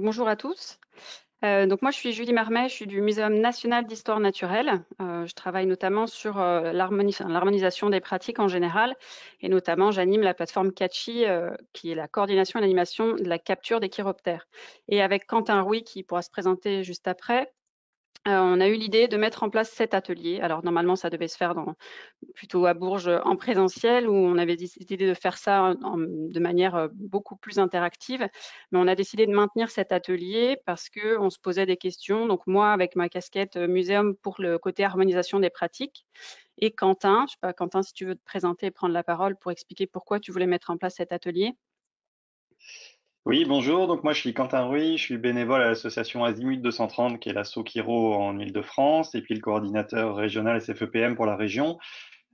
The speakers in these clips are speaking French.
Bonjour à tous. Donc moi, je suis Julie Marmet, je suis du Muséum national d'histoire naturelle. Je travaille notamment sur l'harmonisation des pratiques en général, et notamment j'anime la plateforme Catchy, qui est la coordination et l'animation de la capture des chiroptères. Et avec Quentin Rouy, qui pourra se présenter juste après, on a eu l'idée de mettre en place cet atelier. Alors normalement, ça devait se faire plutôt à Bourges en présentiel, où on avait décidé de faire ça de manière beaucoup plus interactive. Mais on a décidé de maintenir cet atelier parce qu'on se posait des questions. Donc moi, avec ma casquette muséum pour le côté harmonisation des pratiques, et Quentin, je ne sais pas, Quentin, si tu veux te présenter et prendre la parole pour expliquer pourquoi tu voulais mettre en place cet atelier. Oui, bonjour. Donc moi je suis Quentin Rouy, je suis bénévole à l'association Azimut 230 qui est l'asso Quiro en Île-de-France et puis le coordinateur régional SFEPM pour la région.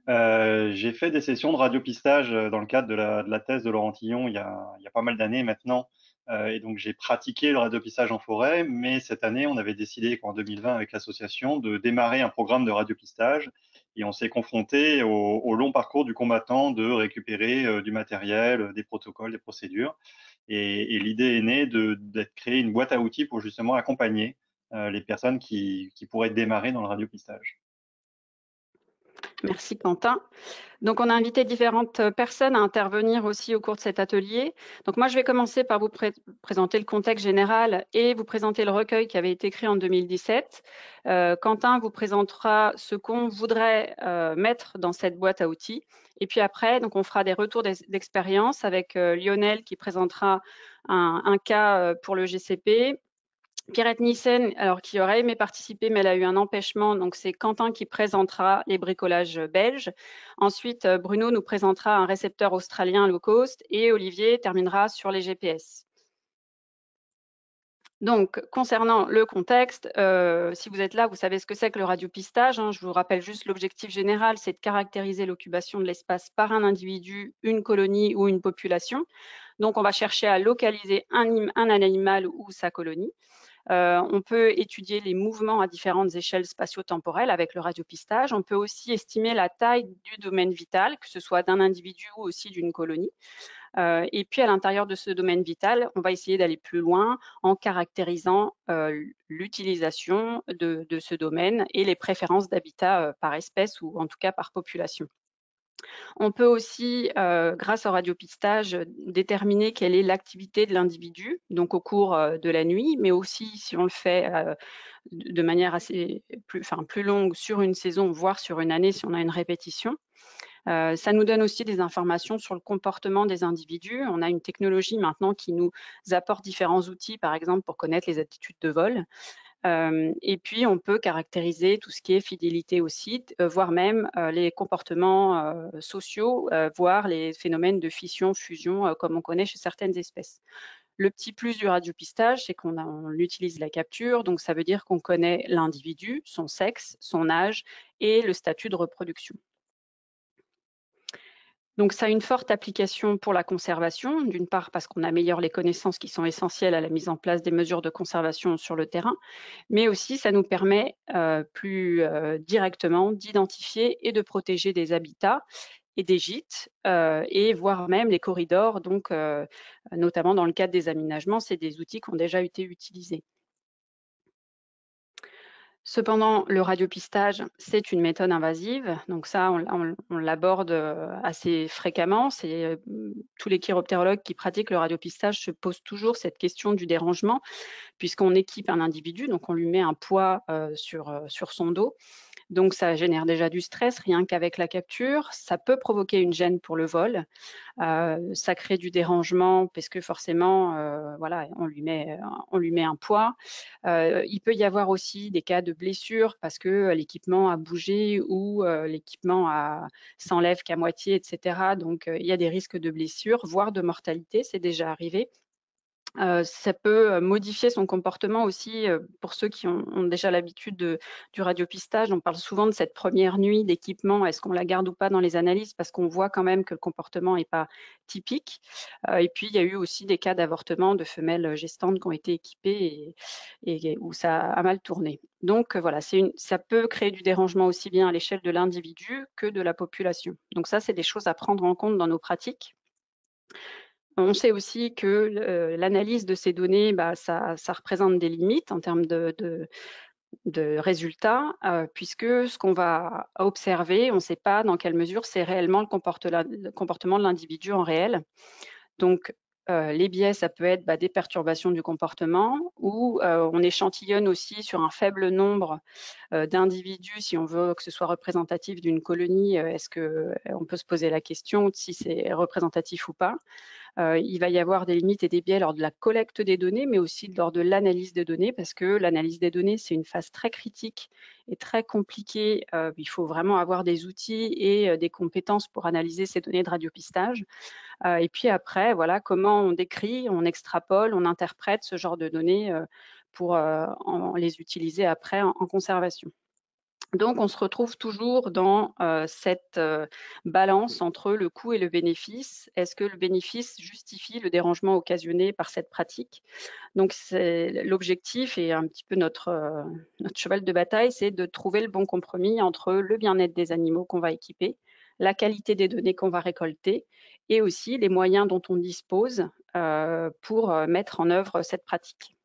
J'ai fait des sessions de radiopistage dans le cadre de la thèse de Laurent Tillon il y a pas mal d'années maintenant. Et donc j'ai pratiqué le radiopistage en forêt, mais cette année on avait décidé en 2020 avec l'association de démarrer un programme de radiopistage et on s'est confronté au long parcours du combattant de récupérer du matériel, des protocoles, des procédures. Et l'idée est née d'être créé une boîte à outils pour justement accompagner les personnes qui pourraient démarrer dans le radiopistage. Merci Quentin. Donc, on a invité différentes personnes à intervenir aussi au cours de cet atelier. Donc, moi, je vais commencer par vous présenter le contexte général et vous présenter le recueil qui avait été créé en 2017. Quentin vous présentera ce qu'on voudrait mettre dans cette boîte à outils. Et puis après, donc, on fera des retours d'expérience avec Lionel qui présentera un cas pour le GCP. Pierrette Nissen, alors qui aurait aimé participer, mais elle a eu un empêchement. Donc, c'est Quentin qui présentera les bricolages belges. Ensuite, Bruno nous présentera un récepteur australien low cost et Olivier terminera sur les GPS. Donc, concernant le contexte, si vous êtes là, vous savez ce que c'est que le radiopistage. Je vous rappelle juste l'objectif général, c'est de caractériser l'occupation de l'espace par un individu, une colonie ou une population. Donc, on va chercher à localiser un animal ou sa colonie. On peut étudier les mouvements à différentes échelles spatio-temporelles avec le radiopistage. On peut aussi estimer la taille du domaine vital, que ce soit d'un individu ou aussi d'une colonie. Et puis, à l'intérieur de ce domaine vital, on va essayer d'aller plus loin en caractérisant l'utilisation de ce domaine et les préférences d'habitat par espèce ou en tout cas par population. On peut aussi, grâce au radiopistage, déterminer quelle est l'activité de l'individu, donc au cours de la nuit, mais aussi si on le fait de manière plus longue sur une saison, voire sur une année si on a une répétition. Ça nous donne aussi des informations sur le comportement des individus. On a une technologie maintenant qui nous apporte différents outils, par exemple pour connaître les attitudes de vol. Et puis, on peut caractériser tout ce qui est fidélité au site, voire même les comportements sociaux, voire les phénomènes de fission-fusion, comme on connaît chez certaines espèces. Le petit plus du radiopistage, c'est on utilise la capture, donc ça veut dire qu'on connaît l'individu, son sexe, son âge et le statut de reproduction. Donc ça a une forte application pour la conservation, d'une part parce qu'on améliore les connaissances qui sont essentielles à la mise en place des mesures de conservation sur le terrain, mais aussi ça nous permet plus directement d'identifier et de protéger des habitats et des gîtes, et voire même les corridors, donc notamment dans le cadre des aménagements, c'est des outils qui ont déjà été utilisés. Cependant, le radiopistage, c'est une méthode invasive, donc ça, on l'aborde assez fréquemment. Tous les chiroptérologues qui pratiquent le radiopistage se posent toujours cette question du dérangement, puisqu'on équipe un individu, donc on lui met un poids sur son dos. Donc ça génère déjà du stress rien qu'avec la capture. Ça peut provoquer une gêne pour le vol. Ça crée du dérangement parce que forcément, voilà, on lui met un poids. Il peut y avoir aussi des cas de blessures parce que l'équipement a bougé ou l'équipement s'enlève qu'à moitié, etc. Donc, il y a des risques de blessures, voire de mortalité, c'est déjà arrivé. Ça peut modifier son comportement aussi pour ceux qui ont déjà l'habitude du radiopistage. On parle souvent de cette première nuit d'équipement. Est-ce qu'on la garde ou pas dans les analyses? Parce qu'on voit quand même que le comportement n'est pas typique. Et puis, il y a eu aussi des cas d'avortement de femelles gestantes qui ont été équipées et où ça a mal tourné. Donc, voilà, ça peut créer du dérangement aussi bien à l'échelle de l'individu que de la population. Donc ça, c'est des choses à prendre en compte dans nos pratiques. On sait aussi que l'analyse de ces données, ça représente des limites en termes de résultats, puisque ce qu'on va observer, on ne sait pas dans quelle mesure c'est réellement le comportement de l'individu en réel. Donc, les biais, ça peut être des perturbations du comportement ou on échantillonne aussi sur un faible nombre d'individus, si on veut que ce soit représentatif d'une colonie. Est-ce qu'on peut se poser la question de si c'est représentatif ou pas? Il va y avoir des limites et des biais lors de la collecte des données, mais aussi lors de l'analyse des données, parce que l'analyse des données, c'est une phase très critique et très compliquée. Il faut vraiment avoir des outils et des compétences pour analyser ces données de radiopistage. Et puis après, voilà, comment on décrit, on extrapole, on interprète ce genre de données pour les utiliser après en conservation. Donc, on se retrouve toujours dans cette balance entre le coût et le bénéfice. Est-ce que le bénéfice justifie le dérangement occasionné par cette pratique? Donc, l'objectif et un petit peu notre cheval de bataille, c'est de trouver le bon compromis entre le bien-être des animaux qu'on va équiper, la qualité des données qu'on va récolter et aussi les moyens dont on dispose pour mettre en œuvre cette pratique.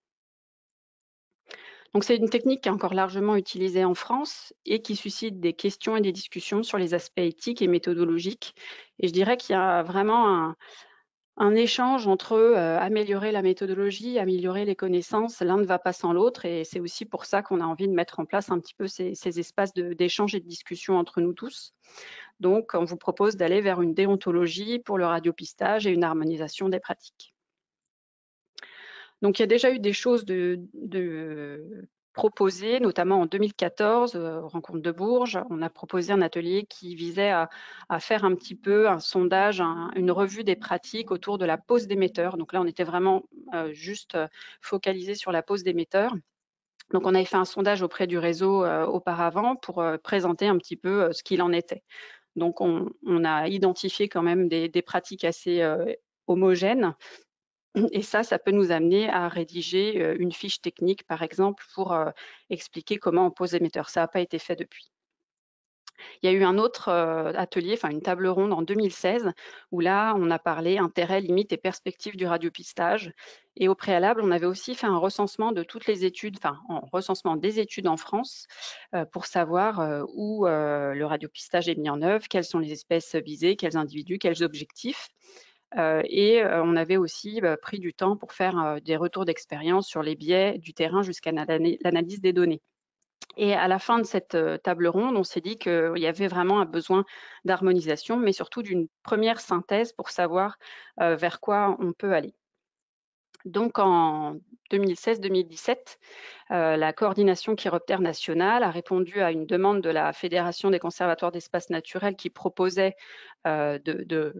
Donc c'est une technique qui est encore largement utilisée en France et qui suscite des questions et des discussions sur les aspects éthiques et méthodologiques. Et je dirais qu'il y a vraiment un échange entre améliorer la méthodologie, améliorer les connaissances. L'un ne va pas sans l'autre et c'est aussi pour ça qu'on a envie de mettre en place un petit peu ces espaces d'échange et de discussion entre nous tous. Donc on vous propose d'aller vers une déontologie pour le radiopistage et une harmonisation des pratiques. Donc, il y a déjà eu des choses proposées, notamment en 2014, rencontre de Bourges. On a proposé un atelier qui visait à faire un petit peu un sondage, une revue des pratiques autour de la pose d'émetteurs. Donc là, on était vraiment juste focalisé sur la pose d'émetteurs. Donc, on avait fait un sondage auprès du réseau auparavant pour présenter un petit peu ce qu'il en était. Donc, on a identifié quand même des pratiques assez homogènes. Et ça peut nous amener à rédiger une fiche technique, par exemple, pour expliquer comment on pose l'émetteur. Ça n'a pas été fait depuis. Il y a eu un autre atelier, enfin une table ronde en 2016, où là, on a parlé intérêt, limites et perspectives du radiopistage. Et au préalable, on avait aussi fait un recensement de toutes les études, enfin, un recensement des études en France pour savoir où le radiopistage est mis en œuvre, quelles sont les espèces visées, quels individus, quels objectifs. On avait aussi pris du temps pour faire des retours d'expérience sur les biais du terrain jusqu'à l'analyse des données. Et à la fin de cette table ronde, on s'est dit qu'il y avait vraiment un besoin d'harmonisation, mais surtout d'une première synthèse pour savoir vers quoi on peut aller. Donc en 2016-2017, la coordination chiroptère nationale a répondu à une demande de la Fédération des conservatoires d'espaces naturels qui proposait de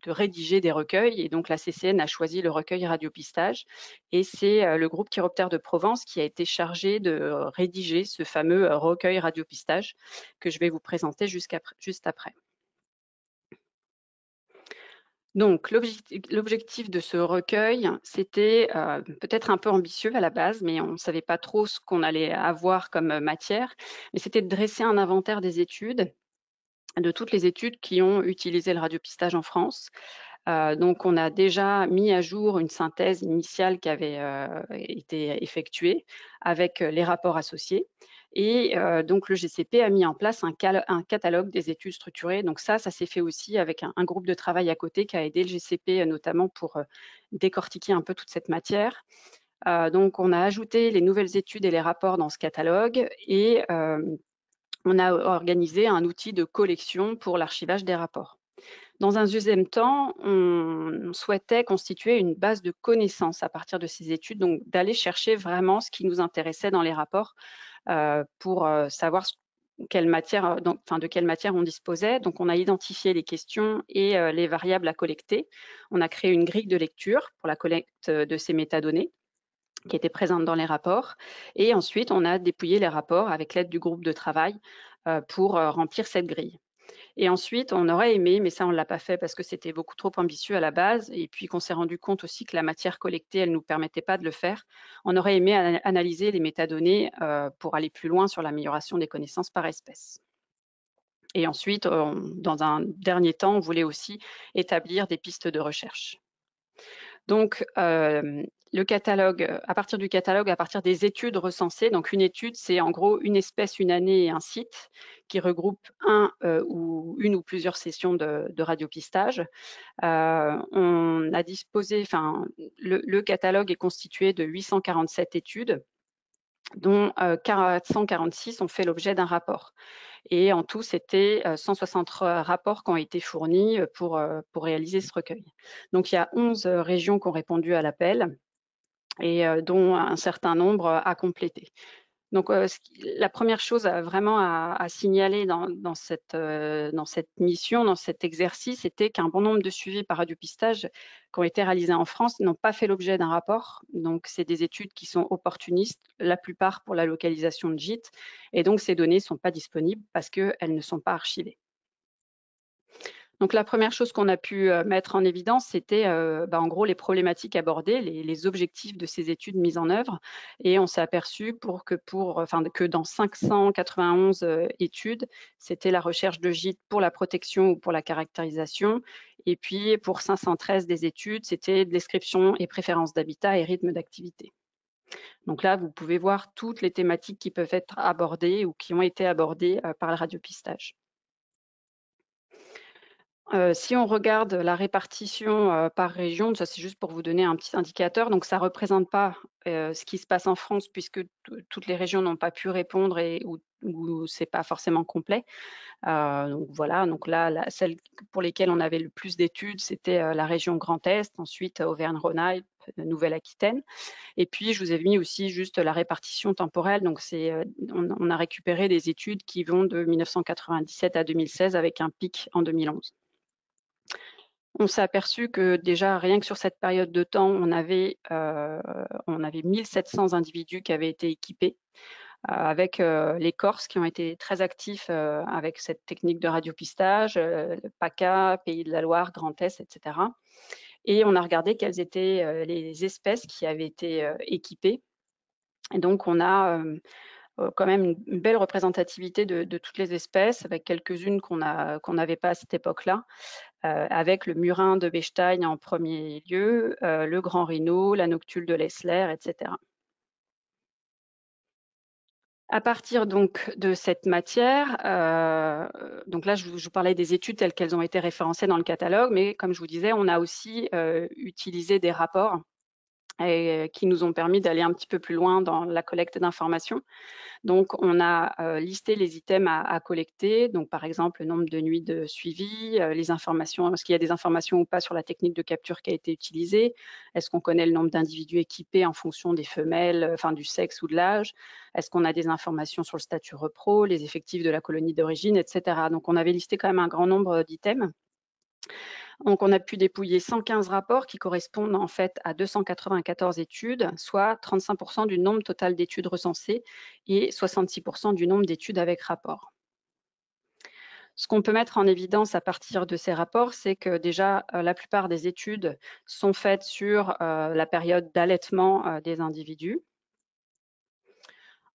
rédiger des recueils. Et donc la CCN a choisi le recueil radiopistage. Et c'est le groupe chiroptère de Provence qui a été chargé de rédiger ce fameux recueil radiopistage que je vais vous présenter juste après. Donc, l'objectif de ce recueil, c'était peut-être un peu ambitieux à la base, mais on ne savait pas trop ce qu'on allait avoir comme matière, mais c'était de dresser un inventaire des études, de toutes les études qui ont utilisé le radiopistage en France. Donc, on a déjà mis à jour une synthèse initiale qui avait été effectuée avec les rapports associés. Et donc, le GCP a mis en place un catalogue des études structurées. Donc ça s'est fait aussi avec un groupe de travail à côté qui a aidé le GCP notamment pour décortiquer un peu toute cette matière. Donc, on a ajouté les nouvelles études et les rapports dans ce catalogue et on a organisé un outil de collection pour l'archivage des rapports. Dans un deuxième temps, on souhaitait constituer une base de connaissances à partir de ces études, donc d'aller chercher vraiment ce qui nous intéressait dans les rapports pour savoir de quelle matière on disposait. Donc, on a identifié les questions et les variables à collecter. On a créé une grille de lecture pour la collecte de ces métadonnées qui étaient présentes dans les rapports. Et ensuite, on a dépouillé les rapports avec l'aide du groupe de travail pour remplir cette grille. Et ensuite, on aurait aimé, mais ça, on ne l'a pas fait parce que c'était beaucoup trop ambitieux à la base, et puis qu'on s'est rendu compte aussi que la matière collectée, elle ne nous permettait pas de le faire. On aurait aimé analyser les métadonnées pour aller plus loin sur l'amélioration des connaissances par espèce. Et ensuite, dans un dernier temps, on voulait aussi établir des pistes de recherche. Donc, le catalogue, à partir du catalogue, à partir des études recensées, donc une étude, c'est en gros une espèce, une année et un site qui regroupe une ou plusieurs sessions de radiopistage. On a disposé, enfin, le catalogue est constitué de 847 études, dont 446 ont fait l'objet d'un rapport. Et en tout, c'était 160 rapports qui ont été fournis pour réaliser ce recueil. Donc, il y a 11 régions qui ont répondu à l'appel et dont un certain nombre à compléter. Donc, la première chose vraiment à signaler dans cette mission, dans cet exercice, c'était qu'un bon nombre de suivis par radiopistage qui ont été réalisés en France n'ont pas fait l'objet d'un rapport. Donc, c'est des études qui sont opportunistes, la plupart pour la localisation de gîtes. Et donc, ces données ne sont pas disponibles parce qu'elles ne sont pas archivées. Donc la première chose qu'on a pu mettre en évidence, c'était en gros les problématiques abordées, les objectifs de ces études mises en œuvre. Et on s'est aperçu que dans 591 études, c'était la recherche de gîtes pour la protection ou pour la caractérisation. Et puis pour 513 des études, c'était description et préférences d'habitat et rythme d'activité. Donc là, vous pouvez voir toutes les thématiques qui peuvent être abordées ou qui ont été abordées par le radiopistage. Si on regarde la répartition par région, ça c'est juste pour vous donner un petit indicateur, donc ça ne représente pas ce qui se passe en France puisque toutes les régions n'ont pas pu répondre et où ce n'est pas forcément complet. Donc voilà, donc là, celles pour lesquelles on avait le plus d'études, c'était la région Grand Est, ensuite Auvergne-Rhône-Alpes, Nouvelle-Aquitaine. Et puis je vous ai mis aussi juste la répartition temporelle, donc on a récupéré des études qui vont de 1997 à 2016 avec un pic en 2011. On s'est aperçu que déjà, rien que sur cette période de temps, on avait 1700 individus qui avaient été équipés avec les Corses qui ont été très actifs avec cette technique de radiopistage, PACA, Pays de la Loire, Grand Est, etc. Et on a regardé quelles étaient les espèces qui avaient été équipées. Et donc, on a quand même une belle représentativité de toutes les espèces, avec quelques-unes qu'on n'avait pas à cette époque-là. Avec le murin de Bechstein en premier lieu, le grand rhino, la noctule de Lessler, etc. À partir donc de cette matière, donc là je vous parlais des études telles qu'elles ont été référencées dans le catalogue, mais comme je vous disais, on a aussi utilisé des rapports qui nous ont permis d'aller un petit peu plus loin dans la collecte d'informations. Donc, on a listé les items à collecter, donc par exemple le nombre de nuits de suivi, les informations, est-ce qu'il y a des informations ou pas sur la technique de capture qui a été utilisée, est-ce qu'on connaît le nombre d'individus équipés en fonction des femelles, enfin du sexe ou de l'âge, est-ce qu'on a des informations sur le statut repro, les effectifs de la colonie d'origine, etc. Donc, on avait listé quand même un grand nombre d'items. Donc, on a pu dépouiller 115 rapports qui correspondent en fait à 294 études, soit 35% du nombre total d'études recensées et 66% du nombre d'études avec rapport. Ce qu'on peut mettre en évidence à partir de ces rapports, c'est que déjà, la plupart des études sont faites sur la période d'allaitement des individus.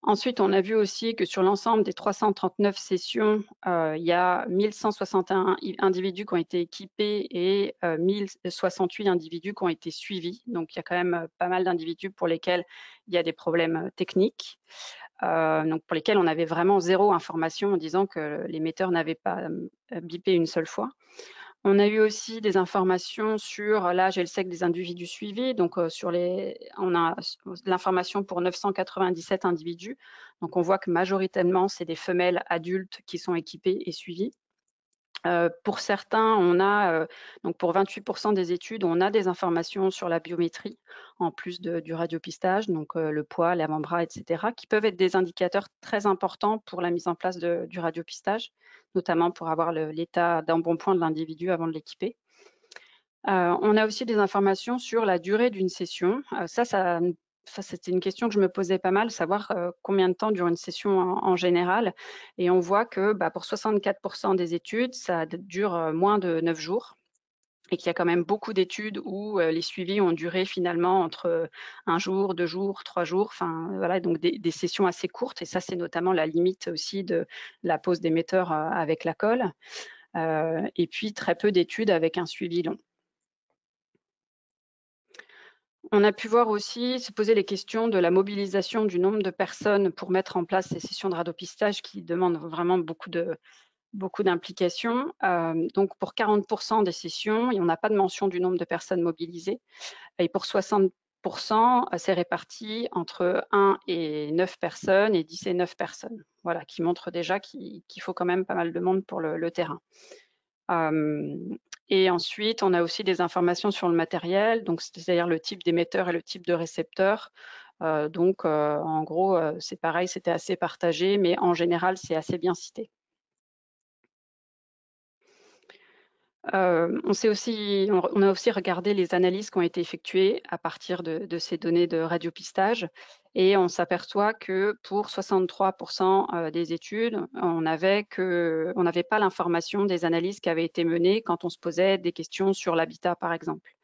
Ensuite, on a vu aussi que sur l'ensemble des 339 sessions, il y a 1161 individus qui ont été équipés et 1068 individus qui ont été suivis. Donc, il y a quand même pas mal d'individus pour lesquels il y a des problèmes techniques, donc pour lesquels on avait vraiment zéro information en disant que l'émetteur n'avait pas bipé une seule fois. On a eu aussi des informations sur l'âge et le sexe des individus suivis. Donc, on a l'information pour 997 individus. Donc, on voit que majoritairement, c'est des femelles adultes qui sont équipées et suivies. Pour certains, on a, donc pour 28% des études, on a des informations sur la biométrie, en plus du radiopistage, donc le poids, l'avant-bras, etc., qui peuvent être des indicateurs très importants pour la mise en place du radiopistage, notamment pour avoir l'état d'embonpoint de l'individu avant de l'équiper. On a aussi des informations sur la durée d'une session. C'était une question que je me posais pas mal, savoir combien de temps dure une session en général. Et on voit que pour 64% des études, ça dure moins de 9 jours. Et qu'il y a quand même beaucoup d'études où les suivis ont duré finalement entre 1 jour, 2 jours, 3 jours. Enfin, voilà, donc des sessions assez courtes. Et ça, c'est notamment la limite aussi de la pose d'émetteur avec la colle. Et puis, très peu d'études avec un suivi long. On a pu voir aussi, se poser les questions de la mobilisation du nombre de personnes pour mettre en place ces sessions de radiopistage qui demandent vraiment beaucoup d'implications. Donc pour 40% des sessions, on n'a pas de mention du nombre de personnes mobilisées. Et pour 60%, c'est réparti entre 1 et 9 personnes et 10 et 9 personnes. Voilà, qui montre déjà qu'il faut quand même pas mal de monde pour le terrain. Et ensuite, on a aussi des informations sur le matériel, donc c'est-à-dire le type d'émetteur et le type de récepteur. En gros, c'est pareil, c'était assez partagé, mais en général, c'est assez bien cité. On a aussi regardé les analyses qui ont été effectuées à partir de ces données de radiopistage et on s'aperçoit que pour 63% des études, on n'avait pas l'information des analyses qui avaient été menées quand on se posait des questions sur l'habitat, par exemple.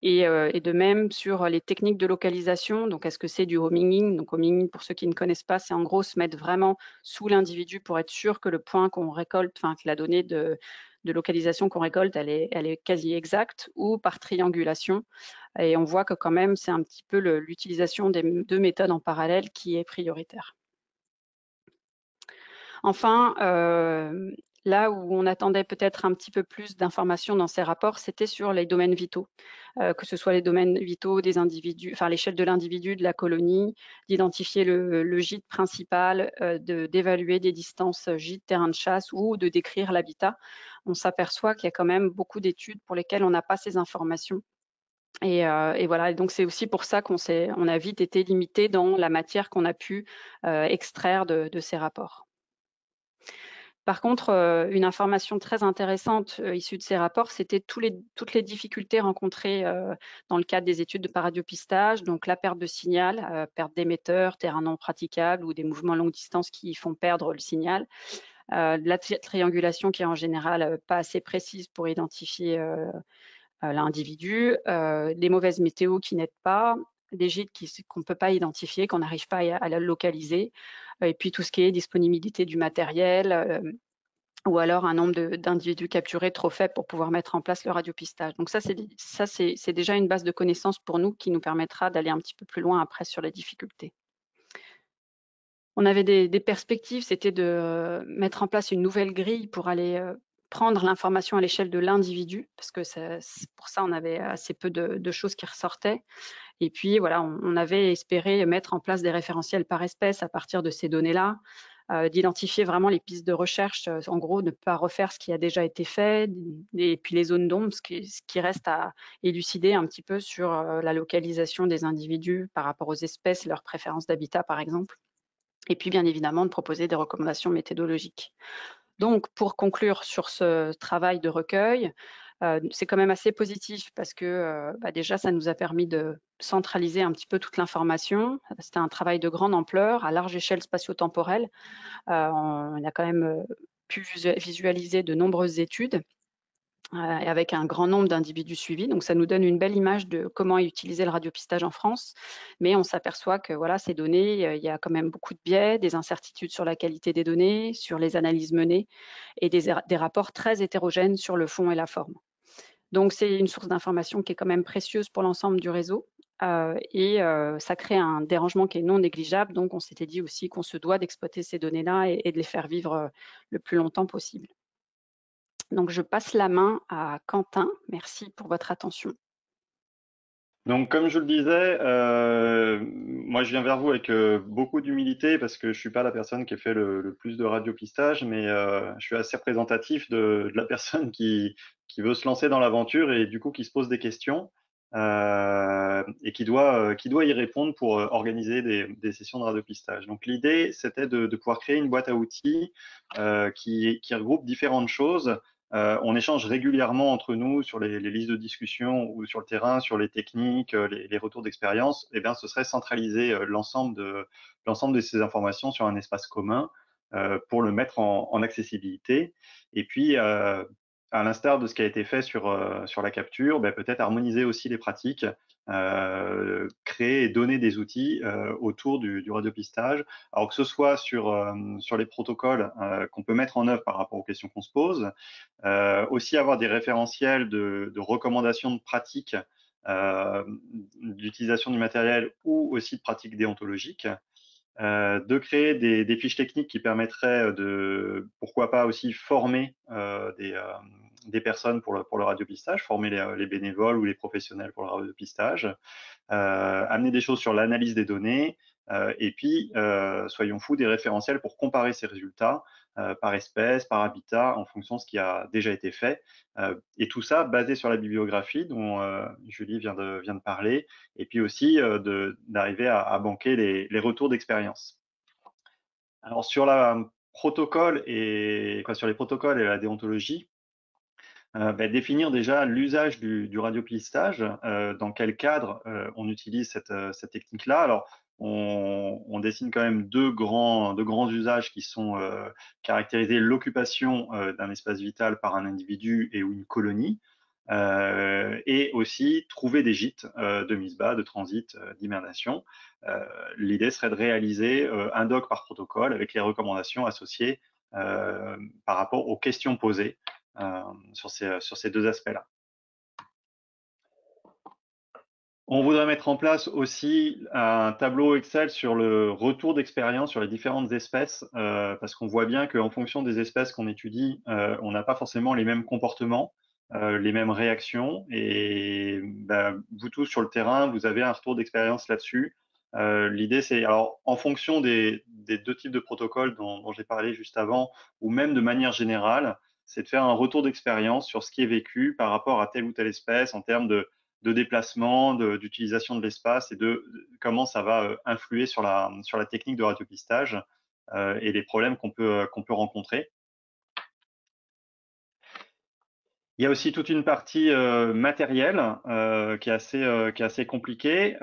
Et de même sur les techniques de localisation, donc est-ce que c'est du homing-in? Donc homing-in, pour ceux qui ne connaissent pas, c'est en gros se mettre vraiment sous l'individu pour être sûr que le point qu'on récolte, enfin que la donnée de localisation qu'on récolte, elle est quasi exacte, ou par triangulation. Et on voit que quand même, c'est un petit peu l'utilisation des deux méthodes en parallèle qui est prioritaire. Enfin, là où on attendait peut-être un petit peu plus d'informations dans ces rapports, c'était sur les domaines vitaux, que ce soit les domaines vitaux des individus, enfin l'échelle de l'individu, de la colonie, d'identifier le gîte principal, d'évaluer des distances gîte, terrain de chasse ou de décrire l'habitat. On s'aperçoit qu'il y a quand même beaucoup d'études pour lesquelles on n'a pas ces informations. Et voilà, et donc c'est aussi pour ça qu'on a vite été limité dans la matière qu'on a pu extraire de ces rapports. Par contre, une information très intéressante issue de ces rapports, c'était toutes les difficultés rencontrées dans le cadre des études de paradiopistage, donc la perte de signal, perte d'émetteur, terrain non praticable ou des mouvements longue distance qui font perdre le signal, la triangulation qui est en général pas assez précise pour identifier l'individu, des mauvaises météos qui n'aident pas, des gîtes qu'on ne peut pas identifier, qu'on n'arrive pas à la localiser, et puis tout ce qui est disponibilité du matériel, ou alors un nombre d'individus capturés trop faible pour pouvoir mettre en place le radiopistage. Donc ça, c'est déjà une base de connaissances pour nous qui nous permettra d'aller un petit peu plus loin après sur les difficultés. On avait des perspectives, c'était de mettre en place une nouvelle grille pour aller prendre l'information à l'échelle de l'individu, parce que pour ça, on avait assez peu de choses qui ressortaient. Et puis, voilà, on avait espéré mettre en place des référentiels par espèce à partir de ces données-là, d'identifier vraiment les pistes de recherche, en gros, ne pas refaire ce qui a déjà été fait, et puis les zones d'ombre, ce qui reste à élucider un petit peu sur la localisation des individus par rapport aux espèces et leurs préférences d'habitat, par exemple. Et puis, bien évidemment, de proposer des recommandations méthodologiques. Donc, pour conclure sur ce travail de recueil, c'est quand même assez positif parce que déjà, ça nous a permis de centraliser un petit peu toute l'information. C'était un travail de grande ampleur, à large échelle spatio-temporelle. On a quand même pu visualiser de nombreuses études et avec un grand nombre d'individus suivis. Donc, ça nous donne une belle image de comment utiliser le radiopistage en France. Mais on s'aperçoit que voilà, ces données, il y a quand même beaucoup de biais, des incertitudes sur la qualité des données, sur les analyses menées et des rapports très hétérogènes sur le fond et la forme. Donc, c'est une source d'information qui est quand même précieuse pour l'ensemble du réseau. Ça crée un dérangement qui est non négligeable. Donc, on s'était dit aussi qu'on se doit d'exploiter ces données-là et de les faire vivre le plus longtemps possible. Donc, je passe la main à Quentin. Merci pour votre attention. Donc, comme je le disais, moi je viens vers vous avec beaucoup d'humilité parce que je suis pas la personne qui a fait le plus de radiopistage, mais je suis assez représentatif de la personne qui veut se lancer dans l'aventure et du coup qui se pose des questions et qui doit y répondre pour organiser des sessions de radiopistage. Donc, l'idée, c'était de pouvoir créer une boîte à outils qui regroupe différentes choses. On échange régulièrement entre nous sur les listes de discussion ou sur le terrain, sur les techniques, les retours d'expérience. Eh bien, ce serait centraliser l'ensemble de ces informations sur un espace commun pour le mettre en accessibilité. Et puis, à l'instar de ce qui a été fait sur la capture, ben, peut-être harmoniser aussi les pratiques, créer et donner des outils autour du radiopistage. Alors que ce soit sur les protocoles qu'on peut mettre en œuvre par rapport aux questions qu'on se pose, aussi avoir des référentiels de recommandations de pratiques d'utilisation du matériel ou aussi de pratiques déontologiques. De créer des fiches techniques qui permettraient de, pourquoi pas aussi former des personnes pour le radiopistage, former les bénévoles ou les professionnels pour le radiopistage, amener des choses sur l'analyse des données, et puis, soyons fous, des référentiels pour comparer ces résultats par espèce, par habitat, en fonction de ce qui a déjà été fait. Et tout ça basé sur la bibliographie dont Julie vient de parler, et puis aussi d'arriver à banquer les retours d'expérience. Alors sur sur les protocoles et la déontologie, définir déjà l'usage du radiopistage, dans quel cadre on utilise cette technique-là. Alors, on dessine quand même deux grands usages qui sont caractériser l'occupation d'un espace vital par un individu et ou une colonie, et aussi trouver des gîtes de mise bas, de transit, d'hibernation. L'idée serait de réaliser un doc par protocole avec les recommandations associées par rapport aux questions posées sur ces deux aspects-là. On voudrait mettre en place aussi un tableau Excel sur le retour d'expérience sur les différentes espèces, parce qu'on voit bien qu'en fonction des espèces qu'on étudie, on n'a pas forcément les mêmes comportements, les mêmes réactions. Et vous tous sur le terrain, vous avez un retour d'expérience là-dessus. L'idée, c'est, alors, en fonction des deux types de protocoles dont j'ai parlé juste avant, ou même de manière générale, c'est de faire un retour d'expérience sur ce qui est vécu par rapport à telle ou telle espèce en termes de déplacement, d'utilisation de l'espace et de comment ça va influer sur la technique de radiopistage et les problèmes qu'on peut rencontrer. Il y a aussi toute une partie matérielle qui est assez compliquée.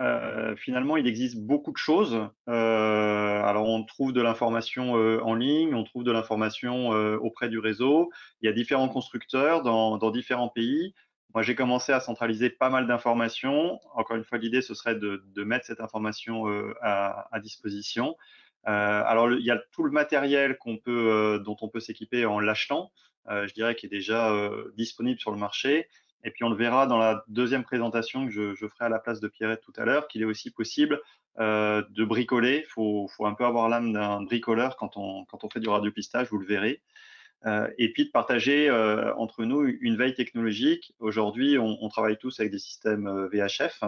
Finalement, il existe beaucoup de choses. Alors, on trouve de l'information en ligne, on trouve de l'information auprès du réseau. Il y a différents constructeurs dans différents pays. Moi, j'ai commencé à centraliser pas mal d'informations. Encore une fois, l'idée, ce serait de mettre cette information à disposition. Alors, il y a tout le matériel dont on peut s'équiper en l'achetant, je dirais, qui est déjà disponible sur le marché. Et puis, on le verra dans la deuxième présentation que je ferai à la place de Pierrette tout à l'heure, qu'il est aussi possible de bricoler. Il faut un peu avoir l'âme d'un bricoleur quand on fait du radiopistage, vous le verrez. Et puis de partager entre nous une veille technologique. Aujourd'hui, on travaille tous avec des systèmes VHF.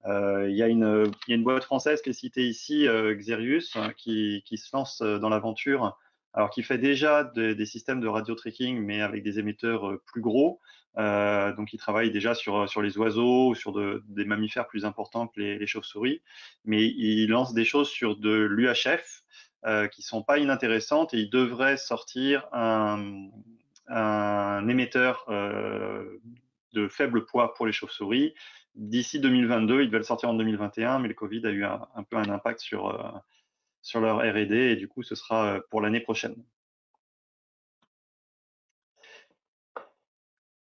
Il y a une boîte française qui est citée ici, Xerius, qui se lance dans l'aventure, alors qui fait déjà des systèmes de radio tracking, mais avec des émetteurs plus gros. Donc, ils travaillent déjà sur les oiseaux, sur des mammifères plus importants que les chauves-souris, mais ils lancent des choses sur de l'UHF qui sont pas inintéressantes, et ils devraient sortir un émetteur de faible poids pour les chauves-souris d'ici 2022. Ils veulent sortir en 2021, mais le Covid a eu un peu un impact sur leur R&D, et du coup, ce sera pour l'année prochaine.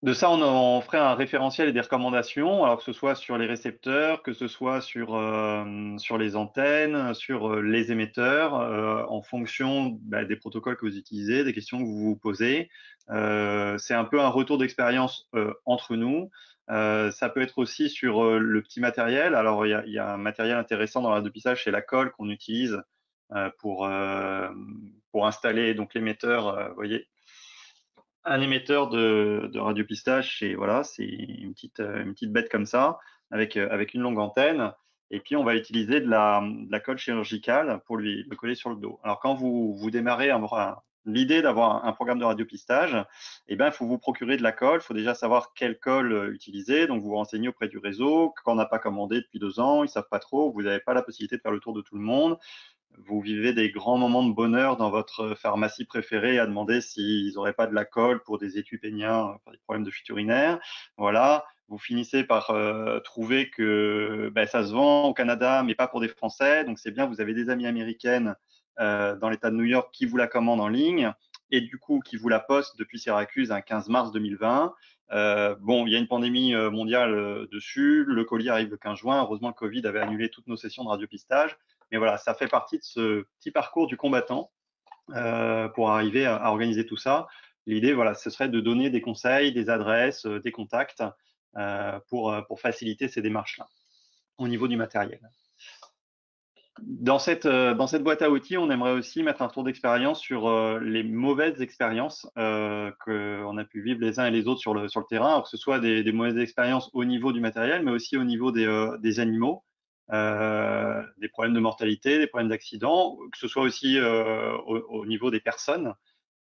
De ça, on ferait un référentiel et des recommandations, alors que ce soit sur les récepteurs, que ce soit sur les antennes, sur les émetteurs, en fonction des protocoles que vous utilisez, des questions que vous vous posez. C'est un peu un retour d'expérience entre nous. Ça peut être aussi sur le petit matériel. Alors, il y a un matériel intéressant dans la radiopistage, c'est la colle qu'on utilise pour installer donc l'émetteur, vous voyez, un émetteur de radiopistage, et voilà, c'est une petite bête comme ça, avec une longue antenne. Et puis, on va utiliser de la colle chirurgicale pour le coller sur le dos. Alors, quand vous démarrez l'idée d'avoir un programme de radiopistage, eh ben, il faut vous procurer de la colle. Il faut déjà savoir quelle colle utiliser. Donc, vous vous renseignez auprès du réseau. Quand on n'a pas commandé depuis 2 ans, ils ne savent pas trop. Vous n'avez pas la possibilité de faire le tour de tout le monde. Vous vivez des grands moments de bonheur dans votre pharmacie préférée à demander s'ils n'auraient pas de la colle pour des étuis péniens, pour des problèmes de fuite urinaire. Voilà. Vous finissez par trouver que ça se vend au Canada, mais pas pour des Français. Donc, c'est bien, vous avez des amies américaines dans l'État de New York qui vous la commandent en ligne, et du coup, qui vous la postent depuis Syracuse un 15 mars 2020. Bon, il y a une pandémie mondiale dessus. Le colis arrive le 15 juin. Heureusement, le Covid avait annulé toutes nos sessions de radiopistage. Mais voilà, ça fait partie de ce petit parcours du combattant pour arriver à organiser tout ça. L'idée, voilà, ce serait de donner des conseils, des adresses, des contacts pour faciliter ces démarches-là au niveau du matériel. Dans cette boîte à outils, on aimerait aussi mettre un retour d'expérience sur les mauvaises expériences qu'on a pu vivre les uns et les autres sur le terrain, alors que ce soit des mauvaises expériences au niveau du matériel, mais aussi au niveau des animaux, des problèmes de mortalité, des problèmes d'accident, que ce soit aussi au niveau des personnes,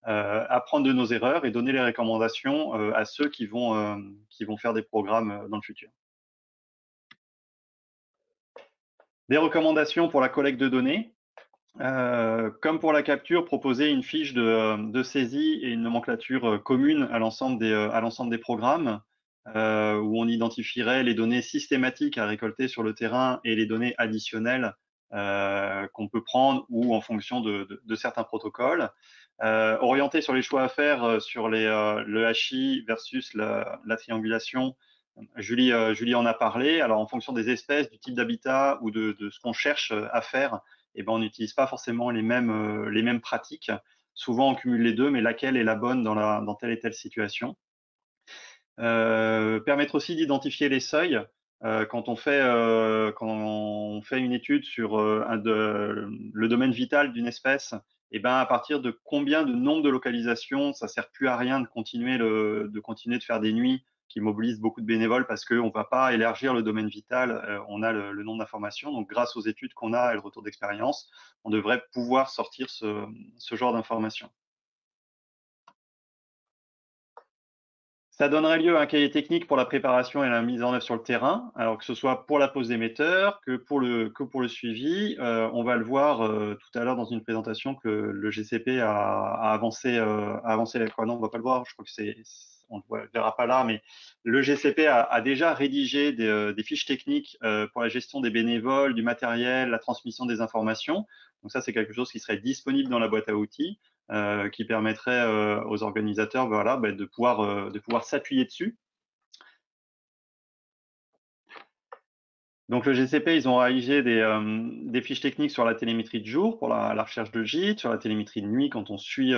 apprendre de nos erreurs et donner les recommandations à ceux qui vont faire des programmes dans le futur. Des recommandations pour la collecte de données. Comme pour la capture, proposer une fiche de saisie et une nomenclature commune à l'ensemble des programmes, où on identifierait les données systématiques à récolter sur le terrain et les données additionnelles qu'on peut prendre ou en fonction de certains protocoles. Orienter sur les choix à faire sur le HI versus la triangulation. Julie en a parlé. Alors, en fonction des espèces, du type d'habitat ou de ce qu'on cherche à faire, eh ben, on n'utilise pas forcément les mêmes pratiques. Souvent, on cumule les deux, mais laquelle est la bonne dans telle et telle situation. Permettre aussi d'identifier les seuils. Quand on fait une étude sur le domaine vital d'une espèce, et ben à partir de combien de nombre de localisations, ça sert plus à rien de continuer de faire des nuits qui mobilisent beaucoup de bénévoles parce qu'on ne va pas élargir le domaine vital, on a le nombre d'informations. Donc, grâce aux études qu'on a et le retour d'expérience, on devrait pouvoir sortir ce genre d'informations. Ça donnerait lieu à un cahier technique pour la préparation et la mise en œuvre sur le terrain, alors que ce soit pour la pose d'émetteurs que pour le suivi. On va le voir tout à l'heure dans une présentation que le GCP a avancé. Non, on va pas le voir. Je crois que on ne le verra pas là, mais le GCP a déjà rédigé des fiches techniques pour la gestion des bénévoles, du matériel, la transmission des informations. Donc ça, c'est quelque chose qui serait disponible dans la boîte à outils. Qui permettrait aux organisateurs de pouvoir s'appuyer dessus. Donc le GCP, ils ont réalisé des fiches techniques sur la télémétrie de jour pour la recherche de gîtes, sur la télémétrie de nuit quand on suit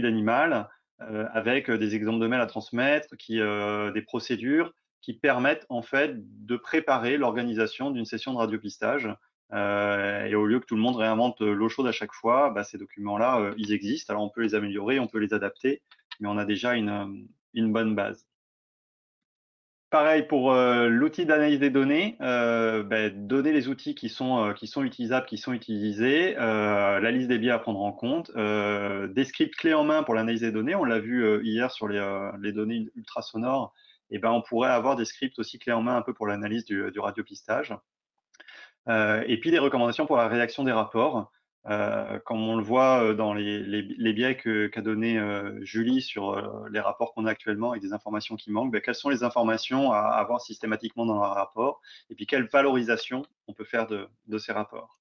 l'animal, avec des exemples de mails à transmettre, des procédures qui permettent en fait de préparer l'organisation d'une session de radiopistage. Et au lieu que tout le monde réinvente l'eau chaude à chaque fois, ces documents-là, ils existent. Alors on peut les améliorer, on peut les adapter, mais on a déjà une bonne base. Pareil pour l'outil d'analyse des données, donner les outils qui sont utilisables, qui sont utilisés, la liste des biais à prendre en compte, des scripts clés en main pour l'analyse des données. On l'a vu hier sur les données ultrasonores. Et on pourrait avoir des scripts aussi clés en main un peu pour l'analyse du radiopistage. Et puis des recommandations pour la rédaction des rapports. Comme on le voit dans les biais qu'a donné Julie sur les rapports qu'on a actuellement et des informations qui manquent, quelles sont les informations à avoir systématiquement dans un rapport et puis quelle valorisation on peut faire de ces rapports.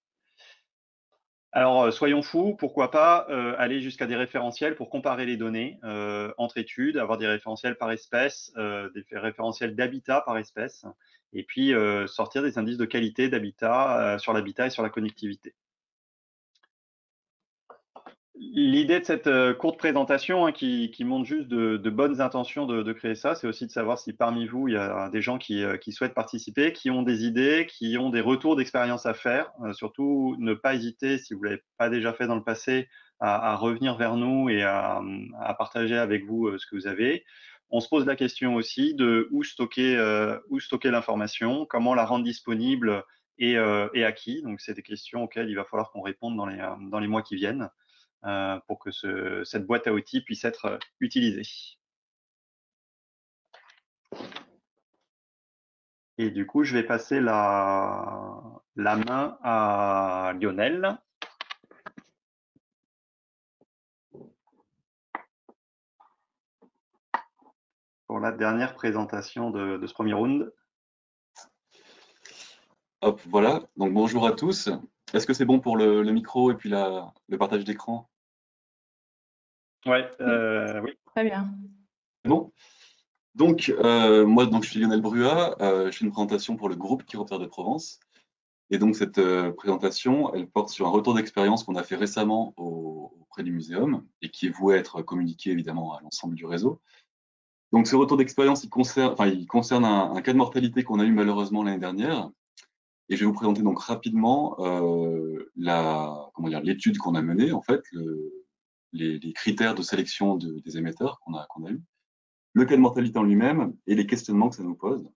Alors, soyons fous, pourquoi pas aller jusqu'à des référentiels pour comparer les données entre études, avoir des référentiels par espèce, des référentiels d'habitat par espèce, et puis sortir des indices de qualité d'habitat sur l'habitat et sur la connectivité. L'idée de cette courte présentation qui montre juste de bonnes intentions de créer ça, c'est aussi de savoir si parmi vous, il y a des gens qui souhaitent participer, qui ont des idées, qui ont des retours d'expérience à faire. Surtout, ne pas hésiter, si vous ne l'avez pas déjà fait dans le passé, à revenir vers nous et à partager avec vous ce que vous avez. On se pose la question aussi de où stocker l'information, comment la rendre disponible et à qui. Donc, c'est des questions auxquelles il va falloir qu'on réponde dans les mois qui viennent. Pour que cette boîte à outils puisse être utilisée. Et du coup, je vais passer la main à Lionel. Pour la dernière présentation de ce premier round. Hop, voilà. Donc bonjour à tous. Est-ce que c'est bon pour le micro et puis le partage d'écran? Ouais, oui. Très bien. Bon. Donc, moi, je suis Lionel Bruat. Je fais une présentation pour le groupe Chiroptère de Provence. Et donc, cette présentation, elle porte sur un retour d'expérience qu'on a fait récemment auprès du muséum et qui est voué être communiqué évidemment à l'ensemble du réseau. Donc, ce retour d'expérience, il concerne un cas de mortalité qu'on a eu malheureusement l'année dernière. Et je vais vous présenter donc rapidement l'étude qu'on a menée, en fait, les critères de sélection des émetteurs qu'on a eu, le cas de mortalité en lui-même et les questionnements que ça nous pose.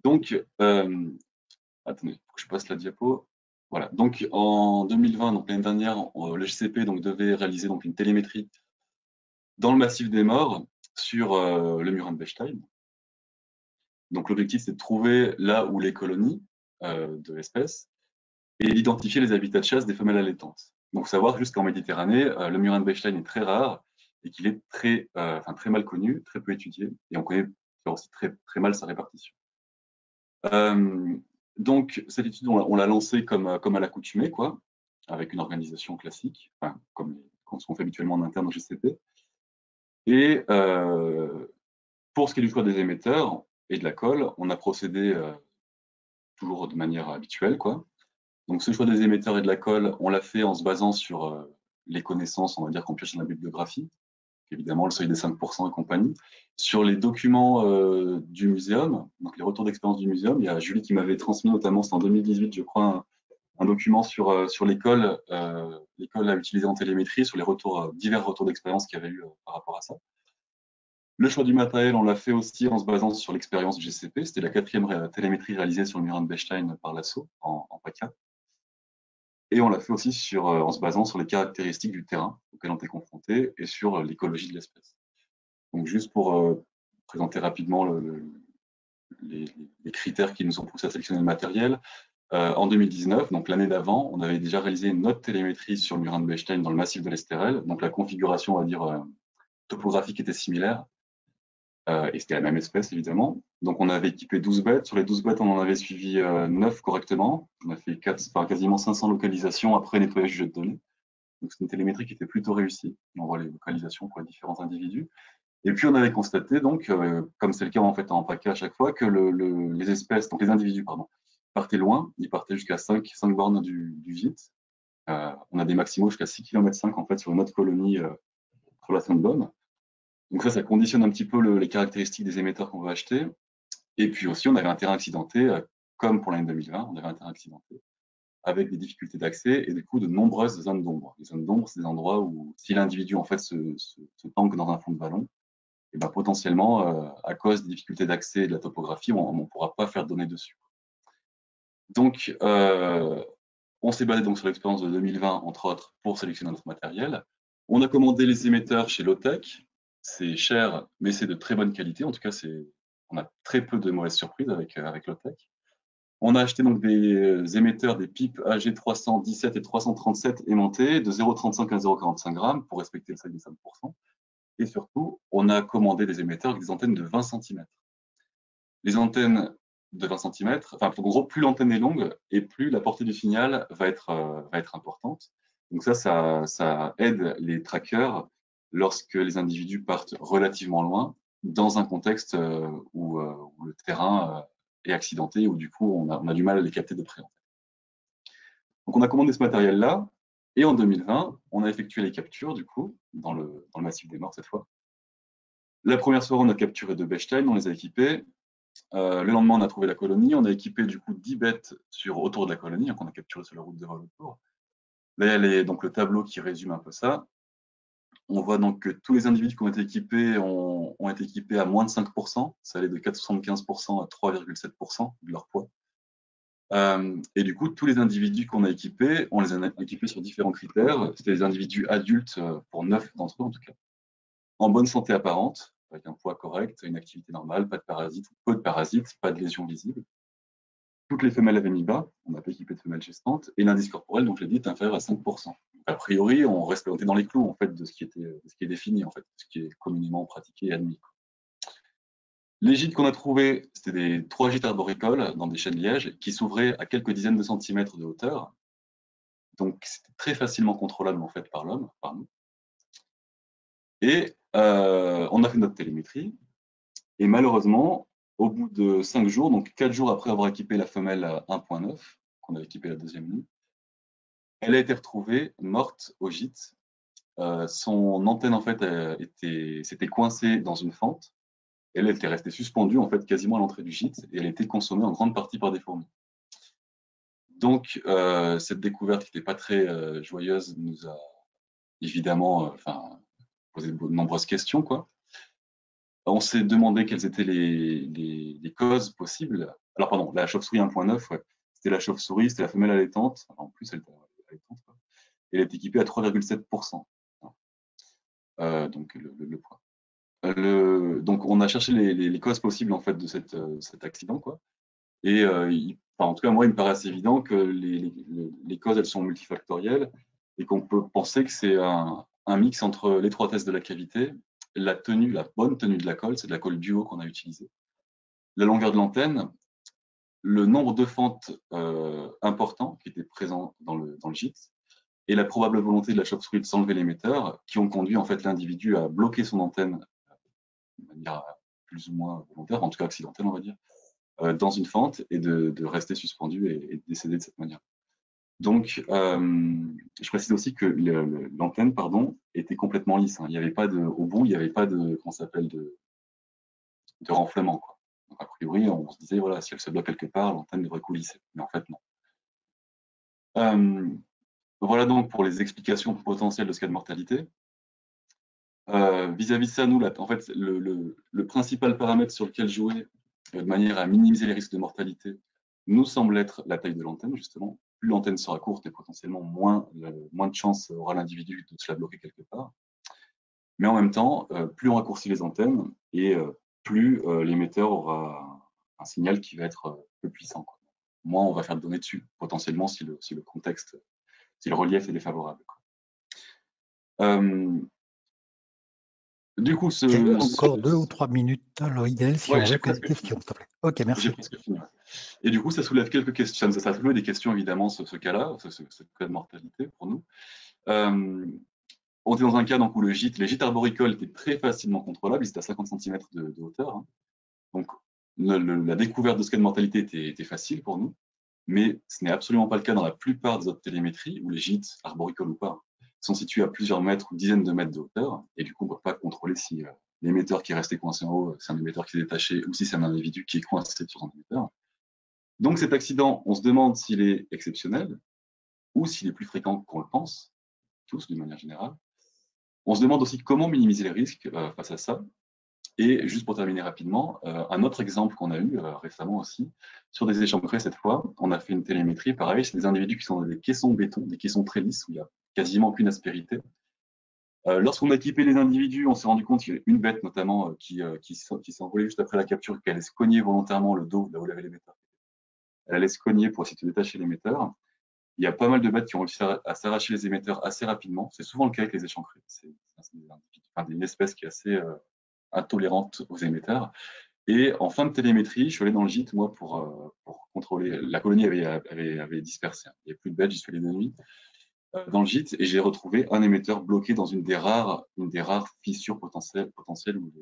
Donc, attendez, faut que je passe la diapo. Voilà. Donc, en 2020, donc l'année dernière, le GCP donc, devait réaliser donc, une télémétrie dans le massif des morts sur le Murin de Bechstein. Donc, l'objectif, c'est de trouver là où les colonies de l'espèce et d'identifier les habitats de chasse des femelles allaitantes. Donc, savoir juste qu'en Méditerranée, le Murin de Bechstein est très rare et qu'il est très mal connu, très peu étudié, et on connaît aussi très, très mal sa répartition. Donc, cette étude, on l'a lancée comme à l'accoutumée, quoi, avec une organisation classique, comme ce qu'on fait habituellement en interne au GCP. Et pour ce qui est du choix des émetteurs et de la colle, on a procédé toujours de manière habituelle, quoi. Donc, ce choix des émetteurs et de la colle, on l'a fait en se basant sur les connaissances, on va dire, qu'on pioche dans la bibliographie, évidemment le seuil des 5% et compagnie. Sur les documents du muséum, donc les retours d'expérience du muséum, il y a Julie qui m'avait transmis notamment, c'est en 2018, je crois, un document sur l'école à utiliser en télémétrie, sur les divers retours d'expérience qu'il y avait eu par rapport à ça. Le choix du matériel, on l'a fait aussi en se basant sur l'expérience du GCP. C'était la 4e télémétrie réalisée sur le Murin de Bechstein par l'ASSO en PACA. Et on l'a fait aussi en se basant sur les caractéristiques du terrain auquel on était confronté et sur l'écologie de l'espèce. Donc juste pour présenter rapidement les critères qui nous ont poussé à sélectionner le matériel. En 2019, donc l'année d'avant, on avait déjà réalisé une autre télémétrie sur le Murin de Bechstein dans le massif de l'Estérel. Donc la configuration, on va dire, topographique était similaire. Et c'était la même espèce, évidemment. Donc on avait équipé 12 bêtes. Sur les 12 bêtes, on en avait suivi 9 correctement. On a fait quasiment 500 localisations après nettoyage du jet de données. Donc c'est une télémétrie qui était plutôt réussie. On voit les localisations pour les différents individus. Et puis on avait constaté, donc, comme c'est le cas en fait en PACA à chaque fois, que les espèces, donc les individus, pardon, partaient loin. Ils partaient jusqu'à 5 bornes du gîte. On a des maximaux jusqu'à 6,5 km en fait sur notre colonie sur la Sainte-Baume. Donc ça conditionne un petit peu les caractéristiques des émetteurs qu'on va acheter. Et puis aussi, on avait un terrain accidenté, comme pour l'année 2020, on avait un terrain accidenté, avec des difficultés d'accès et du coup de nombreuses zones d'ombre. Les zones d'ombre, c'est des endroits où si l'individu en fait se tanque dans un fond de ballon, et ben potentiellement, à cause des difficultés d'accès et de la topographie, on ne pourra pas faire de données dessus. Donc, on s'est basé donc sur l'expérience de 2020, entre autres, pour sélectionner notre matériel. On a commandé les émetteurs chez Lotech. C'est cher, mais c'est de très bonne qualité. En tout cas, on a très peu de mauvaises surprises avec Lotech. On a acheté donc des émetteurs, des pipes AG 317 et 337 aimantés de 0,35 à 0,45 grammes pour respecter le seuil des 5%. Et surtout, on a commandé des émetteurs avec des antennes de 20 cm. Les antennes de 20 cm, en gros, plus l'antenne est longue et plus la portée du signal va être importante. Donc ça aide les trackers lorsque les individus partent relativement loin dans un contexte où le terrain est accidenté, où du coup on a du mal à les capter de près. Donc on a commandé ce matériel-là, et en 2020, on a effectué les captures du coup dans le massif des morts cette fois. La première soirée, on a capturé 2 Bechstein, on les a équipés. Le lendemain, on a trouvé la colonie. On a équipé du coup 10 bêtes autour de la colonie, qu'on a capturé sur la route de vol autour. Là, il y a donc le tableau qui résume un peu ça. On voit donc que tous les individus qui ont été équipés ont été équipés à moins de 5%. Ça allait de 4,75% à 3,7% de leur poids. Et du coup, tous les individus qu'on a équipés, on les a équipés sur différents critères. C'était des individus adultes, pour 9 d'entre eux en tout cas, en bonne santé apparente, avec un poids correct, une activité normale, pas de parasites, peu de parasites, pas de lésions visibles. Toutes les femelles avaient mis bas, on n'a pas équipé de femelles gestantes, et l'indice corporel, donc je l'ai dit, est inférieur à 5%. A priori, on restait dans les clous en fait, de ce qui est défini, en fait, ce qui est communément pratiqué et admis. Les gîtes qu'on a trouvés, c'était 3 gîtes arboricoles dans des chênes lièges qui s'ouvraient à quelques dizaines de centimètres de hauteur. Donc c'était très facilement contrôlable en fait par l'homme, par nous. Et on a fait notre télémétrie, et malheureusement, au bout de 5 jours, donc 4 jours après avoir équipé la femelle à 1.9, qu'on a équipé la deuxième nuit, elle a été retrouvée morte au gîte, son antenne en fait s'était coincée dans une fente. Elle était restée suspendue en fait quasiment à l'entrée du gîte et elle était consommée en grande partie par des fourmis. Donc cette découverte qui n'était pas très joyeuse nous a évidemment posé de nombreuses questions, quoi. On s'est demandé quelles étaient les causes possibles. Alors pardon, la chauve-souris 1.9, ouais. C'était la chauve-souris, c'était la femelle allaitante. En plus, elle était allaitante, quoi. Elle est équipée à 3,7%. Donc le poids. Donc on a cherché les causes possibles en fait de cet accident, quoi. Et en tout cas moi il me paraît assez évident que les causes elles sont multifactorielles et qu'on peut penser que c'est un mix entre l'étroitesse de la cavité, la bonne tenue de la colle, c'est de la colle duo qu'on a utilisée, la longueur de l'antenne, le nombre de fentes important qui étaient présents dans le gîte et la probable volonté de la chauve-souris de s'enlever l'émetteur qui ont conduit en fait l'individu à bloquer son antenne de manière plus ou moins volontaire, en tout cas accidentelle, on va dire, dans une fente et de rester suspendu et de décéder de cette manière. Donc, je précise aussi que l'antenne, était complètement lisse. Hein. Il n'y avait pas au bout, il n'y avait pas de, comment ça s'appelle, de renflement, quoi. Donc, a priori, on se disait, voilà, si elle se bloque quelque part, l'antenne devrait coulisser. Mais en fait, non. Voilà donc pour les explications potentielles de ce cas de mortalité. Vis-à-vis de ça, nous, en fait, le principal paramètre sur lequel jouer de manière à minimiser les risques de mortalité nous semble être la taille de l'antenne, justement. Plus l'antenne sera courte et potentiellement moins de chance aura l'individu de se la bloquer quelque part. Mais en même temps, plus on raccourcit les antennes et plus l'émetteur aura un signal qui va être peu puissant, quoi. Moins on va faire de données dessus, potentiellement, si le contexte, si le relief est défavorable, quoi. Du coup, encore 2 ou 3 minutes, Loïdel, si on veut des questions, s'il te plaît. Ok, merci. J'ai presque fini. Et du coup, ça soulève quelques questions. Ça soulève des questions, évidemment, ce cas-là, ce cas de mortalité pour nous. On était dans un cas donc, où les gîtes arboricoles étaient très facilement contrôlables, ils étaient à 50 cm de hauteur. Hein. Donc, la découverte de ce cas de mortalité était facile pour nous, mais ce n'est absolument pas le cas dans la plupart des autres télémétries, où les gîtes, arboricoles ou pas, sont situés à plusieurs mètres ou dizaines de mètres de hauteur, et du coup, on ne peut pas contrôler si l'émetteur qui est resté coincé en haut, c'est un émetteur qui s'est détaché, ou si c'est un individu qui est coincé sur un émetteur. Donc cet accident, on se demande s'il est exceptionnel, ou s'il est plus fréquent qu'on le pense, tous d'une manière générale. On se demande aussi comment minimiser les risques face à ça. Et juste pour terminer rapidement, un autre exemple qu'on a eu récemment aussi, sur des échancrés cette fois, on a fait une télémétrie, pareil, c'est des individus qui sont dans des caissons béton, des caissons très lisses où il n'y a quasiment aucune aspérité. Lorsqu'on a équipé les individus, on s'est rendu compte qu'il y avait une bête notamment qui s'est envolée juste après la capture, qui allait se cogner volontairement le dos là où il avait l'émetteur. Elle allait se cogner pour essayer de détacher l'émetteur. Il y a pas mal de bêtes qui ont réussi à s'arracher les émetteurs assez rapidement. C'est souvent le cas avec les échancrés. C'est une espèce qui est assez intolérante aux émetteurs. Et en fin de télémétrie, je suis allé dans le gîte, moi, pour contrôler. La colonie avait dispersé. Il n'y avait plus de bêtes, j'y suis allé de nuit dans le gîte et j'ai retrouvé un émetteur bloqué dans une des rares fissures potentielles où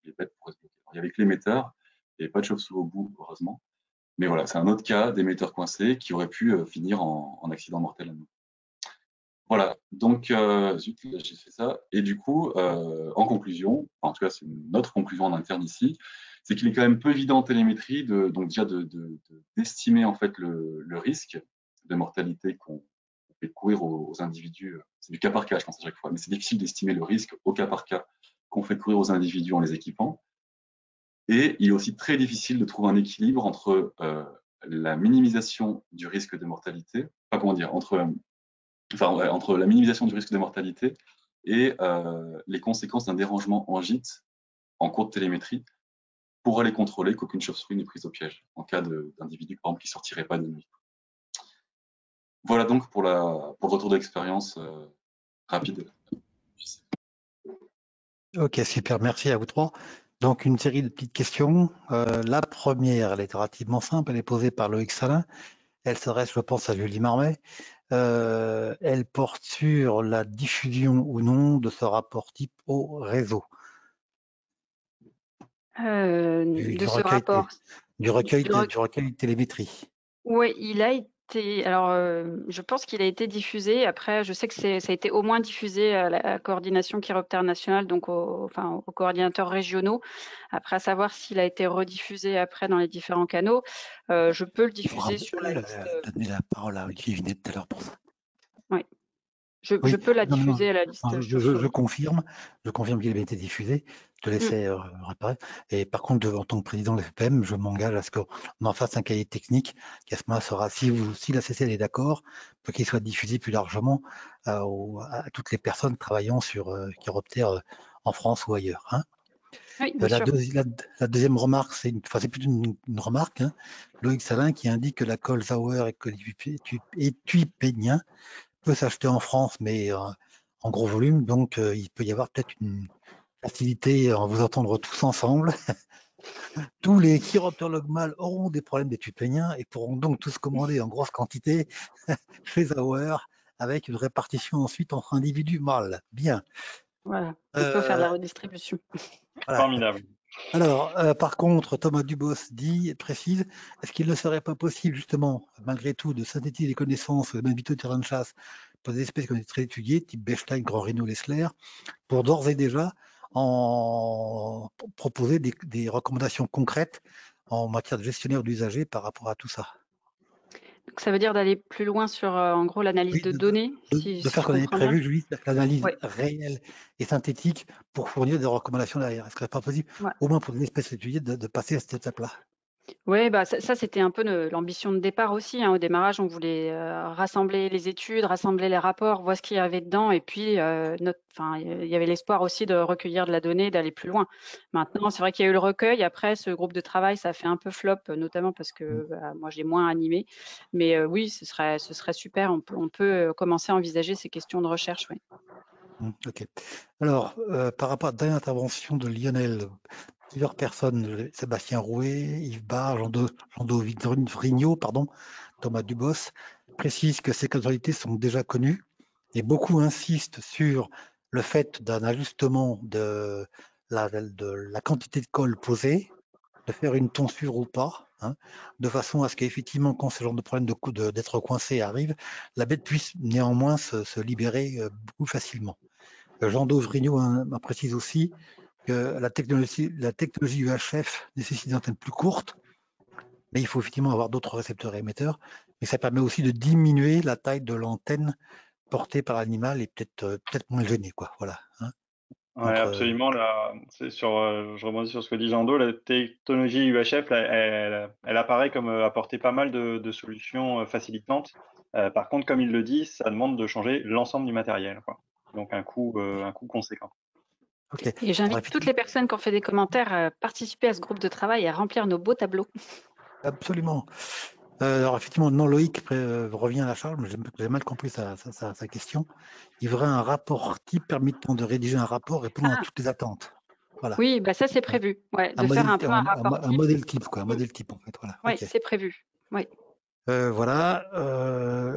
les bêtes pourraient se bloquer. Alors, il y avait que l'émetteur, il n'y avait pas de chauve-souris au bout, heureusement. Mais voilà, c'est un autre cas d'émetteur coincé qui aurait pu finir en accident mortel à nous. Voilà, donc zut, j'ai fait ça. Et du coup, en conclusion, en tout cas c'est notre conclusion en interne ici, c'est qu'il est quand même peu évident en télémétrie d'estimer en fait le risque de mortalité qu'on fait courir aux individus. C'est du cas par cas, je pense à chaque fois, mais c'est difficile d'estimer le risque au cas par cas qu'on fait courir aux individus en les équipant. Et il est aussi très difficile de trouver un équilibre entre la minimisation du risque de mortalité, entre la minimisation du risque de mortalité et les conséquences d'un dérangement en gîte en cours de télémétrie pour aller contrôler qu'aucune chauve-souris n'est prise au piège en cas d'individu, par exemple, qui ne sortirait pas de nuit. Voilà donc pour le retour d'expérience rapide. Ok, super, merci à vous trois. Donc, une série de petites questions. La première, elle est relativement simple, elle est posée par Loïc Salin. Elle s'adresse, je pense, à Julie Marmet. Elle porte sur la diffusion ou non de ce rapport type au réseau. Du recueil de télémétrie. Oui, il a été, alors je pense qu'il a été diffusé. Après, je sais que ça a été au moins diffusé à la coordination chiroptère nationale, donc aux coordinateurs régionaux. Après, à savoir s'il a été rediffusé après dans les différents canaux, je peux le Il faut diffuser sur la liste. donner la parole à Olivier Vinet tout à l'heure pour ça. Oui, je Oui, peux la non, non, diffuser à la liste. je confirme qu'il avait été diffusé. Je te laissais réparer. Et par contre, en tant que président de l'FPM, je m'engage à ce qu'on en fasse un cahier technique qui à ce moment-là sera, si la CCL est d'accord, pour qu'il soit diffusé plus largement à toutes les personnes travaillant sur chiroptère en France ou ailleurs. Hein. Oui, bien La, sûr. la deuxième remarque, c'est plutôt une remarque. Hein. Loïc Salin qui indique que la colle Sauer et Tupénien peut s'acheter en France, mais en gros volume. Donc, il peut y avoir peut-être une facilité à vous entendre tous ensemble. Tous les chiroptères logmales auront des problèmes des tupéniens et pourront donc tous commander en grosse quantité chez Sauer avec une répartition ensuite entre individus mâles. Bien. Voilà, on peut faire de la redistribution. Voilà. Formidable. Alors, par contre, Thomas Dubos précise, est-ce qu'il ne serait pas possible, justement, malgré tout, de synthétiser les connaissances de vito terrain de chasse pour des espèces qui ont été très étudiées, type Bechstein, Grand Rhino, Lessler, pour d'ores et déjà proposer des recommandations concrètes en matière de gestionnaire d'usagers par rapport à tout ça? Donc, ça veut dire d'aller plus loin sur, en gros, l'analyse Oui, de données, si de faire je ce qu'on avait comprends bien. prévu, Julie, l'analyse Ouais. réelle et synthétique pour fournir des recommandations derrière. Est-ce que ce serait pas possible, Ouais. au moins pour des espèces étudiées, de passer à cette étape-là? Oui, bah ça c'était un peu l'ambition de départ aussi. Hein. Au démarrage, on voulait rassembler les études, rassembler les rapports, voir ce qu'il y avait dedans, et puis il y avait l'espoir aussi de recueillir de la donnée, d'aller plus loin. Maintenant, c'est vrai qu'il y a eu le recueil. Après, ce groupe de travail, ça a fait un peu flop, notamment parce que moi j'ai moins animé. Mais oui, ce serait super. On peut commencer à envisager ces questions de recherche. Oui. Ok. Alors, par rapport à la dernière intervention de Lionel, plusieurs personnes, Sébastien Rouet, Yves Barre, Jean-Do Vrignot, Thomas Dubos, précisent que ces causalités sont déjà connues et beaucoup insistent sur le fait d'un ajustement de la quantité de colle posée, de faire une tonsure ou pas, hein, de façon à ce qu'effectivement, quand ce genre de problème d'être coincé arrive, la bête puisse néanmoins se libérer beaucoup facilement. Jean-Do Vrignot précise aussi que la technologie UHF nécessite des antennes plus courtes, mais il faut effectivement avoir d'autres récepteurs et émetteurs, mais ça permet aussi de diminuer la taille de l'antenne portée par l'animal et peut-être moins gênée, quoi. Voilà. Hein. Ouais, absolument. Là, je rebondis sur ce que dit Jean-Do. La technologie UHF, là, elle apparaît comme apporter pas mal de solutions facilitantes. Par contre, comme il le dit, ça demande de changer l'ensemble du matériel, quoi. Donc un coût conséquent. Okay. Et j'invite toutes les personnes qui ont fait des commentaires à participer à ce groupe de travail et à remplir nos beaux tableaux. Absolument. Alors effectivement, non, Loïc revient à la charge, mais j'ai mal compris sa question. Il y aurait un rapport type permettant de rédiger un rapport répondant à toutes les attentes. Voilà. Oui, bah ça c'est prévu. Ouais, de faire un peu un rapport type. Un modèle type, quoi, un modèle type en fait. Voilà. Oui, Okay. c'est prévu. Oui. Voilà.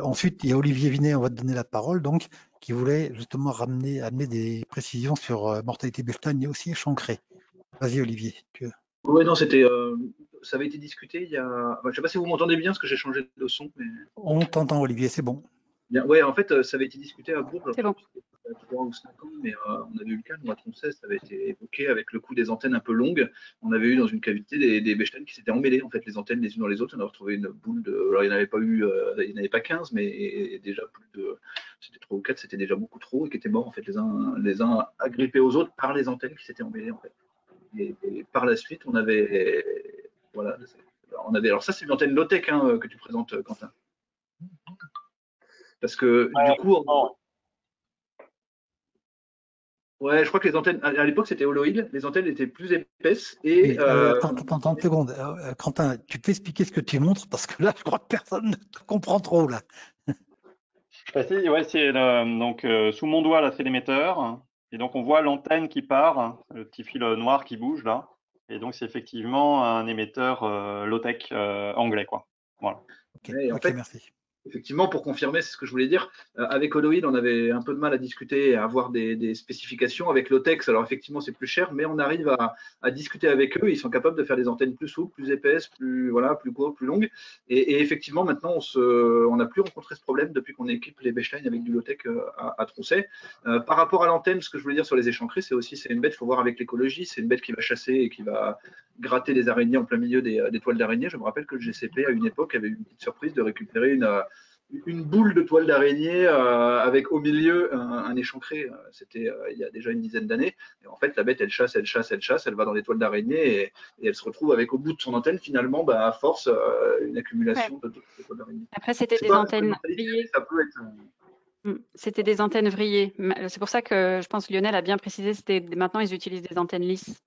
Ensuite, il y a Olivier Vinet, on va te donner la parole, donc, qui voulait justement amener des précisions sur mortalité Bechstein et aussi échancré. Vas-y, Olivier. Oui, non, ça avait été discuté il y a. Je ne sais pas si vous m'entendez bien, parce que j'ai changé de son. Mais... On t'entend, Olivier, c'est bon. Oui, en fait, ça avait été discuté à Bourges. C'est bon. Il y a 3 ou 5 ans, mais on avait eu le cas, nous, à Troncès, ça avait été évoqué avec le coup des antennes un peu longues. On avait eu dans une cavité des Bechstein qui s'étaient emmêlés, en fait, les antennes les unes dans les autres. On a retrouvé une boule de. Alors, il n'y en avait pas eu, il n'y en avait pas 15, mais déjà plus de. C'était 3 ou 4, c'était déjà beaucoup trop, et qui étaient morts, en fait, les uns agrippés aux autres par les antennes qui s'étaient emmêlées, en fait. Et par la suite, on avait. Voilà. Alors, ça, c'est une antenne low-tech que tu présentes, Quentin. Parce que du coup, ouais, je crois que les antennes, à l'époque, c'était holoïde, les antennes étaient plus épaisses. Et, attends une seconde. Quentin, tu peux expliquer ce que tu montres, parce que là, je crois que personne ne te comprend trop, là. Je précise, ouais, c'est donc sous mon doigt, là, c'est l'émetteur. Et donc, on voit l'antenne qui part, le petit fil noir qui bouge, là. Et donc, c'est effectivement un émetteur low-tech anglais, quoi. Voilà. Ok, merci. Effectivement, pour confirmer, c'est ce que je voulais dire. Avec Holoid, on avait un peu de mal à discuter et à avoir des spécifications. Avec Lotex, alors effectivement, c'est plus cher, mais on arrive à discuter avec eux. Ils sont capables de faire des antennes plus souples, plus épaisses, plus, voilà, plus courtes, plus longues. Et effectivement, maintenant, on n'a plus rencontré ce problème depuis qu'on équipe les Bechstein avec du Lotex à Troncet. Par rapport à l'antenne, ce que je voulais dire sur les échancrés, c'est aussi, c'est une bête, il faut voir avec l'écologie. C'est une bête qui va chasser et qui va gratter les araignées en plein milieu des toiles d'araignée. Je me rappelle que le GCP, à une époque, avait eu une petite surprise de récupérer une boule de toile d'araignée avec au milieu un échancré. C'était il y a déjà une dizaine d'années. Et en fait, la bête, elle chasse, elle chasse, elle chasse, elle va dans les toiles d'araignée et elle se retrouve avec au bout de son antenne, finalement, à force, une accumulation de toiles d'araignée. Après, c'était des antennes vrillées. Ça peut être. C'était des antennes vrillées. C'est pour ça que je pense que Lionel a bien précisé, maintenant ils utilisent des antennes lisses.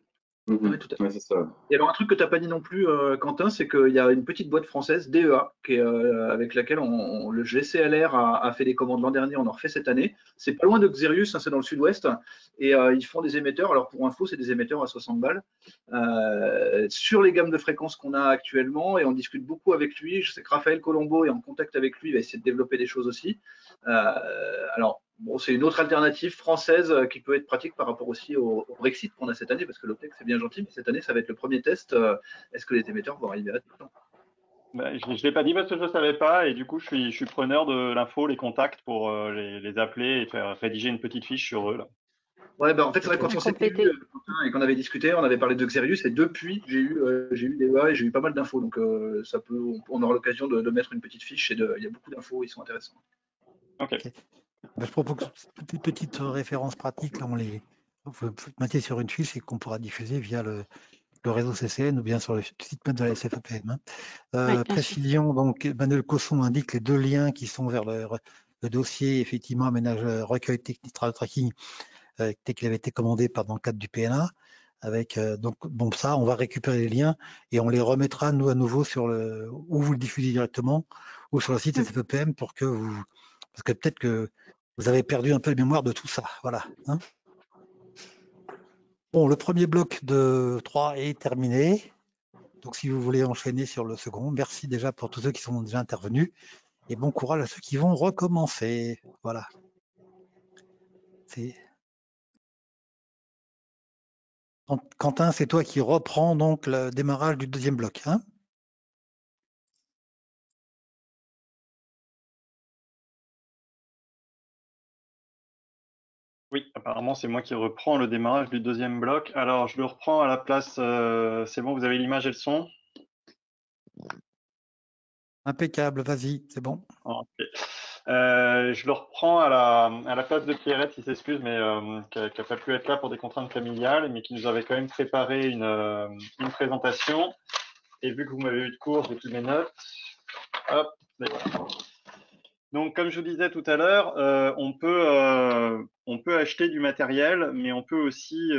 Oui, tout à fait. Ouais, c'est ça. Et alors un truc que tu n'as pas dit non plus, Quentin, c'est qu'il y a une petite boîte française, DEA, avec laquelle le GCLR a fait des commandes l'an dernier, on en refait cette année. C'est pas loin de Xerius, hein, c'est dans le sud-ouest, et ils font des émetteurs. Alors pour info, c'est des émetteurs à 60 balles sur les gammes de fréquences qu'on a actuellement, et on discute beaucoup avec lui. Je sais que Raphaël Colombo est en contact avec lui, il va essayer de développer des choses aussi. Alors bon, c'est une autre alternative française qui peut être pratique par rapport aussi au Brexit qu'on a cette année, parce que l'OPEC c'est bien gentil, mais cette année ça va être le premier test. Est-ce que les émetteurs vont arriver à temps? Je ne l'ai pas dit parce que je ne savais pas et du coup je suis preneur de l'info, les contacts pour les appeler et faire rédiger une petite fiche sur eux. Là. Ouais, en fait c'est vrai, quand on s'était vu et qu'on avait discuté, on avait parlé de Xerius et depuis j'ai eu des et j'ai eu pas mal d'infos, donc on aura l'occasion de mettre une petite fiche et il y a beaucoup d'infos, ils sont intéressants. Ok. Je propose que des petites références pratiques, là, vous mettez sur une fiche et qu'on pourra diffuser via le réseau CCN ou bien sur le site web de la SFEPM. Précision, donc Manuel Cosson indique les 2 liens qui sont vers le dossier, effectivement, aménage recueil technique tracking tel qu'il avait été commandé dans le cadre du PNA. Avec donc bon, ça, on va récupérer les liens et on les remettra nous à nouveau sur où vous le diffusez directement ou sur le site SFEPM pour que parce que peut-être que vous avez perdu un peu la mémoire de tout ça. Voilà. Hein. Bon, le premier bloc de 3 est terminé. Donc, si vous voulez enchaîner sur le second, merci déjà pour tous ceux qui sont déjà intervenus et bon courage à ceux qui vont recommencer. Voilà. Quentin, c'est toi qui reprends donc le démarrage du deuxième bloc. Hein. Oui, apparemment, c'est moi qui reprends le démarrage du deuxième bloc. Alors, je le reprends à la place. C'est bon, vous avez l'image et le son? Impeccable, vas-y, c'est bon. Okay. Je le reprends à la place de Pierrette, qui s'excuse, mais qui n'a pas pu être là pour des contraintes familiales, mais qui nous avait quand même préparé une présentation. Et vu que vous m'avez eu de cours, j'ai toutes mes notes. Hop, voilà. Donc, comme je vous disais tout à l'heure, on peut acheter du matériel, mais on peut aussi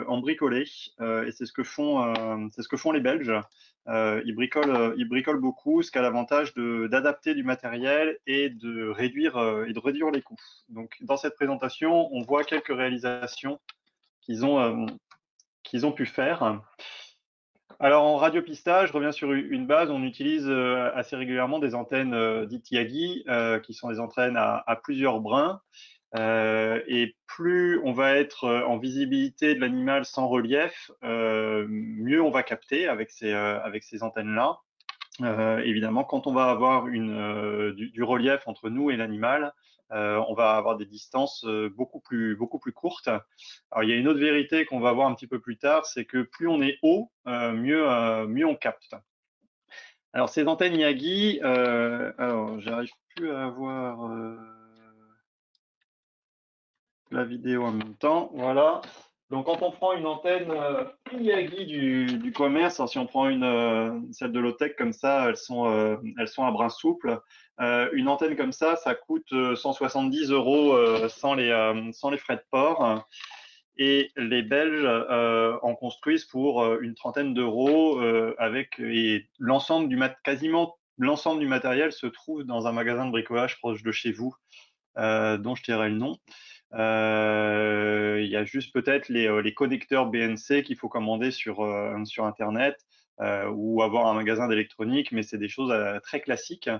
en bricoler. Et c'est ce que font les Belges. Ils bricolent beaucoup, ce qui a l'avantage d'adapter du matériel et de réduire les coûts. Donc, dans cette présentation, on voit quelques réalisations qu'ils ont pu faire. Alors en radiopistage, je reviens sur une base, on utilise assez régulièrement des antennes dites Yagi, qui sont des antennes à plusieurs brins. Et plus on va être en visibilité de l'animal sans relief, mieux on va capter avec ces antennes-là. Évidemment, quand on va avoir du relief entre nous et l'animal, on va avoir des distances beaucoup plus courtes. Alors, il y a une autre vérité qu'on va voir un petit peu plus tard, c'est que plus on est haut, mieux on capte. Alors, ces antennes Yagi, alors, j'arrive plus à avoir la vidéo en même temps. Voilà. Donc, quand on prend une antenne Yagi du commerce, alors si on prend celle de Lotec comme ça, elles sont à brin souple. Une antenne comme ça coûte 170 € sans les frais de port. Et les Belges en construisent pour une trentaine d'euros et quasiment l'ensemble du matériel se trouve dans un magasin de bricolage proche de chez vous, dont je tairai le nom. Il y a juste peut-être les connecteurs BNC qu'il faut commander sur Internet ou avoir un magasin d'électronique, mais c'est des choses très classiques.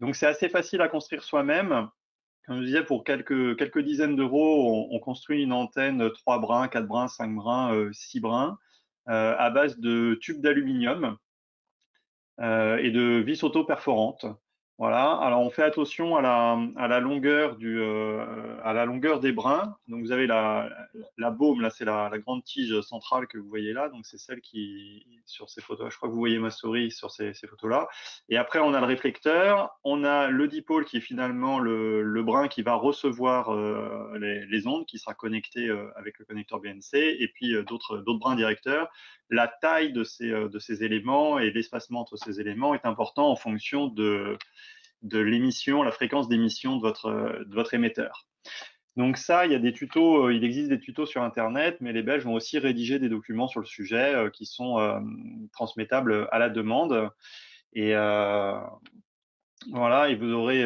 Donc c'est assez facile à construire soi-même. Comme je disais, pour quelques dizaines d'euros, on construit une antenne 3 brins, 4 brins, 5 brins, 6 brins, à base de tubes d'aluminium et de vis auto-perforantes. Voilà. Alors on fait attention à la longueur des brins. Donc vous avez la baume, là c'est la grande tige centrale que vous voyez là. Donc c'est celle qui sur ces photos. Je crois que vous voyez ma souris sur ces photos-là. Et après on a le réflecteur, on a le dipôle qui est finalement le brin qui va recevoir les ondes, qui sera connecté avec le connecteur BNC, et puis d'autres brins directeurs. La taille de ces éléments et l'espacement entre ces éléments est important en fonction de l'émission, la fréquence d'émission de votre émetteur. Donc ça, il y a des tutos, il existe des tutos sur Internet, mais les Belges ont aussi rédigé des documents sur le sujet qui sont transmettables à la demande. Et voilà, et vous aurez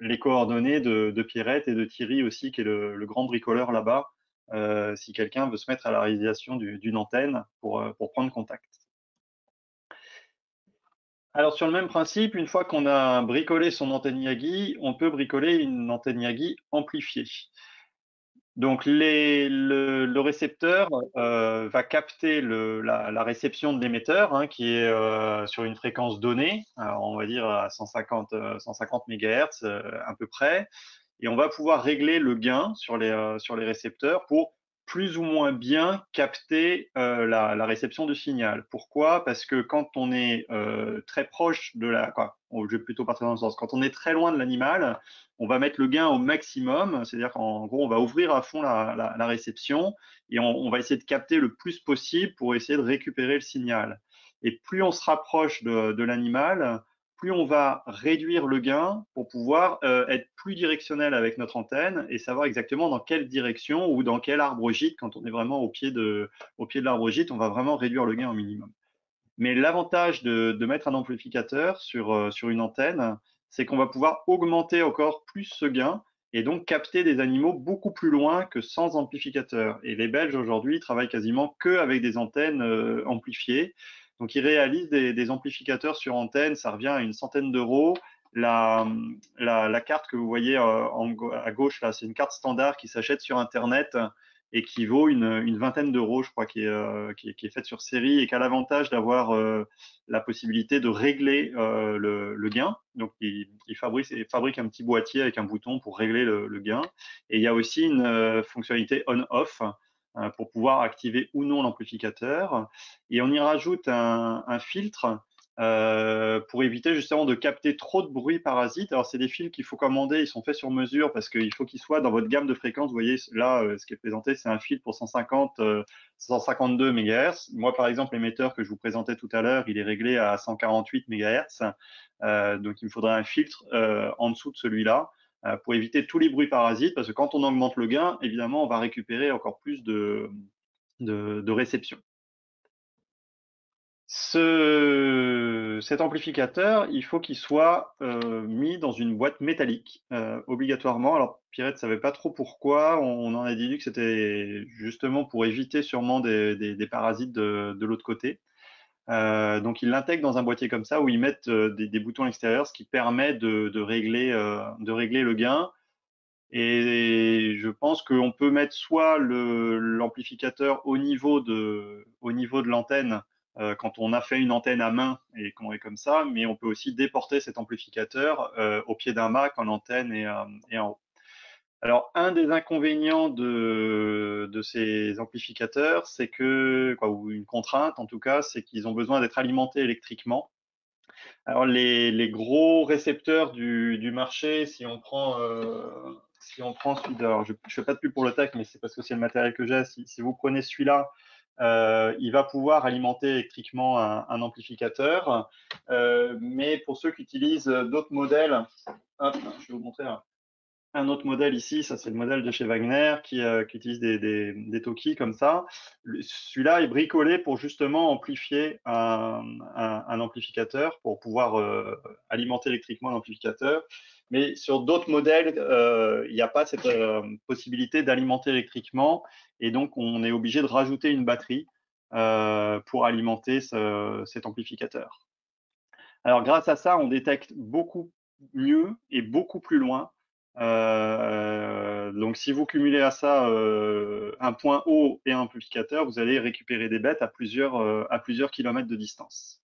les coordonnées de Pierrette et de Thierry aussi, qui est le grand bricoleur là-bas, si quelqu'un veut se mettre à la réalisation d'une antenne pour prendre contact. Alors sur le même principe, une fois qu'on a bricolé son antenne Yagi, on peut bricoler une antenne Yagi amplifiée. Donc le récepteur va capter la réception de l'émetteur, hein, qui est sur une fréquence donnée, on va dire à 150 MHz à peu près, et on va pouvoir régler le gain sur les récepteurs pour plus ou moins bien capter la réception du signal. Pourquoi? Parce que quand on est très proche de je vais plutôt partir dans le sens, quand on est très loin de l'animal, on va mettre le gain au maximum, c'est-à-dire qu'en gros, on va ouvrir à fond la réception et on va essayer de capter le plus possible pour essayer de récupérer le signal. Et plus on se rapproche de l'animal, plus on va réduire le gain pour pouvoir être plus directionnel avec notre antenne et savoir exactement dans quelle direction ou dans quel arbre gîte, quand on est vraiment au pied de l'arbre gîte, on va vraiment réduire le gain au minimum. Mais l'avantage de mettre un amplificateur sur une antenne, c'est qu'on va pouvoir augmenter encore plus ce gain et donc capter des animaux beaucoup plus loin que sans amplificateur. Et les Belges aujourd'hui travaillent quasiment que avec des antennes amplifiées. Donc ils réalisent des amplificateurs sur antenne, ça revient à une centaine d'euros. La carte que vous voyez à gauche, là, c'est une carte standard qui s'achète sur Internet et qui vaut une vingtaine d'euros, je crois, qui est faite sur série et qui a l'avantage d'avoir la possibilité de régler le gain. Donc, il fabrique un petit boîtier avec un bouton pour régler le gain. Et il y a aussi une fonctionnalité on-off pour pouvoir activer ou non l'amplificateur. Et on y rajoute un filtre pour éviter justement de capter trop de bruit parasite. Alors, c'est des fils qu'il faut commander, ils sont faits sur mesure parce qu'il faut qu'ils soient dans votre gamme de fréquences. Vous voyez, là, ce qui est présenté, c'est un fil pour 152 MHz. Moi, par exemple, l'émetteur que je vous présentais tout à l'heure, il est réglé à 148 MHz. Donc, il me faudrait un filtre en dessous de celui-là pour éviter tous les bruits parasites parce que quand on augmente le gain, évidemment, on va récupérer encore plus de réception. Cet amplificateur, il faut qu'il soit mis dans une boîte métallique, obligatoirement. Alors, Pierrette ne savait pas trop pourquoi. On en a déduit que c'était justement pour éviter sûrement des parasites de l'autre côté. Donc, ils l'intègrent dans un boîtier comme ça où ils mettent des boutons à l'extérieur, ce qui permet de régler le gain. Et je pense qu'on peut mettre soit l'amplificateur au niveau de l'antenne quand on a fait une antenne à main et qu'on est comme ça, mais on peut aussi déporter cet amplificateur au pied d'un mât quand l'antenne est en haut. Alors, un des inconvénients de ces amplificateurs, c'est que, ou une contrainte en tout cas, c'est qu'ils ont besoin d'être alimentés électriquement. Alors, les gros récepteurs du marché, si on prend celui-là, alors je ne fais pas de pub pour le tech, mais c'est parce que c'est le matériel que j'ai. Si vous prenez celui-là, il va pouvoir alimenter électriquement un amplificateur. Mais pour ceux qui utilisent d'autres modèles, hop, je vais vous montrer un autre modèle ici, ça c'est le modèle de chez Wagner qui utilise des Toki comme ça. Celui-là est bricolé pour justement amplifier un amplificateur, pour pouvoir alimenter électriquement l'amplificateur. Mais sur d'autres modèles, il n'y a pas cette possibilité d'alimenter électriquement et donc on est obligé de rajouter une batterie pour alimenter cet amplificateur. Alors, grâce à ça, on détecte beaucoup mieux et beaucoup plus loin. Donc, si vous cumulez à ça un point haut et un amplificateur, vous allez récupérer des bêtes à plusieurs kilomètres de distance.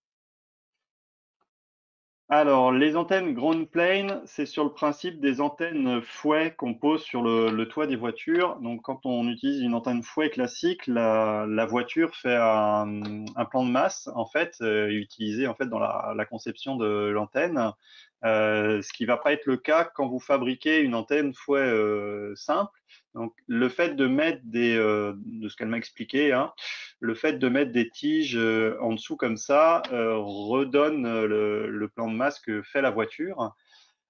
Alors, les antennes ground plane, c'est sur le principe des antennes fouet qu'on pose sur le toit des voitures. Donc, quand on utilise une antenne fouet classique, la voiture fait un plan de masse, en fait, utilisé en fait dans la conception de l'antenne. Ce qui ne va pas être le cas quand vous fabriquez une antenne fouet simple. Donc, le fait de mettre de ce qu'elle m'a expliqué, hein, le fait de mettre des tiges en dessous comme ça redonne le plan de masse que fait la voiture.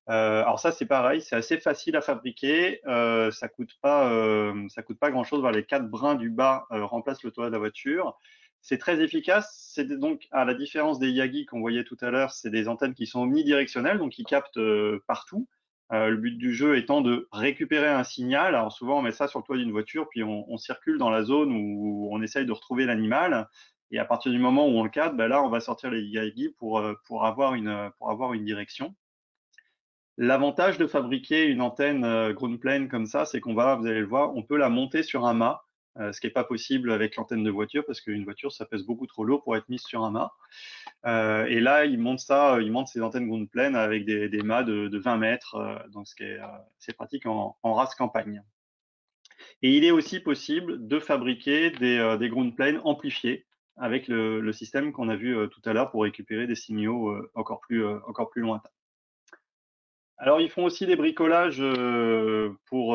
Alors ça, c'est pareil, c'est assez facile à fabriquer. Ça coûte pas grand-chose. Les 4 brins du bas remplacent le toit de la voiture. C'est très efficace. C'est donc, à la différence des Yagi qu'on voyait tout à l'heure, c'est des antennes qui sont omnidirectionnelles, donc qui captent partout. Le but du jeu étant de récupérer un signal. Alors souvent, on met ça sur le toit d'une voiture, puis on circule dans la zone où on essaye de retrouver l'animal. Et à partir du moment où on le capte, ben là, on va sortir les Yagi pour avoir une direction. L'avantage de fabriquer une antenne ground plane comme ça, c'est vous allez le voir, on peut la monter sur un mât, ce qui n'est pas possible avec l'antenne de voiture, parce qu'une voiture, ça pèse beaucoup trop lourd pour être mise sur un mât. Et là, ils montent ces antennes ground plane avec des mâts de 20 mètres, donc c'est pratique en race campagne. Et il est aussi possible de fabriquer des ground plane amplifiés avec le système qu'on a vu tout à l'heure pour récupérer des signaux encore plus lointains. Alors, ils font aussi des bricolages pour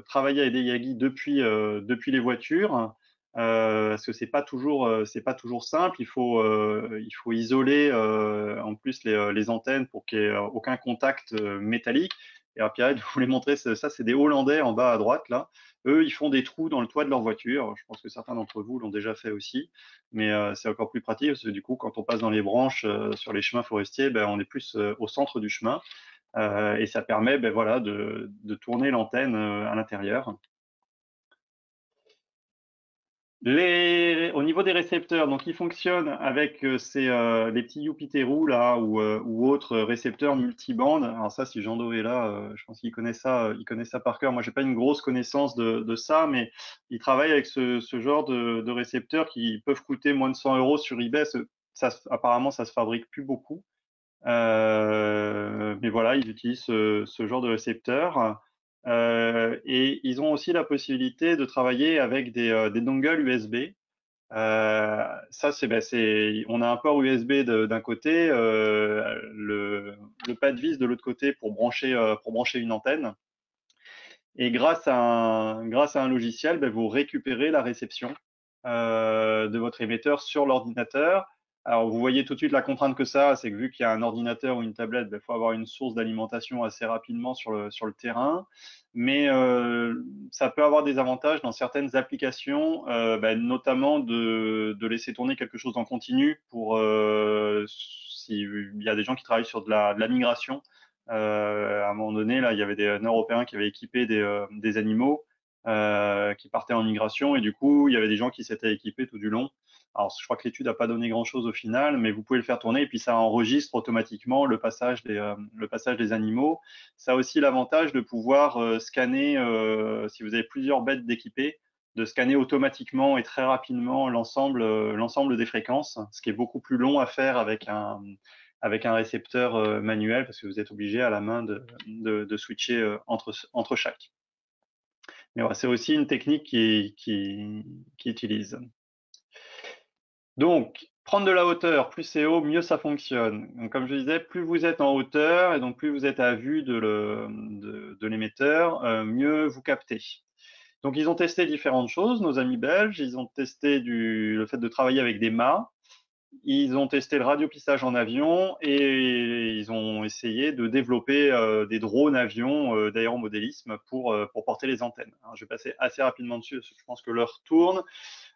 travailler avec des Yagi depuis les voitures, parce que c'est pas toujours simple. Il faut isoler en plus les antennes pour qu'il n'y ait aucun contact métallique. Et alors, Pierrette, je voulais montrer ça, c'est des Hollandais en bas à droite là. Eux, ils font des trous dans le toit de leur voiture. Je pense que certains d'entre vous l'ont déjà fait aussi, mais c'est encore plus pratique parce que du coup, quand on passe dans les branches sur les chemins forestiers, ben, on est plus au centre du chemin. Et ça permet voilà, de tourner l'antenne à l'intérieur. Au niveau des récepteurs, donc ils fonctionnent avec les petits Yupiteru là ou autres récepteurs multibandes. Alors ça, si Jean Do est là, je pense qu'il connaît ça par cœur. Moi, j'ai pas une grosse connaissance de ça, mais il travaille avec ce genre de récepteurs qui peuvent coûter moins de 100 € sur eBay. Apparemment, ça se fabrique plus beaucoup. Mais voilà, ils utilisent ce genre de récepteur. Et ils ont aussi la possibilité de travailler avec des dongles USB. Ça, on a un port USB d'un côté, le pad vis de l'autre côté pour brancher une antenne. Et grâce à un logiciel, vous récupérez la réception de votre émetteur sur l'ordinateur. Alors, vous voyez tout de suite la contrainte que ça a, c'est que vu qu'il y a un ordinateur ou une tablette, il faut avoir une source d'alimentation assez rapidement sur le terrain. Mais ça peut avoir des avantages dans certaines applications, notamment de laisser tourner quelque chose en continu pour s'il y a des gens qui travaillent sur de la migration. À un moment donné, là, il y avait des Nord-Européens qui avaient équipé des animaux qui partaient en migration et du coup, il y avait des gens qui s'étaient équipés tout du long. Alors, je crois que l'étude n'a pas donné grand-chose au final, mais vous pouvez le faire tourner et puis ça enregistre automatiquement le passage des animaux. Ça a aussi l'avantage de pouvoir scanner, si vous avez plusieurs bêtes d'équipés, de scanner automatiquement et très rapidement l'ensemble des fréquences, ce qui est beaucoup plus long à faire avec un récepteur manuel parce que vous êtes obligé à la main de switcher entre chaque. Mais voilà, c'est aussi une technique qui utilise. Donc, prendre de la hauteur, plus c'est haut, mieux ça fonctionne. Donc, comme je disais, plus vous êtes en hauteur et donc plus vous êtes à vue de l'émetteur, mieux vous captez. Donc, ils ont testé différentes choses, nos amis belges. Ils ont testé le fait de travailler avec des mâts. Ils ont testé le radiopistage en avion et ils ont essayé de développer des drones avions d'aéromodélisme pour porter les antennes. Alors, je vais passer assez rapidement dessus parce que je pense que l'heure tourne.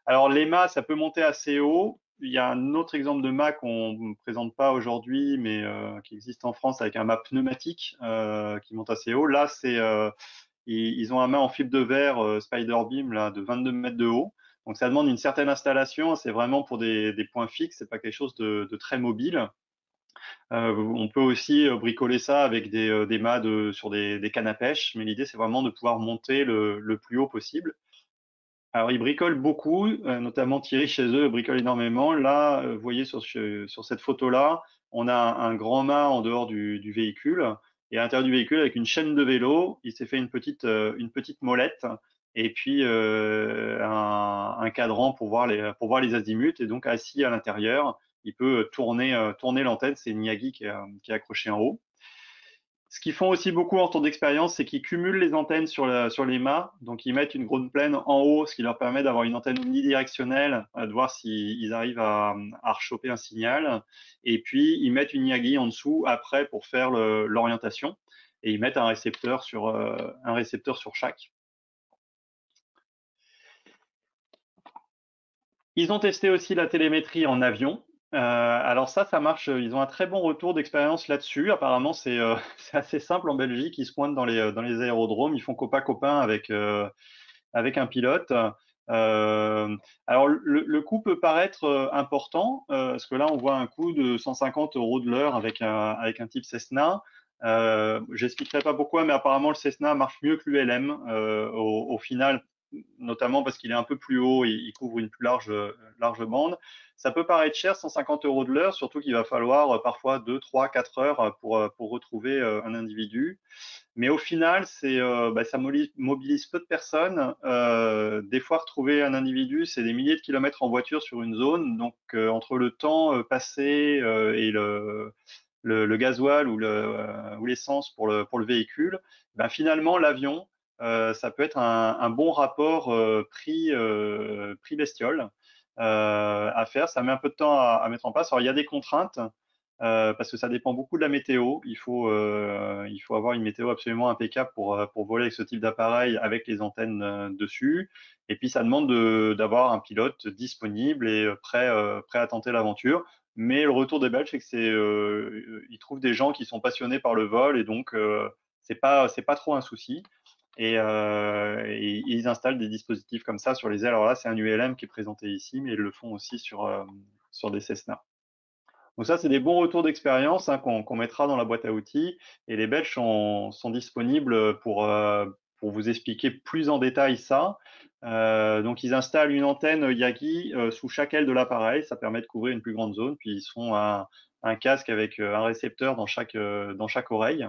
Alors, les mâts, ça peut monter assez haut. Il y a un autre exemple de mât qu'on ne présente pas aujourd'hui, mais qui existe en France avec un mât pneumatique qui monte assez haut. Là, ils ont un mât en fibre de verre Spider-Beam là, de 22 mètres de haut. Donc, ça demande une certaine installation. C'est vraiment pour des points fixes. C'est pas quelque chose de très mobile. On peut aussi bricoler ça avec des mâts sur des cannes à pêche, mais l'idée, c'est vraiment de pouvoir monter le plus haut possible. Alors, ils bricolent beaucoup, notamment Thierry chez eux bricole énormément. Là, vous voyez sur cette photo-là, on a un grand mât en dehors du véhicule, et à l'intérieur du véhicule, avec une chaîne de vélo, il s'est fait une petite molette, et puis un cadran pour voir les azimuts, et donc assis à l'intérieur, il peut tourner l'antenne. C'est une Yagi qui est accrochée en haut. Ce qu'ils font aussi beaucoup en retour d'expérience, c'est qu'ils cumulent les antennes sur les mâts. Donc, ils mettent une grosse plaine en haut, ce qui leur permet d'avoir une antenne omnidirectionnelle, de voir s'ils arrivent à rechoper un signal. Et puis, ils mettent une Yagi en dessous après pour faire l'orientation. Et ils mettent un récepteur sur chaque. Ils ont testé aussi la télémétrie en avion. Alors ça marche. Ils ont un très bon retour d'expérience là-dessus. Apparemment, c'est assez simple en Belgique. Ils se pointent dans les aérodromes. Ils font copain avec un pilote. Alors le coût peut paraître important parce que là, on voit un coût de 150 € de l'heure avec un type Cessna. J'expliquerai pas pourquoi, mais apparemment le Cessna marche mieux que l'ULM au final, notamment parce qu'il est un peu plus haut, il couvre une plus large bande. Ça peut paraître cher, 150 € de l'heure, surtout qu'il va falloir parfois 2, 3, 4 heures pour retrouver un individu. Mais au final, ça mobilise peu de personnes. Des fois, retrouver un individu, c'est des milliers de kilomètres en voiture sur une zone. Donc, entre le temps passé et le gasoil ou l'essence pour le véhicule, finalement, l'avion, ça peut être un bon rapport prix bestiole à faire. Ça met un peu de temps à mettre en place. Alors, il y a des contraintes. Parce que ça dépend beaucoup de la météo. Il faut avoir une météo absolument impeccable pour voler avec ce type d'appareil avec les antennes dessus. Et puis ça demande d'avoir un pilote disponible et prêt à tenter l'aventure. Mais le retour des Belges, c'est que ils trouvent des gens qui sont passionnés par le vol, et donc c'est pas trop un souci. Et ils installent des dispositifs comme ça sur les ailes. Alors là, c'est un ULM qui est présenté ici, mais ils le font aussi sur des Cessna. Donc ça, c'est des bons retours d'expérience qu'on mettra dans la boîte à outils, et les Belges sont disponibles pour vous expliquer plus en détail ça. Donc ils installent une antenne Yagi sous chaque aile de l'appareil, ça permet de couvrir une plus grande zone, puis ils font un casque avec un récepteur dans chaque oreille.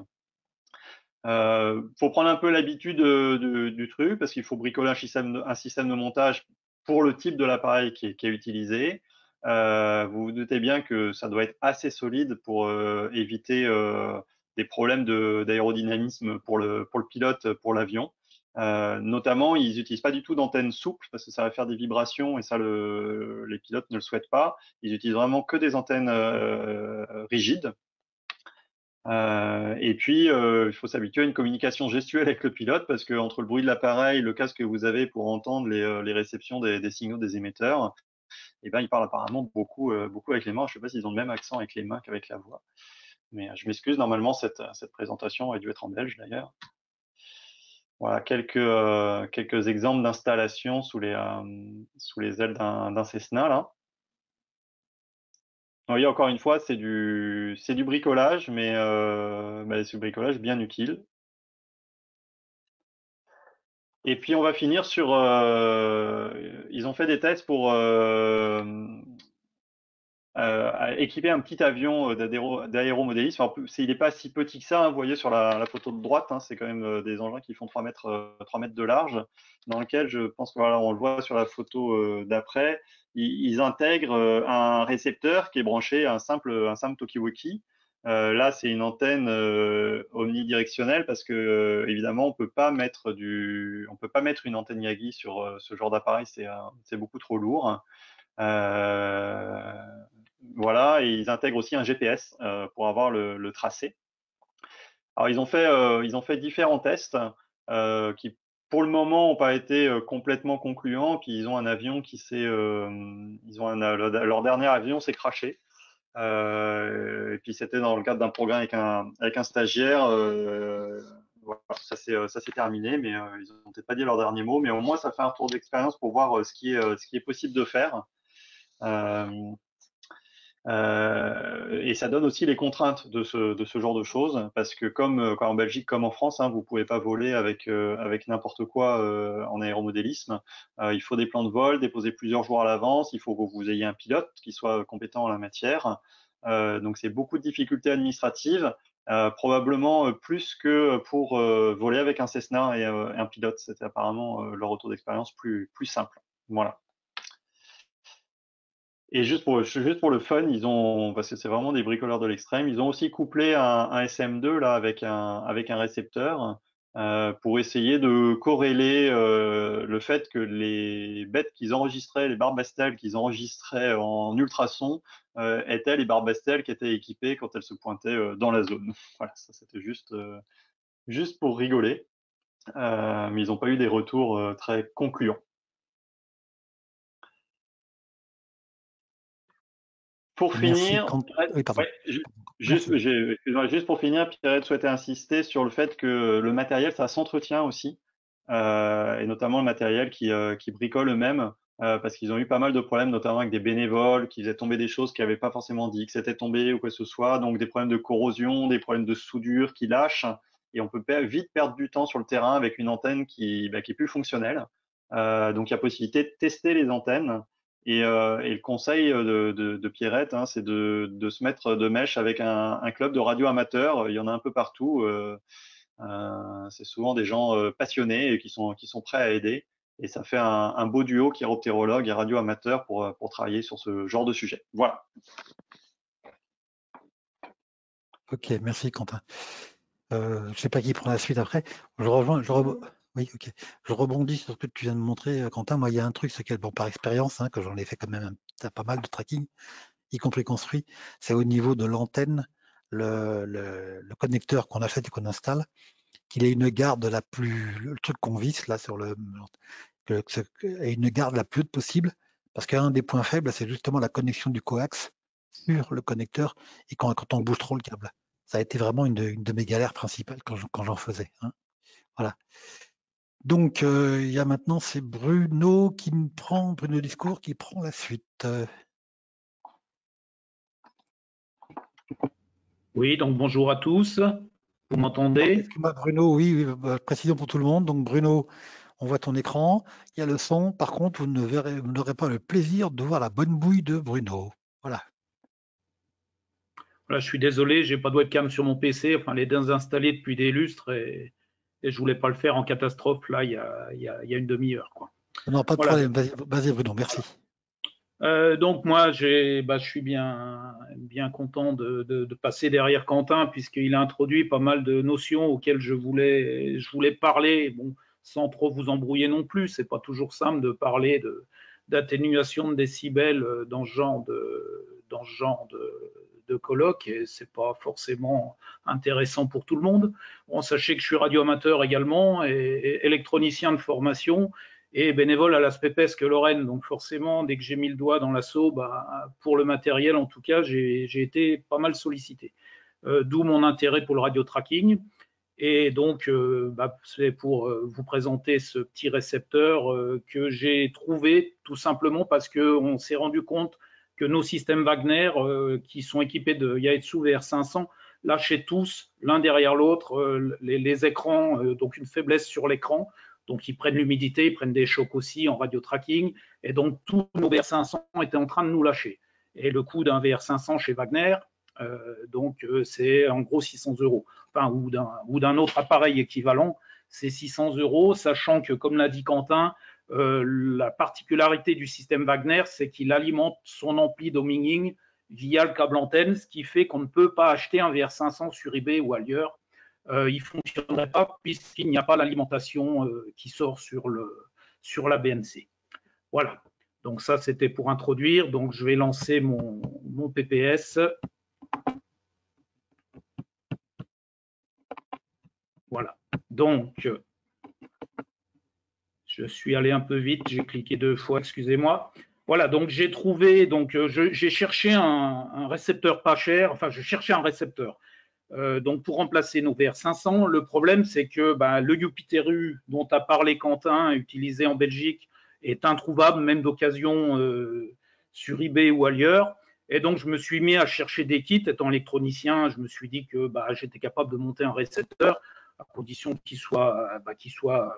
Faut prendre un peu l'habitude du truc, parce qu'il faut bricoler un système de montage pour le type de l'appareil qui est utilisé. Vous vous doutez bien que ça doit être assez solide pour éviter des problèmes d'aérodynamisme pour le pilote, pour l'avion. Notamment, ils n'utilisent pas du tout d'antenne souple parce que ça va faire des vibrations, et ça, les pilotes ne le souhaitent pas. Ils utilisent vraiment que des antennes rigides. Et puis, il faut s'habituer à une communication gestuelle avec le pilote, parce que entre le bruit de l'appareil, le casque que vous avez pour entendre les réceptions des signaux des émetteurs, ils parlent apparemment beaucoup avec les mains. Je ne sais pas s'ils ont le même accent avec les mains qu'avec la voix. Mais je m'excuse, normalement, cette présentation aurait dû être en belge d'ailleurs. Voilà, quelques exemples d'installation sous les ailes d'un Cessna, là. Oui, encore une fois, c'est du bricolage, mais c'est du bricolage bien utile. Et puis on va finir sur, ils ont fait des tests pour équiper un petit avion d'aéromodélisme. Il n'est pas si petit que ça, hein, vous voyez sur la photo de droite, hein, c'est quand même des engins qui font 3 mètres de large, dans lequel je pense que voilà, on le voit sur la photo d'après, ils intègrent un récepteur qui est branché à un simple talkie-walkie. Là, c'est une antenne omnidirectionnelle, parce que évidemment, on peut pas mettre une antenne Yagi sur ce genre d'appareil, c'est beaucoup trop lourd. Voilà, et ils intègrent aussi un GPS pour avoir le tracé. Alors, ils ont fait différents tests qui, pour le moment, n'ont pas été complètement concluants. Puis ils ont un avion leur dernier avion s'est crashé. Et puis c'était dans le cadre d'un programme avec un stagiaire. Voilà, ça s'est terminé, mais ils n'ont peut-être pas dit leur dernier mot. Mais au moins, ça fait un tour d'expérience pour voir ce qui est possible de faire. Et ça donne aussi les contraintes de ce genre de choses, parce que comme en Belgique comme en France, hein, vous pouvez pas voler avec n'importe quoi en aéromodélisme. Il faut des plans de vol déposés plusieurs jours à l'avance. Il faut que vous ayez un pilote qui soit compétent en la matière. Donc c'est beaucoup de difficultés administratives, probablement plus que pour voler avec un Cessna et un pilote. C'était apparemment leur retour d'expérience plus simple. Voilà. Et juste pour le fun, ils ont, parce que c'est vraiment des bricoleurs de l'extrême, ils ont aussi couplé un SM2 là avec un récepteur pour essayer de corréler le fait que les bêtes qu'ils enregistraient, les barbastelles qu'ils enregistraient en ultrason, étaient les barbastelles qui étaient équipées quand elles se pointaient dans la zone. Voilà, ça c'était juste pour rigoler, mais ils n'ont pas eu des retours très concluants. Pour finir, Oui, pardon. ouais, juste pour finir, Pierrette souhaitait insister sur le fait que le matériel, ça s'entretient aussi, et notamment le matériel qui bricole eux-mêmes, parce qu'ils ont eu pas mal de problèmes, notamment avec des bénévoles qui faisaient tomber des choses qui n'avaient pas forcément dit que c'était tombé ou quoi que ce soit, donc des problèmes de corrosion, des problèmes de soudure qui lâchent, et on peut vite perdre du temps sur le terrain avec une antenne qui est plus fonctionnelle. Donc il y a possibilité de tester les antennes. Et le conseil de Pierrette, hein, c'est de se mettre de mèche avec un club de radio amateur. Il y en a un peu partout. C'est souvent des gens passionnés et qui sont prêts à aider. Et ça fait un beau duo chiroptérologue et radio amateur pour travailler sur ce genre de sujet. Voilà. Ok, merci Quentin. Je ne sais pas qui prend la suite après. Oui, ok. Je rebondis sur ce que tu viens de montrer, Quentin. Moi, il y a un truc, c'est que, bon, par expérience, hein, que j'en ai fait quand même pas mal de tracking, y compris construit, c'est au niveau de l'antenne, le connecteur qu'on achète et qu'on installe, qu'il ait une garde le truc qu'on visse là sur ait une garde la plus haute possible, parce qu'un des points faibles, c'est justement la connexion du coax sur le connecteur et quand on bouge trop le câble. Ça a été vraiment une de mes galères principales quand j'en faisais. Hein. Voilà. Donc, il y a maintenant, c'est Bruno Discours qui prend la suite. Oui, donc bonjour à tous. Vous m'entendez? Excuse-moi, Bruno, oui, précision pour tout le monde. Donc, Bruno, on voit ton écran, il y a le son. Par contre, vous n'aurez pas le plaisir de voir la bonne bouille de Bruno. Voilà. Voilà, je suis désolé, j'ai pas de webcam sur mon PC. Enfin, elle est désinstallée depuis des lustres et je voulais pas le faire en catastrophe là il y a une demi-heure, quoi. Non, pas de Voilà. problème. Vas-y, Bruno, merci. Donc moi, je suis bien content de passer derrière Quentin puisqu'il a introduit pas mal de notions auxquelles je voulais parler. Bon, sans trop vous embrouiller non plus, c'est pas toujours simple de parler d'atténuation de décibels dans ce genre de colloque et c'est pas forcément intéressant pour tout le monde. Bon, sachez que je suis radioamateur également et électronicien de formation et bénévole à la SPEPESC Lorraine. Donc forcément, dès que j'ai mis le doigt dans l'assaut, pour le matériel en tout cas, j'ai été pas mal sollicité. D'où mon intérêt pour le radio-tracking. Et donc, c'est pour vous présenter ce petit récepteur que j'ai trouvé tout simplement parce qu'on s'est rendu compte que nos systèmes Wagner, qui sont équipés de Yaesu VR500, lâchaient tous, l'un derrière l'autre, les écrans, donc une faiblesse sur l'écran. Donc, ils prennent l'humidité, ils prennent des chocs aussi en radio-tracking. Et donc, tous nos VR500 étaient en train de nous lâcher. Et le coût d'un VR500 chez Wagner, c'est en gros 600 €. Enfin, ou d'un autre appareil équivalent, c'est 600 €, sachant que, comme l'a dit Quentin, la particularité du système Wagner, c'est qu'il alimente son ampli d'hominging via le câble antenne, ce qui fait qu'on ne peut pas acheter un VR500 sur eBay ou ailleurs. Il ne fonctionnerait pas puisqu'il n'y a pas l'alimentation qui sort sur la BNC. Voilà. Donc ça, c'était pour introduire. Donc je vais lancer mon PPS. Voilà. Donc, je suis allé un peu vite. J'ai cliqué 2 fois, excusez-moi. Voilà, donc j'ai trouvé, j'ai cherché un récepteur pas cher. Enfin, je cherchais un récepteur. Donc pour remplacer nos VR500, le problème c'est que le Jupiteru dont a parlé Quentin, utilisé en Belgique, est introuvable, même d'occasion sur eBay ou ailleurs. Et donc, je me suis mis à chercher des kits. Étant électronicien, je me suis dit que j'étais capable de monter un récepteur à condition qu'il soit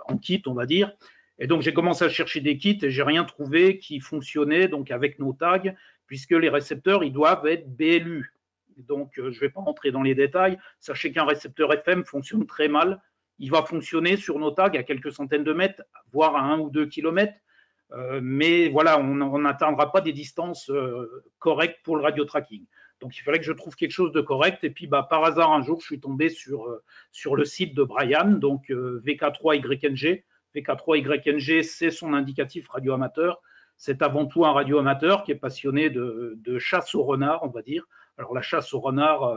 en kit, on va dire. Et donc, j'ai commencé à chercher des kits et j'ai rien trouvé qui fonctionnait donc avec nos tags, puisque les récepteurs, ils doivent être BLU. Donc, je ne vais pas rentrer dans les détails. Sachez qu'un récepteur FM fonctionne très mal. Il va fonctionner sur nos tags à quelques centaines de mètres, voire à 1 ou 2 kilomètres. Mais voilà, on n'atteindra pas des distances correctes pour le radio tracking. Donc, il fallait que je trouve quelque chose de correct. Et puis, par hasard, un jour, je suis tombé sur le site de Brian, donc VK3YNG. VK3YNG, c'est son indicatif radio-amateur. C'est avant tout un radio-amateur qui est passionné de chasse au renard, on va dire. Alors, la chasse au renard,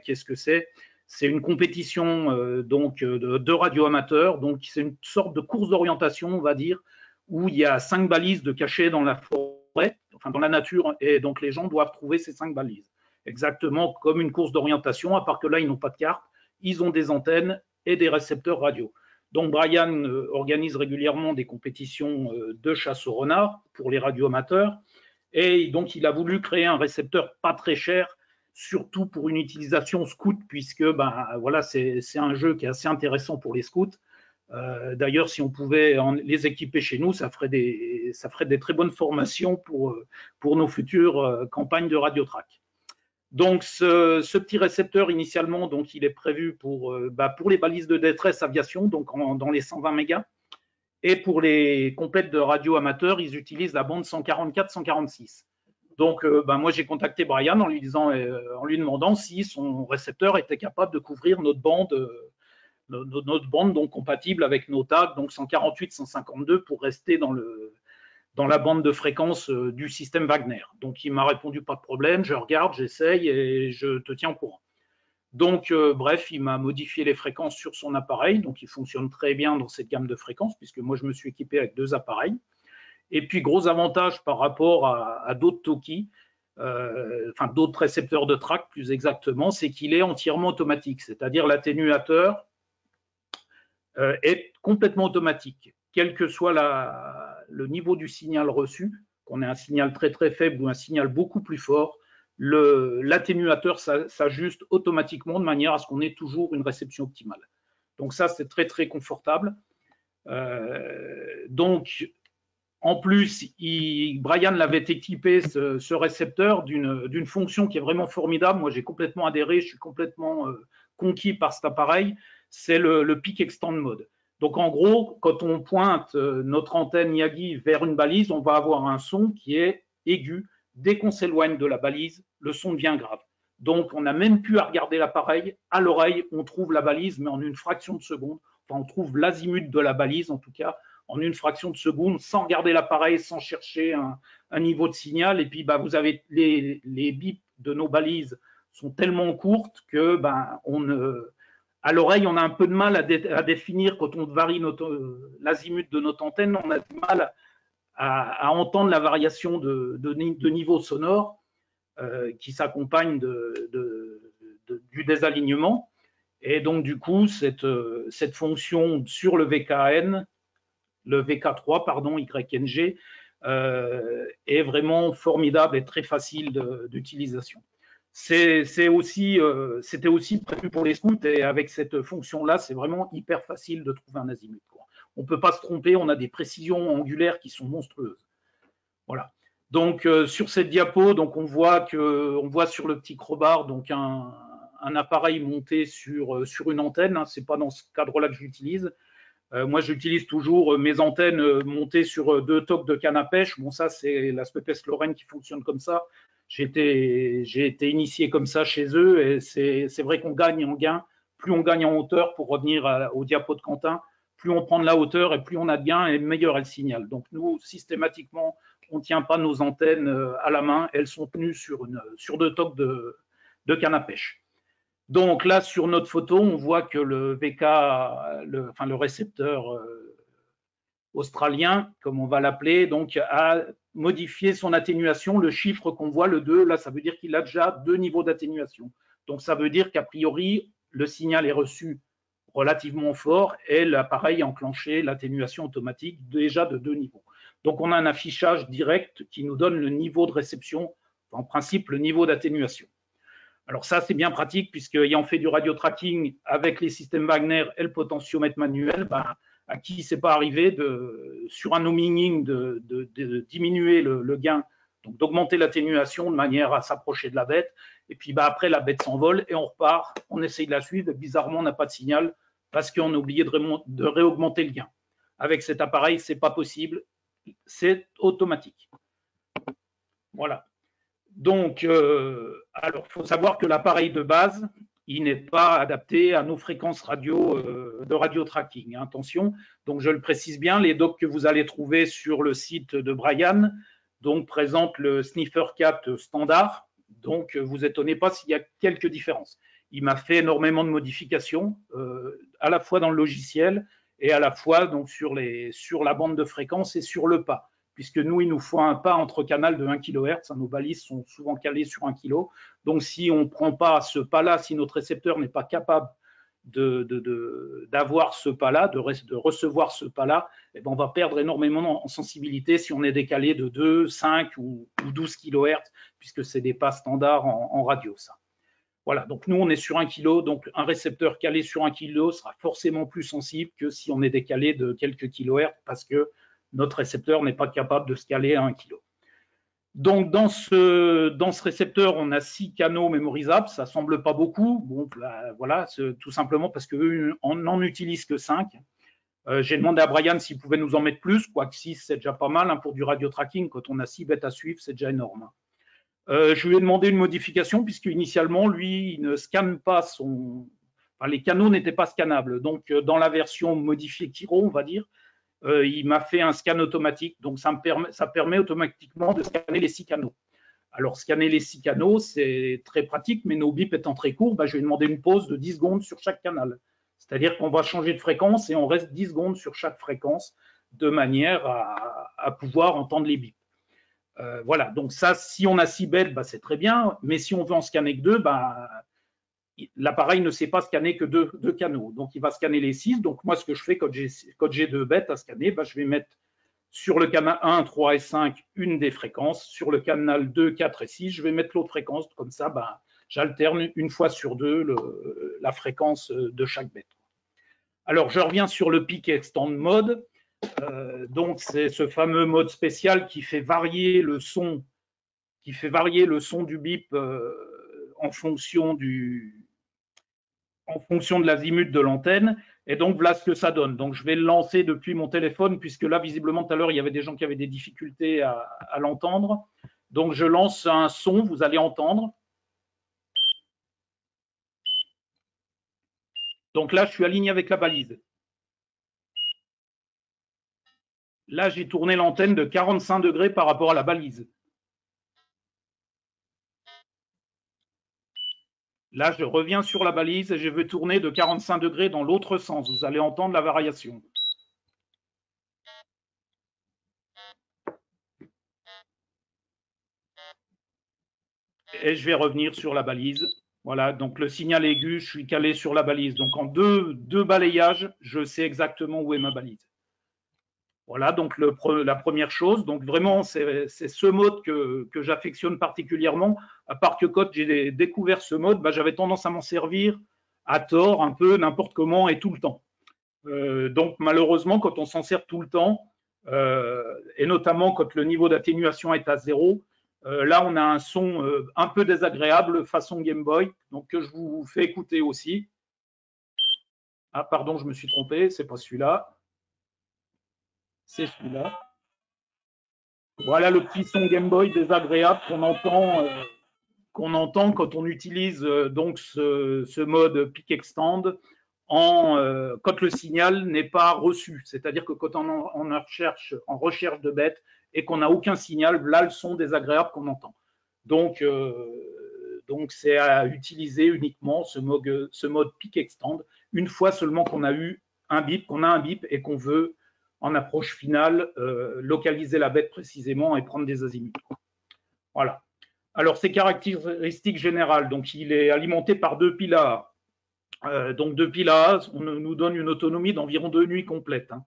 qu'est-ce que c'est? C'est une compétition de radio-amateurs. Donc, c'est une sorte de course d'orientation, on va dire, où il y a 5 balises de cachées dans la forêt, enfin dans la nature, et donc les gens doivent trouver ces 5 balises. Exactement comme une course d'orientation, à part que là, ils n'ont pas de carte, ils ont des antennes et des récepteurs radio. Donc Brian organise régulièrement des compétitions de chasse au renard pour les radioamateurs, et donc il a voulu créer un récepteur pas très cher, surtout pour une utilisation scout, puisque voilà, c'est un jeu qui est assez intéressant pour les scouts. D'ailleurs, si on pouvait les équiper chez nous, ça ferait des très bonnes formations pour nos futures campagnes de radiotrack. Donc, ce petit récepteur, initialement, donc, il est prévu pour les balises de détresse aviation, donc dans les 120 mégas. Et pour les complètes de radio amateurs, ils utilisent la bande 144-146. Donc, moi, j'ai contacté Brian en lui demandant si son récepteur était capable de couvrir notre bande donc compatible avec nos tags, donc 148, 152 pour rester dans la bande de fréquence du système Wagner. Donc il m'a répondu pas de problème, je regarde, j'essaye et je te tiens au courant. Donc bref, il m'a modifié les fréquences sur son appareil, donc il fonctionne très bien dans cette gamme de fréquences puisque moi je me suis équipé avec 2 appareils. Et puis gros avantage par rapport à d'autres Toki, d'autres récepteurs de track plus exactement, c'est qu'il est entièrement automatique, c'est-à-dire l'atténuateur est complètement automatique, quel que soit le niveau du signal reçu, qu'on ait un signal très très faible ou un signal beaucoup plus fort, l'atténuateur s'ajuste automatiquement de manière à ce qu'on ait toujours une réception optimale. Donc ça, c'est très très confortable. Donc, en plus, Brian l'avait équipé, ce récepteur, d'une fonction qui est vraiment formidable. Moi, j'ai complètement adhéré, je suis complètement conquis par cet appareil. C'est le Peak Extend Mode. Donc, en gros, quand on pointe notre antenne Yagi vers une balise, on va avoir un son qui est aigu. Dès qu'on s'éloigne de la balise, le son devient grave. Donc, on n'a même plus à regarder l'appareil. À l'oreille, on trouve la balise, mais en une fraction de seconde. Enfin, on trouve l'azimut de la balise, en tout cas, en une fraction de seconde, sans regarder l'appareil, sans chercher un niveau de signal. Et puis, vous avez les bips de nos balises sont tellement courtes que à l'oreille, on a un peu de mal à définir quand on varie l'azimut de notre antenne, on a du mal à entendre la variation de niveau sonore qui s'accompagne du désalignement. Et donc, du coup, cette fonction sur le VKN, le VK3, pardon, YNG, est vraiment formidable et très facile d'utilisation. C'était aussi prévu pour les scouts et avec cette fonction-là, c'est vraiment hyper facile de trouver un azimut. On ne peut pas se tromper, on a des précisions angulaires qui sont monstrueuses. Voilà. Donc sur cette diapo, donc on voit sur le petit crowbar donc un appareil monté sur une antenne. Hein, c'est pas dans ce cadre-là que j'utilise. Moi, j'utilise toujours mes antennes montées sur 2 toques de canne à pêche. Bon, ça, c'est la SPPS Lorraine qui fonctionne comme ça. J'ai été initié comme ça chez eux et c'est vrai qu'on gagne en gain. Plus on gagne en hauteur, pour revenir au diapo de Quentin, plus on prend de la hauteur et plus on a de gain et meilleur est le signal. Donc nous, systématiquement, on ne tient pas nos antennes à la main. Elles sont tenues sur 2 toques de canne à pêche. Donc là, sur notre photo, on voit que le VK, le récepteur australien, comme on va l'appeler, donc a modifié son atténuation. Le chiffre qu'on voit, le 2, là, ça veut dire qu'il a déjà 2 niveaux d'atténuation. Donc ça veut dire qu'a priori, le signal est reçu relativement fort et l'appareil a enclenché l'atténuation automatique déjà de 2 niveaux. Donc on a un affichage direct qui nous donne le niveau de réception en principe le niveau d'atténuation. Alors ça, c'est bien pratique, puisque ayant fait du radio-tracking avec les systèmes Wagner et le potentiomètre manuel, à qui c'est pas arrivé sur un homing de diminuer le gain, donc d'augmenter l'atténuation de manière à s'approcher de la bête, et puis après la bête s'envole et on repart, on essaye de la suivre, et bizarrement on n'a pas de signal parce qu'on a oublié de réaugmenter le gain. Avec cet appareil, c'est pas possible, c'est automatique. Voilà. Donc, alors, il faut savoir que l'appareil de base, il n'est pas adapté à nos fréquences radio de radio-tracking. Hein, attention, donc je le précise bien, les docs que vous allez trouver sur le site de Brian donc, présentent le Sniffer 4 standard. Donc, vous étonnez pas s'il y a quelques différences. Il m'a fait énormément de modifications, à la fois dans le logiciel et à la fois donc, sur la bande de fréquence et sur le pas. Puisque nous, il nous faut un pas entre canal de 1 kHz. Nos balises sont souvent calées sur 1 kg. Donc, si on ne prend pas ce pas-là, si notre récepteur n'est pas capable d'avoir ce pas-là, de recevoir ce pas-là, eh ben, on va perdre énormément en sensibilité si on est décalé de 2, 5 ou 12 kHz, puisque c'est des pas standards en radio, ça. Voilà, donc nous, on est sur 1 kg, donc un récepteur calé sur 1 kg sera forcément plus sensible que si on est décalé de quelques kHz, parce que notre récepteur n'est pas capable de se caler à 1 kg. Donc, dans ce récepteur, on a 6 canaux mémorisables. Ça ne semble pas beaucoup. Bon, voilà, tout simplement parce qu'on n'en utilise que 5. J'ai demandé à Brian s'il pouvait nous en mettre plus, quoique 6, c'est déjà pas mal. Hein, pour du radio-tracking, quand on a 6 bêtes à suivre, c'est déjà énorme. Je lui ai demandé une modification, puisque initialement, lui, il ne scanne pas les canaux n'étaient pas scannables. Donc, dans la version modifiée Kiro, on va dire, il m'a fait un scan automatique, donc ça permet automatiquement de scanner les 6 canaux. Alors, scanner les 6 canaux, c'est très pratique, mais nos bips étant très courts, je vais demander une pause de 10 secondes sur chaque canal. C'est-à-dire qu'on va changer de fréquence et on reste 10 secondes sur chaque fréquence de manière à pouvoir entendre les bips. Voilà, donc ça, si on a 6 bêtes, c'est très bien, mais si on veut en scanner que 2, l'appareil ne sait pas scanner que deux canaux. Donc, il va scanner les 6. Donc, moi, ce que je fais quand j'ai 2 bêtes à scanner, je vais mettre sur le canal 1, 3 et 5 une des fréquences. Sur le canal 2, 4 et 6, je vais mettre l'autre fréquence. Comme ça, j'alterne une fois sur 2 la fréquence de chaque bête. Alors, je reviens sur le Peak Extend Mode. Donc, c'est ce fameux mode spécial qui fait varier le son du bip en fonction de l'azimut de l'antenne. Et donc, voilà ce que ça donne. Donc, je vais le lancer depuis mon téléphone, puisque là, visiblement, tout à l'heure, il y avait des gens qui avaient des difficultés à l'entendre. Donc, je lance un son, vous allez entendre. Donc là, je suis aligné avec la balise. Là, j'ai tourné l'antenne de 45 degrés par rapport à la balise. Là, je reviens sur la balise et je vais tourner de 45 degrés dans l'autre sens. Vous allez entendre la variation. Et je vais revenir sur la balise. Voilà, donc le signal aigu, je suis calé sur la balise. Donc en deux balayages, je sais exactement où est ma balise. Voilà, donc la première chose. Donc vraiment, c'est ce mode que j'affectionne particulièrement. À part que quand j'ai découvert ce mode, j'avais tendance à m'en servir à tort, un peu, n'importe comment et tout le temps. Donc malheureusement, quand on s'en sert tout le temps, et notamment quand le niveau d'atténuation est à 0, là on a un son un peu désagréable façon Game Boy, donc que je vous fais écouter aussi. Ah pardon, je me suis trompé, c'est pas celui-là. C'est celui-là. Voilà le petit son Game Boy désagréable qu'on entend quand on utilise donc ce mode Peak Extend quand le signal n'est pas reçu. C'est-à-dire que quand on en recherche de bêtes et qu'on n'a aucun signal, là le son désagréable qu'on entend. Donc c'est à utiliser uniquement ce mode Peak Extend une fois seulement qu'on a eu un bip, et qu'on veut en approche finale, localiser la bête précisément et prendre des azimuts. Voilà. Alors, ses caractéristiques générales, donc il est alimenté par 2 piles AA. Donc 2 piles AA, on nous donne une autonomie d'environ 2 nuits complètes. Hein.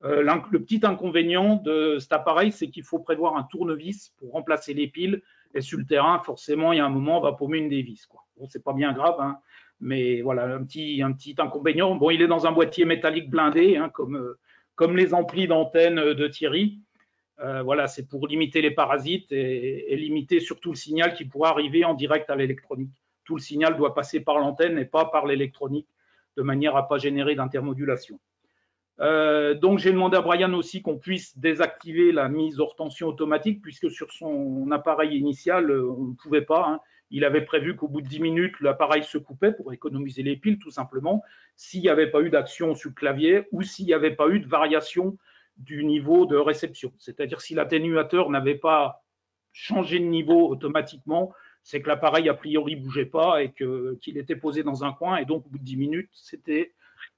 Le petit inconvénient de cet appareil, c'est qu'il faut prévoir un tournevis pour remplacer les piles, Et sur le terrain, forcément, il y a un moment, on va paumer une des vis, quoi. Bon, c'est pas bien grave, hein, mais voilà, un petit inconvénient. Bon, il est dans un boîtier métallique blindé, hein, comme les amplis d'antenne de Thierry. Voilà, c'est pour limiter les parasites et limiter surtout le signal qui pourrait arriver en direct à l'électronique. Tout le signal doit passer par l'antenne et pas par l'électronique, de manière à ne pas générer d'intermodulation. Donc j'ai demandé à Brian aussi qu'on puisse désactiver la mise hors tension automatique, puisque sur son appareil initial, on ne pouvait pas. Hein. Il avait prévu qu'au bout de 10 minutes, l'appareil se coupait pour économiser les piles, tout simplement, s'il n'y avait pas eu d'action sur le clavier ou s'il n'y avait pas eu de variation du niveau de réception. C'est-à-dire si l'atténuateur n'avait pas changé de niveau automatiquement, c'est que l'appareil a priori ne bougeait pas et qu'il était posé dans un coin, et donc au bout de 10 minutes, c'était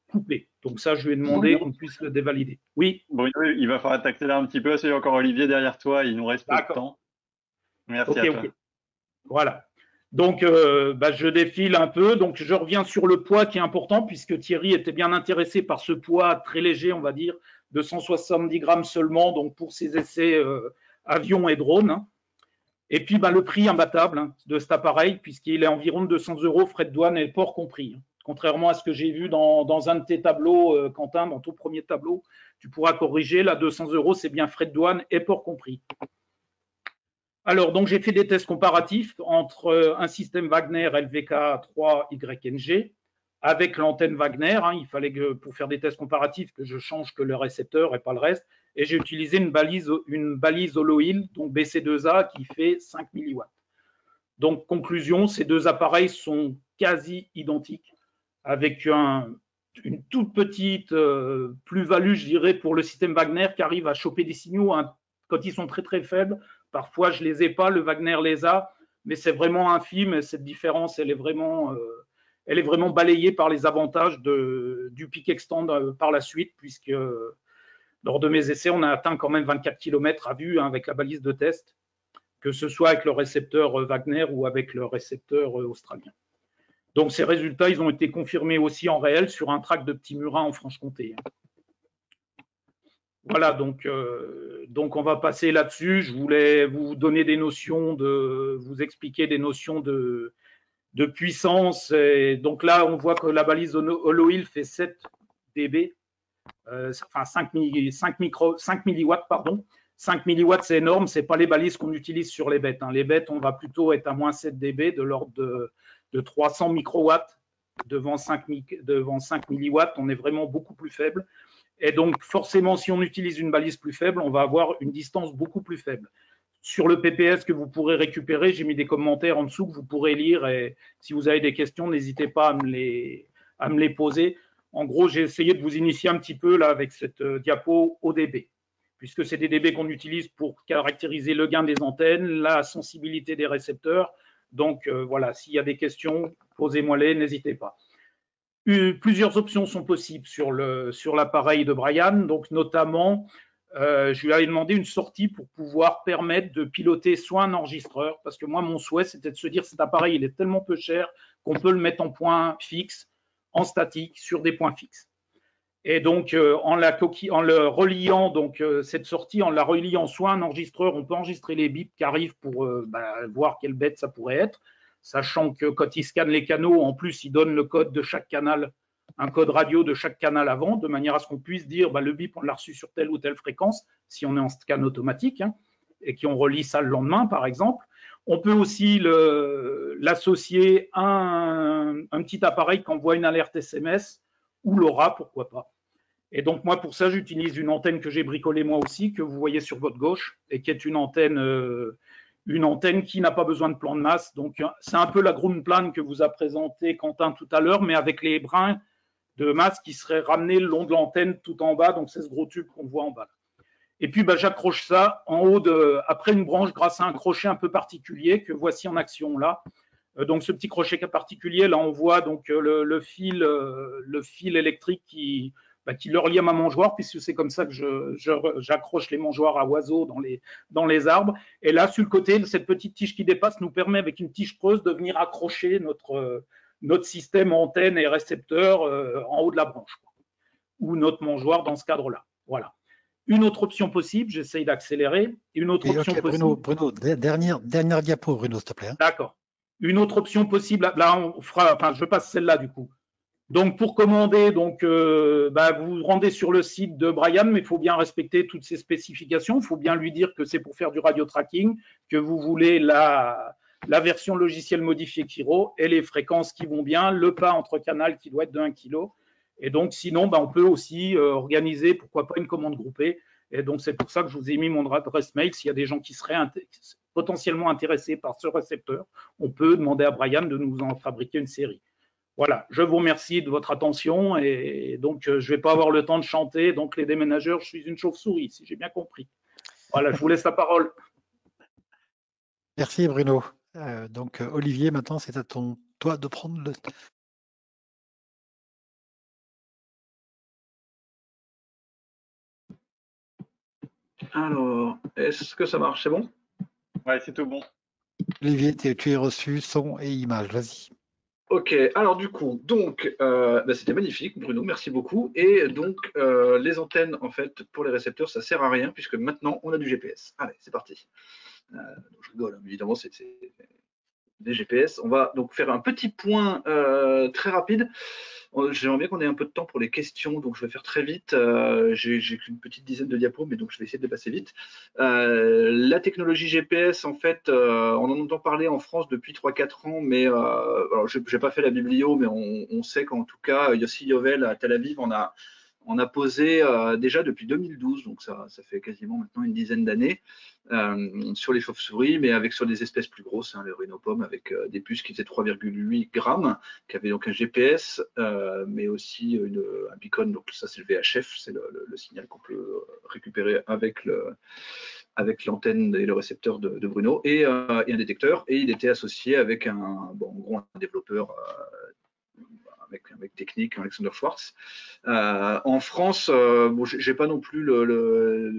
coupé. Donc ça, je lui ai demandé qu'on puisse le dévalider. Oui. Bon, il va falloir t'accélérer un petit peu, parce qu'il y a encore Olivier derrière toi, il nous reste peu de temps. Merci à toi. Okay. Voilà. Donc, je défile un peu. Donc, je reviens sur le poids qui est important, puisque Thierry était bien intéressé par ce poids très léger, on va dire, de 170 grammes seulement, donc pour ses essais avions et drones. Hein. Et puis, le prix imbattable hein, de cet appareil, puisqu'il est environ de 200 €, frais de douane et port compris. Hein. Contrairement à ce que j'ai vu dans un de tes tableaux, Quentin, dans ton premier tableau, tu pourras corriger, là, 200 €, c'est bien frais de douane et port compris. Alors, donc, j'ai fait des tests comparatifs entre un système Wagner LVK3YNG avec l'antenne Wagner. Hein, il fallait que, pour faire des tests comparatifs, que je change que le récepteur et pas le reste. Et j'ai utilisé une balise holo-il, donc BC2A, qui fait 5 mW. Donc, conclusion, ces deux appareils sont quasi identiques, avec une toute petite plus-value, je dirais, pour le système Wagner qui arrive à choper des signaux hein, quand ils sont très très faibles. Parfois, je ne les ai pas, le Wagner les a, mais c'est vraiment infime et cette différence, elle est vraiment balayée par les avantages du Peak Extend par la suite, puisque lors de mes essais, on a atteint quand même 24 km à vue hein, avec la balise de test, que ce soit avec le récepteur Wagner ou avec le récepteur australien. Donc, ces résultats, ils ont été confirmés aussi en réel sur un tract de Petit Murin en Franche-Comté. Voilà, donc on va passer là-dessus. Je voulais vous donner des notions vous expliquer des notions de puissance. Et donc là, on voit que la balise holo-il fait 7 dB, enfin 5 milliwatts, pardon. 5 milliwatts, c'est énorme, ce n'est pas les balises qu'on utilise sur les bêtes. Hein. Les bêtes, on va plutôt être à moins 7 dB, de l'ordre de 300 microwatts devant 5 milliwatts. On est vraiment beaucoup plus faible. Et donc, forcément, si on utilise une balise plus faible, on va avoir une distance beaucoup plus faible. Sur le PPS que vous pourrez récupérer, j'ai mis des commentaires en dessous que vous pourrez lire. Et si vous avez des questions, n'hésitez pas à me les poser. En gros, j'ai essayé de vous initier un petit peu là avec cette diapo au dB, puisque c'est des dB qu'on utilise pour caractériser le gain des antennes, la sensibilité des récepteurs. Donc, voilà, s'il y a des questions, posez-moi-les, n'hésitez pas. Plusieurs options sont possibles sur l'appareil de Brian, donc notamment, je lui avais demandé une sortie pour pouvoir permettre de piloter soit un enregistreur, parce que moi, mon souhait, c'était de se dire cet appareil, il est tellement peu cher qu'on peut le mettre en point fixe, en statique, sur des points fixes. Et donc, en le reliant, donc cette sortie, en la reliant soit un enregistreur, on peut enregistrer les bits qui arrivent pour voir quelle bête ça pourrait être, sachant que quand il scanne les canaux, en plus, il donne le code de chaque canal, un code radio de chaque canal avant, de manière à ce qu'on puisse dire le bip, on l'a reçu sur telle ou telle fréquence, si on est en scan automatique, hein, et qu'on relie ça le lendemain, par exemple. On peut aussi l'associer à un petit appareil qui envoie une alerte SMS, ou LoRa, pourquoi pas. Et donc, moi, pour ça, j'utilise une antenne que j'ai bricolée moi aussi, que vous voyez sur votre gauche, et qui est une antenne qui n'a pas besoin de plan de masse. Donc, c'est un peu la ground plan que vous a présenté Quentin tout à l'heure, mais avec les brins de masse qui seraient ramenés le long de l'antenne tout en bas. Donc, c'est ce gros tube qu'on voit en bas. Et puis, j'accroche ça en haut après une branche grâce à un crochet un peu particulier que voici en action là. Donc, ce petit crochet particulier, là, on voit donc le fil électrique qui le relie à ma mangeoire, puisque c'est comme ça que j'accroche les mangeoires à oiseaux dans les arbres. Et là, sur le côté, cette petite tige qui dépasse nous permet, avec une tige creuse, de venir accrocher notre système antenne et récepteur en haut de la branche, ou notre mangeoire dans ce cadre-là. Voilà. une autre option possible, j'essaye d'accélérer, une autre option possible. Bruno, dernière diapo, Bruno, s'il te plaît. Hein. D'accord. Une autre option possible, là, on fera, enfin, je passe celle-là du coup. Donc, pour commander, donc, vous rendez sur le site de Brian, mais il faut bien respecter toutes ces spécifications. Il faut bien lui dire que c'est pour faire du radio tracking, que vous voulez la version logicielle modifiée Kiro et les fréquences qui vont bien, le pas entre canal qui doit être de 1 kg. Et donc, sinon, on peut aussi organiser, pourquoi pas, une commande groupée. Et donc, c'est pour ça que je vous ai mis mon adresse mail. S'il y a des gens qui seraient potentiellement intéressés par ce récepteur, on peut demander à Brian de nous en fabriquer une série. Voilà, je vous remercie de votre attention et donc je ne vais pas avoir le temps de chanter. Donc les déménageurs, je suis une chauve-souris, si j'ai bien compris. Voilà, je vous laisse la parole. Merci Bruno. Donc Olivier, maintenant c'est à toi de prendre le... Alors, est-ce que ça marche? C'est bon? Ouais, c'est tout bon. Olivier, tu es reçu son et image, vas-y. Ok, alors du coup, donc c'était magnifique, Bruno, merci beaucoup. Et donc les antennes, en fait, pour les récepteurs, ça sert à rien puisque maintenant on a du GPS. Allez, c'est parti. Donc, je rigole, hein, évidemment, c'est des GPS. On va donc faire un petit point très rapide. J'aimerais bien qu'on ait un peu de temps pour les questions, donc je vais faire très vite. J'ai qu'une petite dizaine de diapos, mais donc je vais essayer de les passer vite. La technologie GPS, en fait, on en entend parler en France depuis 3-4 ans, mais alors je n'ai pas fait la biblio, mais on sait qu'en tout cas, Yossi Yovel à Tel Aviv on a posé déjà depuis 2012, donc ça fait quasiment maintenant une dizaine d'années, sur les chauves-souris, mais sur des espèces plus grosses, hein, les rhinopommes, avec des puces qui faisaient 3,8 grammes, qui avaient donc un GPS, mais aussi un beacon, donc ça c'est le VHF, c'est le signal qu'on peut récupérer avec l'antenne et le récepteur de Bruno, et un détecteur, et il était associé avec un développeur avec technique, Alexander Schwartz. En France, j'ai pas non plus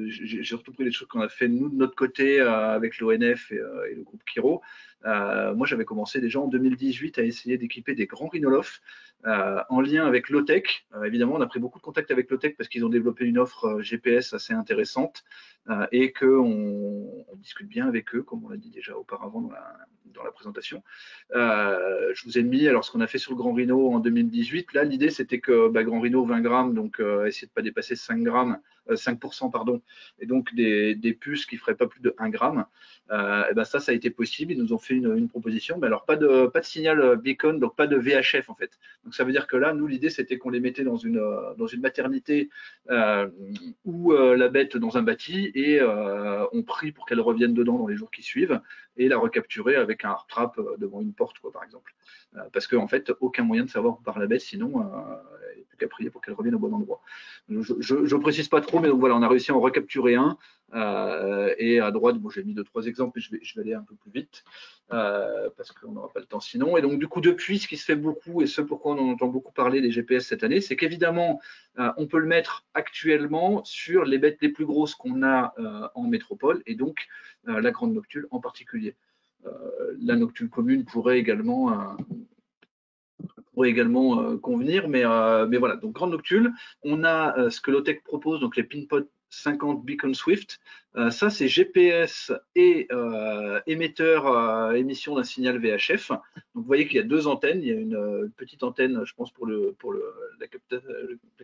j'ai surtout pris les choses qu'on a fait nous de notre côté avec l'ONF et le groupe Kiro. Moi, j'avais commencé déjà en 2018 à essayer d'équiper des grands rhinolophes en lien avec Lotech. Évidemment, on a pris beaucoup de contacts avec Lotech parce qu'ils ont développé une offre GPS assez intéressante et qu'on discute bien avec eux, comme on l'a dit déjà auparavant dans la présentation. Je vous ai mis alors ce qu'on a fait sur le Grand Rhino en 2018. Là, l'idée, c'était que Grand Rhino 20 grammes, donc essayer de ne pas dépasser 5%, pardon, et donc des puces qui ne feraient pas plus de 1 gramme. Ça a été possible. Ils nous ont fait une proposition, mais alors pas de signal beacon, donc pas de VHF en fait. Donc ça veut dire que là, nous, l'idée, c'était qu'on les mettait dans une maternité ou la bête dans un bâti et on prie pour qu'elle revienne dedans dans les jours qui suivent et la recapturer avec un heart trap devant une porte, quoi, par exemple. Parce qu'en fait, aucun moyen de savoir où part la bête, sinon, il n'y a plus qu'à prier pour qu'elle revienne au bon endroit. Je ne précise pas trop, mais donc voilà, on a réussi à en recapturer un. Et à droite, j'ai mis 2-3 exemples, et je vais aller un peu plus vite, parce qu'on n'aura pas le temps sinon. Et donc, du coup, depuis, ce qui se fait beaucoup, et ce pourquoi on en entend beaucoup parler des GPS cette année, c'est qu'évidemment, on peut le mettre actuellement sur les bêtes les plus grosses qu'on a en métropole, et donc la grande noctule en particulier. La noctule commune pourrait également convenir, mais voilà. Donc grande noctule, on a ce que Lotech propose, donc les Pinpod 50 Beacon Swift. Ça, c'est GPS et émetteur émission d'un signal VHF. Donc vous voyez qu'il y a deux antennes. Il y a une petite antenne, je pense, pour la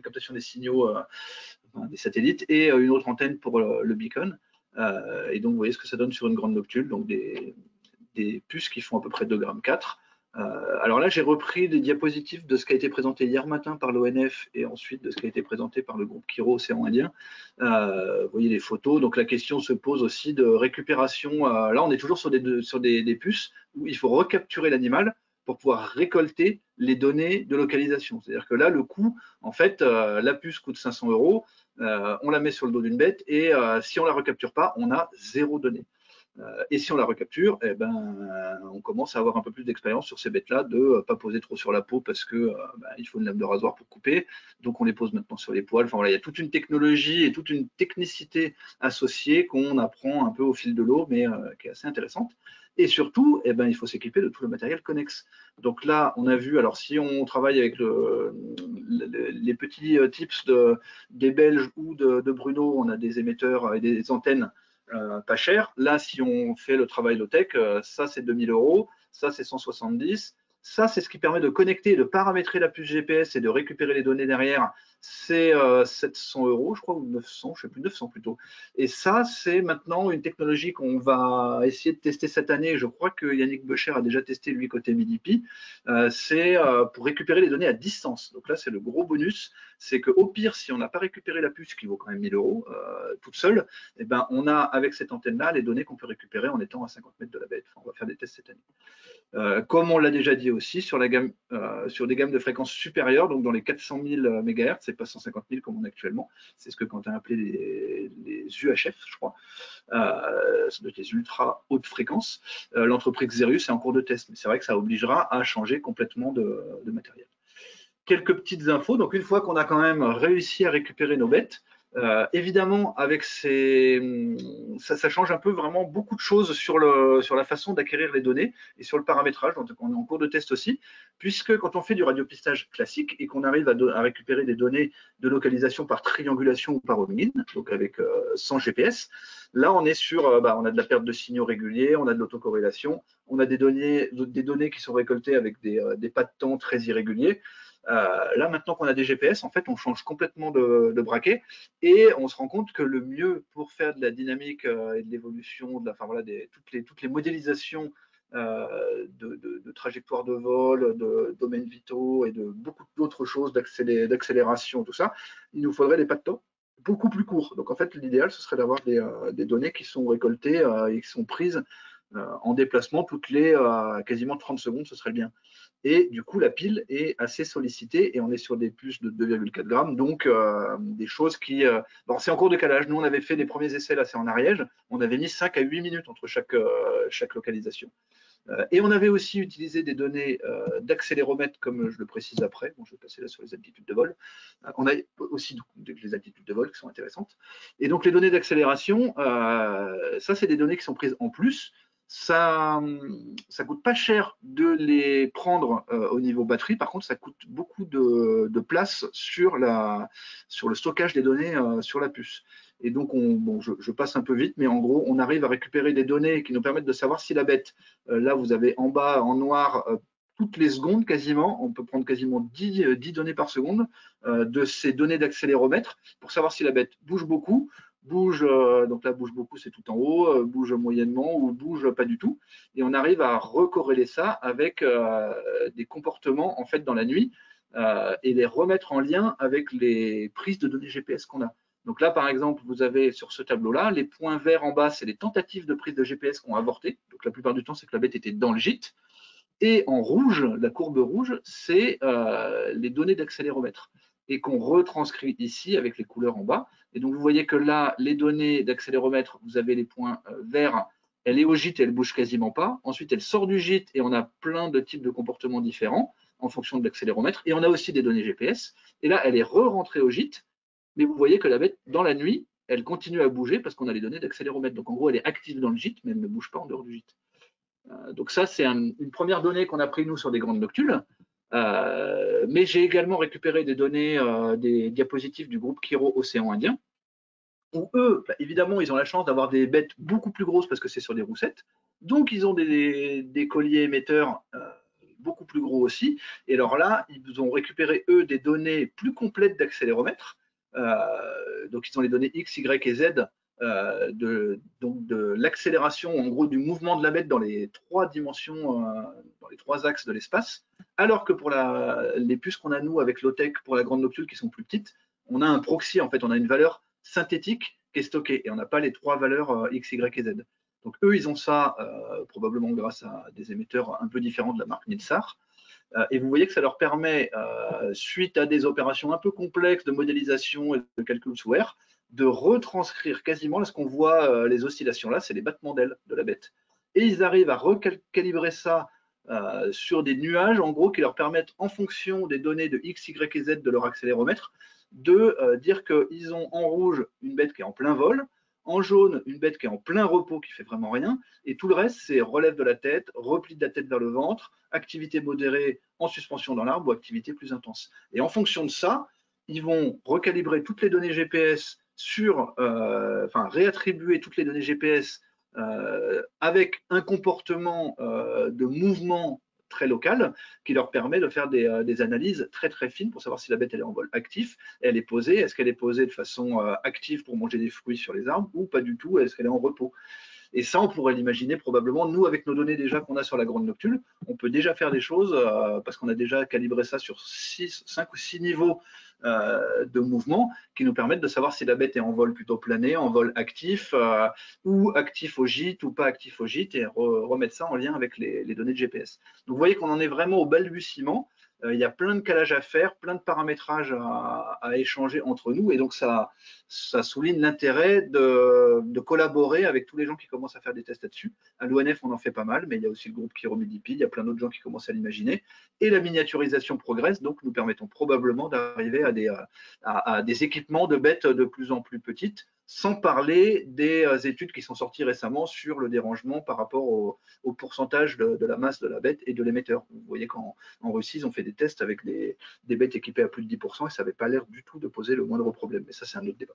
captation des signaux des satellites, et une autre antenne pour le beacon. Et donc vous voyez ce que ça donne sur une grande noctule, donc des puces qui font à peu près 2,4 grammes. Alors là, j'ai repris des diapositives de ce qui a été présenté hier matin par l'ONF et ensuite de ce qui a été présenté par le groupe Kiro Océan Indien. Vous voyez les photos. Donc la question se pose aussi de récupération. Là, on est toujours sur des puces où il faut recapturer l'animal pour pouvoir récolter les données de localisation. C'est-à-dire que là, le coût, en fait, la puce coûte 500 €. On la met sur le dos d'une bête et si on ne la recapture pas, on a 0 données. Et si on la recapture, on commence à avoir un peu plus d'expérience sur ces bêtes-là, de ne pas poser trop sur la peau parce que il faut une lame de rasoir pour couper. Donc on les pose maintenant sur les poils. Enfin voilà, il y a toute une technologie et toute une technicité associée qu'on apprend un peu au fil de l'eau, mais qui est assez intéressante. Et surtout, il faut s'équiper de tout le matériel connexe. Donc là, on a vu, alors si on travaille avec les petits tips des Belges ou de Bruno, on a des émetteurs et des antennes pas chères. Là, si on fait le travail low-tech, ça c'est 2000 €, ça c'est 170. Ça, c'est ce qui permet de connecter, de paramétrer la puce GPS et de récupérer les données derrière. C'est 700 €, je crois, ou 900, je ne sais plus, 900 plutôt. Et ça, c'est maintenant une technologie qu'on va essayer de tester cette année. Je crois que Yannick Bocher a déjà testé, lui, côté MIDIPI. C'est pour récupérer les données à distance. Donc là, c'est le gros bonus. C'est qu'au pire, si on n'a pas récupéré la puce, qui vaut quand même 1000 € toute seule, eh ben, on a, avec cette antenne-là, les données qu'on peut récupérer en étant à 50 mètres de la bête. Enfin, on va faire des tests cette année. Comme on l'a déjà dit aussi, sur des gammes de fréquences supérieures, donc dans les 400 000 MHz, c'est pas 150 000 comme on a actuellement, c'est ce que Quentin a appelé les UHF, je crois, ça doit être les ultra hautes fréquences. L'entreprise Xerius est en cours de test, mais c'est vrai que ça obligera à changer complètement de matériel. Quelques petites infos, donc une fois qu'on a quand même réussi à récupérer nos bêtes, évidemment, avec ça change un peu vraiment beaucoup de choses sur la façon d'acquérir les données et sur le paramétrage. Donc, on est en cours de test aussi, puisque quand on fait du radiopistage classique et qu'on arrive à récupérer des données de localisation par triangulation ou par homing, donc avec sans GPS, là on est sur, on a de la perte de signaux réguliers, on a de l'autocorrélation, on a des données qui sont récoltées avec des pas de temps très irréguliers. Là, maintenant qu'on a des GPS, en fait, on change complètement de braquet et on se rend compte que le mieux pour faire de la dynamique et de l'évolution, toutes les modélisations de trajectoires de vol, de domaines vitaux et de beaucoup d'autres choses, d'accélération, tout ça, il nous faudrait des pas de temps beaucoup plus courts. Donc, en fait, l'idéal, ce serait d'avoir des données qui sont récoltées et qui sont prises en déplacement toutes les quasiment 30 secondes, ce serait bien. Et du coup, la pile est assez sollicitée et on est sur des puces de 2,4 grammes, donc des choses qui… c'est en cours de calage. Nous, on avait fait des premiers essais, là, c'est en Ariège. On avait mis 5 à 8 minutes entre chaque localisation. Et on avait aussi utilisé des données d'accéléromètre, comme je le précise après. Bon, je vais passer là sur les altitudes de vol. On a aussi les altitudes de vol qui sont intéressantes. Et donc, les données d'accélération, ça, c'est des données qui sont prises en plus. Ça coûte pas cher de les prendre au niveau batterie. Par contre, ça coûte beaucoup de place sur le stockage des données sur la puce. Et donc, je passe un peu vite, mais en gros, on arrive à récupérer des données qui nous permettent de savoir si la bête, là, vous avez en bas, en noir, toutes les secondes quasiment, on peut prendre quasiment 10 données par seconde de ces données d'accéléromètre pour savoir si la bête bouge beaucoup, donc là, bouge beaucoup, c'est tout en haut, bouge moyennement ou bouge pas du tout. Et on arrive à recorréler ça avec des comportements en fait dans la nuit et les remettre en lien avec les prises de données GPS qu'on a. Donc là, par exemple, vous avez sur ce tableau-là, les points verts en bas, c'est les tentatives de prise de GPS qui ont avorté. Donc la plupart du temps, c'est que la bête était dans le gîte. Et en rouge, la courbe rouge, c'est les données d'accéléromètre et qu'on retranscrit ici avec les couleurs en bas. Et donc, vous voyez que là, les données d'accéléromètre, vous avez les points verts, elle est au gîte et elle ne bouge quasiment pas. Ensuite, elle sort du gîte et on a plein de types de comportements différents en fonction de l'accéléromètre. Et on a aussi des données GPS. Et là, elle est re-rentrée au gîte. Mais vous voyez que la bête, dans la nuit, elle continue à bouger parce qu'on a les données d'accéléromètre. Donc, en gros, elle est active dans le gîte, mais elle ne bouge pas en dehors du gîte. Donc ça, c'est une première donnée qu'on a pris, nous, sur des grandes noctules. Mais j'ai également récupéré des données, des diapositives du groupe Kiro Océan Indien, où eux, évidemment, ils ont la chance d'avoir des bêtes beaucoup plus grosses parce que c'est sur des roussettes. Donc, ils ont des colliers émetteurs beaucoup plus gros aussi. Et alors là, ils ont récupéré, eux, des données plus complètes d'accéléromètre. Donc, ils ont les données X, Y et Z de l'accélération, en gros, du mouvement de la bête dans les 3 dimensions, dans les 3 axes de l'espace, alors que pour les puces qu'on a, nous, avec l'OTEC, pour la grande noctule, qui sont plus petites, on a un proxy, en fait, on a une valeur synthétique qui est stockée, et on n'a pas les 3 valeurs X, Y et Z. Donc, eux, ils ont ça, probablement grâce à des émetteurs un peu différents de la marque Nilsar. Et vous voyez que ça leur permet, suite à des opérations un peu complexes de modélisation et de calcul sous R, de retranscrire quasiment, là, ce qu'on voit, les oscillations là, c'est les battements d'ailes de la bête. Et ils arrivent à recalibrer ça sur des nuages, en gros, qui leur permettent, en fonction des données de X, Y et Z de leur accéléromètre, de dire qu'ils ont en rouge une bête qui est en plein vol, En jaune, une bête qui est en plein repos, qui fait vraiment rien. Et tout le reste, c'est relève de la tête, repli de la tête vers le ventre, activité modérée en suspension dans l'arbre ou activité plus intense. Et en fonction de ça, ils vont recalibrer toutes les données GPS réattribuer toutes les données GPS avec un comportement de mouvement très local qui leur permet de faire des analyses très très fines pour savoir si la bête elle est en vol actif, elle est posée, est-ce qu'elle est posée de façon active pour manger des fruits sur les arbres ou pas du tout, est-ce qu'elle est en repos. Et ça, on pourrait l'imaginer probablement, nous, avec nos données déjà qu'on a sur la grande noctule, on peut déjà faire des choses, parce qu'on a déjà calibré ça sur 5 ou 6 niveaux de mouvement qui nous permettent de savoir si la bête est en vol plutôt plané, en vol actif, ou actif au gîte ou pas actif au gîte, et remettre ça en lien avec les données de GPS. Donc vous voyez qu'on en est vraiment au balbutiement. Il y a plein de calages à faire, plein de paramétrages à échanger entre nous, et donc ça souligne l'intérêt de collaborer avec tous les gens qui commencent à faire des tests là-dessus. À l'ONF, on en fait pas mal, mais il y a aussi le groupe Chiromédipide, il y a plein d'autres gens qui commencent à l'imaginer, et la miniaturisation progresse, donc nous permettons probablement d'arriver à des équipements de bêtes de plus en plus petites, sans parler des études qui sont sorties récemment sur le dérangement par rapport au pourcentage de la masse de la bête et de l'émetteur. Vous voyez qu'en Russie, ils ont fait des tests avec des bêtes équipées à plus de 10% et ça n'avait pas l'air du tout de poser le moindre problème. Mais ça, c'est un autre débat.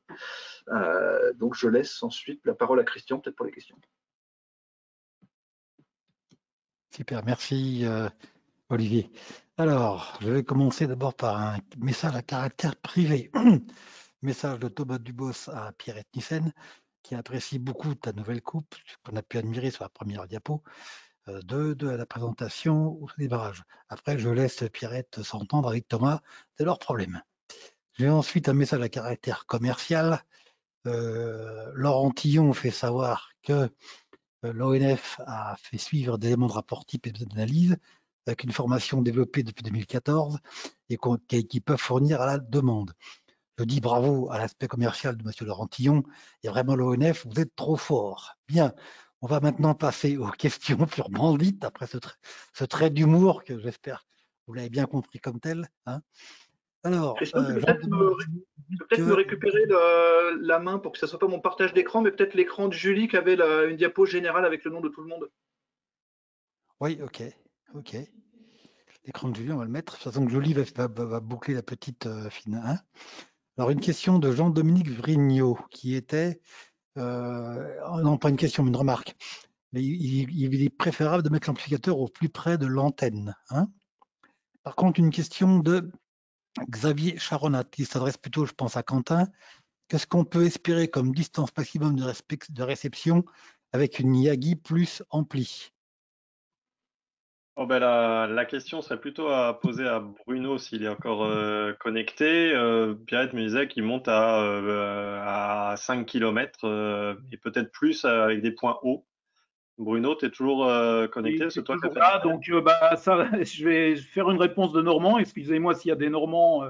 Donc, je laisse ensuite la parole à Christian, peut-être pour les questions. Super, merci Olivier. Alors, je vais commencer d'abord par un message à caractère privé. Message de Thomas Dubos à Pierrette Nissen, qui apprécie beaucoup ta nouvelle coupe, qu'on a pu admirer sur la première diapo, de la présentation ou des barrages. Après, je laisse Pierrette s'entendre avec Thomas de leurs problèmes. J'ai ensuite un message à caractère commercial. Laurent Tillon fait savoir que l'ONF a fait suivre des éléments de rapport type et d'analyse avec une formation développée depuis 2014 et qui peuvent fournir à la demande. Je dis bravo à l'aspect commercial de M. Laurent Tillon et vraiment l'ONF, vous êtes trop fort. Bien, on va maintenant passer aux questions purement dites après ce trait d'humour que j'espère vous l'avez bien compris comme tel. Hein. Alors, Christian, tu peux peut-être me récupérer la main pour que ce ne soit pas mon partage d'écran, mais peut-être l'écran de Julie qui avait une diapo générale avec le nom de tout le monde. Oui, ok. L'écran de Julie, on va le mettre. De toute façon, Julie va boucler la petite fine. Hein. Alors, une question de Jean-Dominique Vrignot qui était, non pas une question, mais une remarque. Mais il est préférable de mettre l'amplificateur au plus près de l'antenne. Hein. Par contre, une question de Xavier Charonat qui s'adresse plutôt, je pense, à Quentin. Qu'est-ce qu'on peut espérer comme distance maximum de réception avec une Yagi plus ampli? Oh ben la question serait plutôt à poser à Bruno s'il est encore connecté. Pierrette me disait qu'il monte à 5 km et peut-être plus avec des points hauts. Bruno, tu es toujours connecté? Oui, c'est toujours là, donc ça, je vais faire une réponse de Normand. Excusez-moi s'il y a des Normands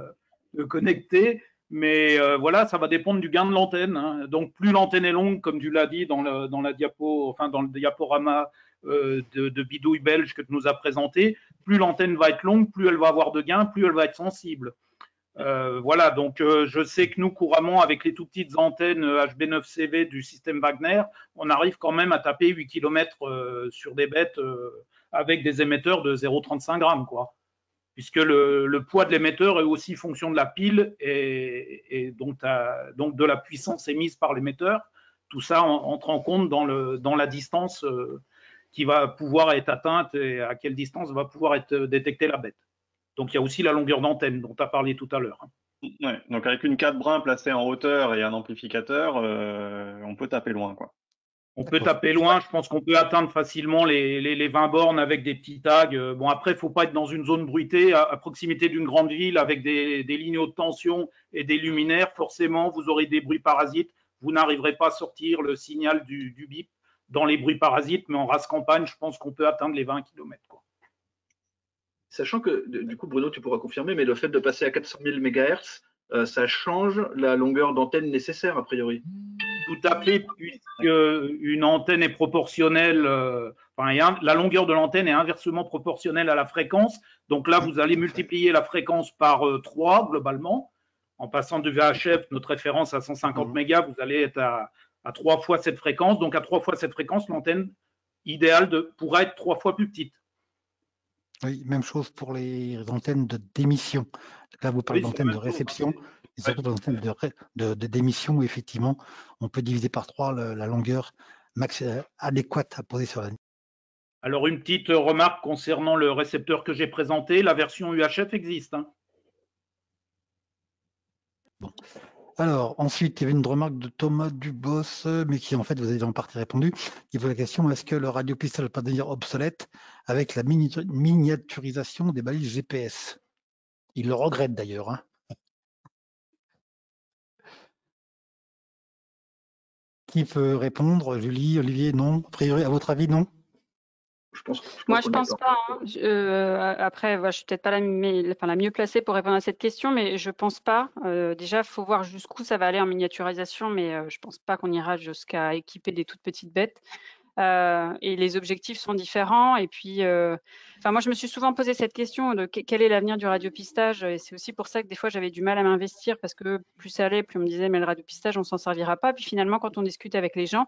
connectés, mais voilà, ça va dépendre du gain de l'antenne. Hein. Donc plus l'antenne est longue, comme tu l'as dit dans la diapo, enfin dans le diaporama de Bidouille belge que tu nous as présenté, plus l'antenne va être longue, plus elle va avoir de gain, plus elle va être sensible. Voilà, donc je sais que nous, couramment, avec les tout petites antennes HB9CV du système Wagner, on arrive quand même à taper 8 km sur des bêtes avec des émetteurs de 0,35 grammes, quoi. Puisque le poids de l'émetteur est aussi fonction de la pile et donc de la puissance émise par l'émetteur. Tout ça entre en compte dans la distance qui va pouvoir être atteinte et à quelle distance va pouvoir être détectée la bête. Donc, il y a aussi la longueur d'antenne dont tu as parlé tout à l'heure. Ouais, donc avec une 4 brins placée en hauteur et un amplificateur, on peut taper loin, quoi. On peut taper loin, je pense qu'on peut atteindre facilement les 20 bornes avec des petits tags. Bon, après, il ne faut pas être dans une zone bruitée, à proximité d'une grande ville avec des lignes haute tension et des luminaires. Forcément, vous aurez des bruits parasites. Vous n'arriverez pas à sortir le signal du bip dans les bruits parasites, mais en race campagne, je pense qu'on peut atteindre les 20 km, quoi. Sachant que, du coup, Bruno, tu pourras confirmer, mais le fait de passer à 400 000 MHz, ça change la longueur d'antenne nécessaire, a priori. Tout à fait, puisque une antenne est proportionnelle, la longueur de l'antenne est inversement proportionnelle à la fréquence. Donc là, vous allez multiplier la fréquence par 3 globalement. En passant du VHF, notre référence à 150 mégas, vous allez être à 3 fois cette fréquence. Donc, à 3 fois cette fréquence, l'antenne idéale pourra être 3 fois plus petite. Oui, même chose pour les antennes d'émission. Là, vous parlez d'antennes de réception, et surtout d'antennes d'émission où effectivement, on peut diviser par 3 la longueur adéquate à poser sur la ligne. Alors, une petite remarque concernant le récepteur que j'ai présenté, la version UHF existe. Hein. Bon. Alors, ensuite, il y avait une remarque de Thomas Dubos, mais qui, en fait, vous avez en partie répondu. Il pose la question, est-ce que le radiopistage ne va pas devenir obsolète avec la miniaturisation des balises GPS? Il le regrette d'ailleurs. Hein. Qui peut répondre? Julie, Olivier, non? A priori, à votre avis, non? Moi, je pense pas. Hein. Après, je suis peut-être pas la mieux placée pour répondre à cette question, mais je pense pas. Déjà, il faut voir jusqu'où ça va aller en miniaturisation, mais je pense pas qu'on ira jusqu'à équiper des toutes petites bêtes. Et les objectifs sont différents. Et puis, moi, je me suis souvent posé cette question de quel est l'avenir du radiopistage. Et c'est aussi pour ça que des fois, j'avais du mal à m'investir parce que plus ça allait, plus on me disait, mais le radiopistage, on s'en servira pas. Puis finalement, quand on discute avec les gens,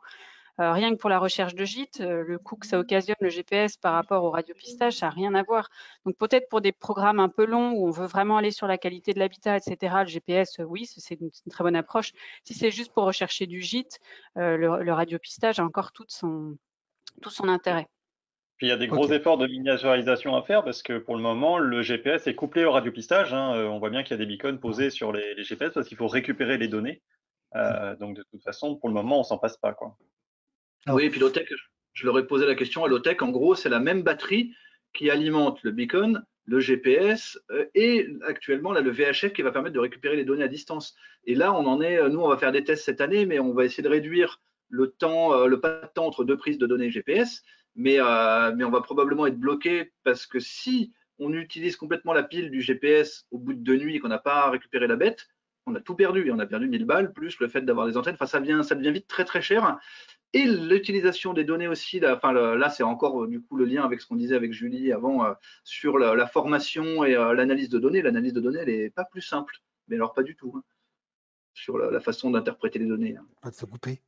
rien que pour la recherche de gîtes, le coût que ça occasionne, le GPS par rapport au radiopistage, ça n'a rien à voir. Donc peut-être pour des programmes un peu longs où on veut vraiment aller sur la qualité de l'habitat, etc., le GPS, oui, c'est une très bonne approche. Si c'est juste pour rechercher du gîte, le radiopistage a encore tout son intérêt. Puis il y a des gros efforts de miniaturisation à faire parce que pour le moment, le GPS est couplé au radiopistage. Hein. On voit bien qu'il y a des beacons posés sur les GPS parce qu'il faut récupérer les données. Donc de toute façon, pour le moment, on s'en passe pas, quoi. Oui, et puis l'OTEC, je leur ai posé la question à l'OTEC. En gros, c'est la même batterie qui alimente le beacon, le GPS et actuellement là, le VHF qui va permettre de récupérer les données à distance. Et là, on en est, nous, on va faire des tests cette année, mais on va essayer de réduire le temps, le pas de temps entre deux prises de données GPS. Mais on va probablement être bloqué parce que si on utilise complètement la pile du GPS au bout de 2 nuits et qu'on n'a pas récupéré la bête, on a tout perdu et on a perdu 1000 balles plus le fait d'avoir des antennes. Enfin, ça devient vite très très cher. Et l'utilisation des données aussi, là c'est encore du coup le lien avec ce qu'on disait avec Julie avant sur la formation et l'analyse de données. L'analyse de données, elle n'est pas plus simple, mais alors pas du tout, hein, sur la façon d'interpréter les données. Hein. Pas de se couper.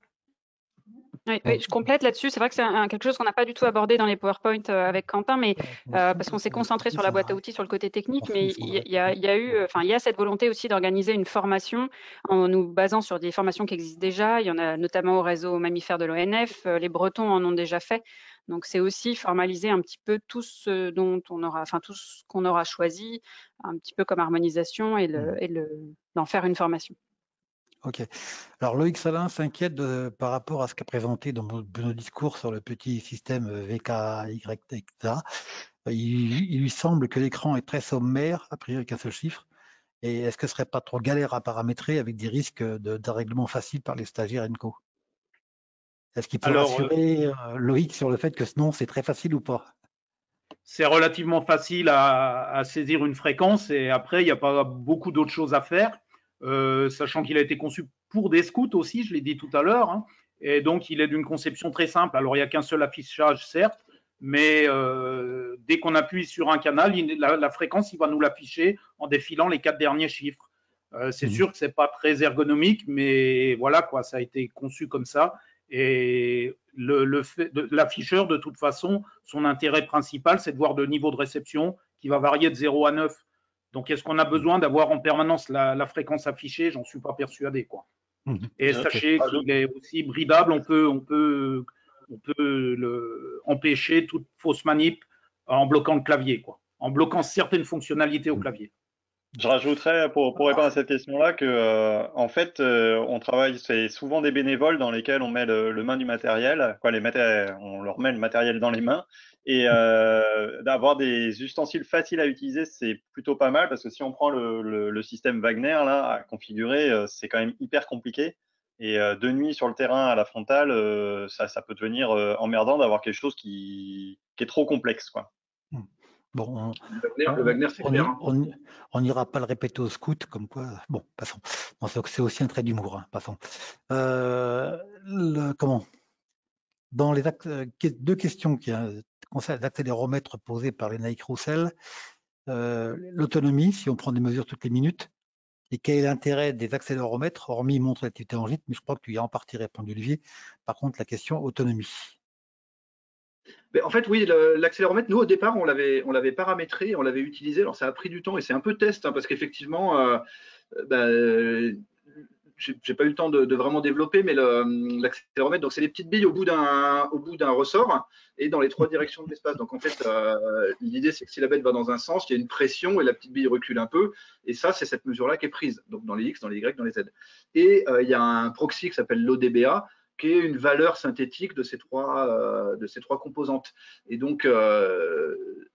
Oui, je complète là-dessus. C'est vrai que c'est quelque chose qu'on n'a pas du tout abordé dans les PowerPoint avec Quentin, mais parce qu'on s'est concentré sur la boîte à outils, sur le côté technique, mais il y a cette volonté aussi d'organiser une formation en nous basant sur des formations qui existent déjà. Il y en a notamment au réseau mammifère de l'ONF. Les Bretons en ont déjà fait. Donc c'est aussi formaliser un petit peu tout ce qu'on aura choisi, un petit peu comme harmonisation et d'en faire une formation. Ok. Alors Loïc Salin s'inquiète par rapport à ce qu'a présenté dans nos discours sur le petit système VKY, etc. Il lui semble que l'écran est très sommaire, a priori qu'un seul chiffre. Et est-ce que ce serait pas trop galère à paramétrer avec des risques de règlement facile par les stagiaires ENCO? Est-ce qu'il peut rassurer Loïc sur le fait que sinon c'est très facile ou pas? C'est relativement facile à saisir une fréquence et après il n'y a pas beaucoup d'autres choses à faire. Sachant qu'il a été conçu pour des scouts aussi, je l'ai dit tout à l'heure, hein, et donc il est d'une conception très simple. Alors il n'y a qu'un seul affichage, certes, mais dès qu'on appuie sur un canal, la fréquence, il va nous l'afficher en défilant les 4 derniers chiffres. C'est sûr que c'est pas très ergonomique, mais voilà quoi, ça a été conçu comme ça. Et l'afficheur, de toute façon, son intérêt principal, c'est de voir le niveau de réception qui va varier de 0 à 9. Donc, est-ce qu'on a besoin d'avoir en permanence la fréquence affichée? J'en suis pas persuadé, quoi. Et sachez qu'il est aussi bridable. On peut empêcher toute fausse manip en bloquant le clavier, quoi, en bloquant certaines fonctionnalités au clavier. Je rajouterais pour répondre à cette question-là que en fait on travaille, c'est souvent des bénévoles dans lesquels on met le main du matériel, on leur met le matériel dans les mains et d'avoir des ustensiles faciles à utiliser, c'est plutôt pas mal parce que si on prend le système Wagner là à configurer, c'est quand même hyper compliqué et de nuit sur le terrain à la frontale, ça peut devenir emmerdant d'avoir quelque chose qui est trop complexe, quoi. Bon, le Wagner, c'est clair. On n'ira pas le répéter au scout, comme quoi. Bon, passons. C'est aussi un trait d'humour. Hein, passons. Dans les deux questions qui concernent l'accéléromètre posé par Lénaïque Roussel, l'autonomie, si on prend des mesures toutes les minutes, Et quel est l'intérêt des accéléromètres, hormis montrer l'activité en gîte? Mais je crois que tu y as en partie répondu, Olivier. Par contre, la question autonomie. Mais en fait, oui, l'accéléromètre, nous, au départ, on l'avait paramétré, on l'avait utilisé. Alors, ça a pris du temps et c'est un peu test, hein, parce qu'effectivement, j'ai pas eu le temps de vraiment développer, mais l'accéléromètre, donc c'est des petites billes au bout d'un ressort et dans les 3 directions de l'espace. Donc en fait, l'idée c'est que si la bête va dans un sens, il y a une pression et la petite bille recule un peu. Et ça, c'est cette mesure-là qui est prise. Donc dans les X, dans les Y, dans les Z. Et il y a un proxy qui s'appelle l'ODBA, qui est une valeur synthétique de ces trois composantes. Et donc,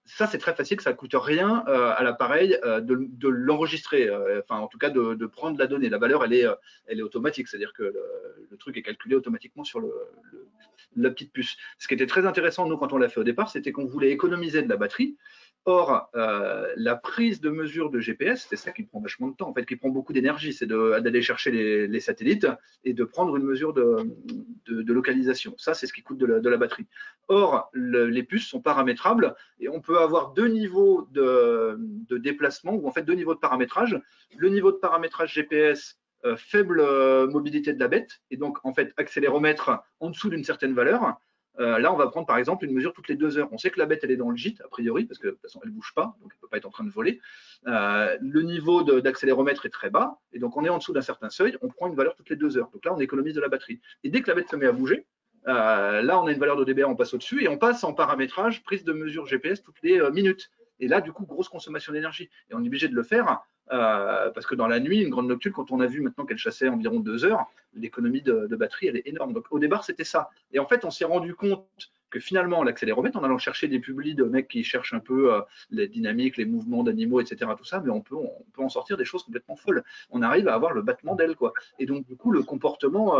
ça, c'est très facile, ça ne coûte rien à l'appareil de l'enregistrer, enfin, en tout cas, de prendre la donnée. La valeur, elle est automatique, c'est-à-dire que le truc est calculé automatiquement sur la petite puce. Ce qui était très intéressant, nous, quand on l'a fait au départ, c'était qu'on voulait économiser de la batterie. Or, la prise de mesure de GPS, c'est ça qui prend vachement de temps, en fait, qui prend beaucoup d'énergie, c'est d'aller chercher les satellites et de prendre une mesure de localisation. Ça, c'est ce qui coûte de la batterie. Or, les puces sont paramétrables et on peut avoir 2 niveaux de déplacement, ou en fait 2 niveaux de paramétrage. Le niveau de paramétrage GPS, faible mobilité de la bête, et donc en fait accéléromètre en dessous d'une certaine valeur. Là, on va prendre par exemple une mesure toutes les 2 heures. On sait que la bête, elle est dans le gîte, a priori, parce que de toute façon, elle ne bouge pas, donc elle ne peut pas être en train de voler. Le niveau d'accéléromètre est très bas, et donc on est en dessous d'un certain seuil, on prend une valeur toutes les 2 heures. Donc là, on économise de la batterie. Et dès que la bête se met à bouger, là, on a une valeur de dBA, on passe au-dessus, et on passe en paramétrage, prise de mesure GPS toutes les minutes. Et là, du coup, grosse consommation d'énergie. Et on est obligé de le faire parce que dans la nuit, une grande nocturne, quand on a vu maintenant qu'elle chassait environ 2 heures, l'économie de batterie, elle est énorme. Donc au départ, c'était ça. Et en fait, on s'est rendu compte que finalement, l'accéléromètre, en allant chercher des publis de mecs qui cherchent un peu les dynamiques, les mouvements d'animaux, etc., tout ça, mais on peut en sortir des choses complètement folles. On arrive à avoir le battement d'aile, quoi. Et donc, du coup, le comportement,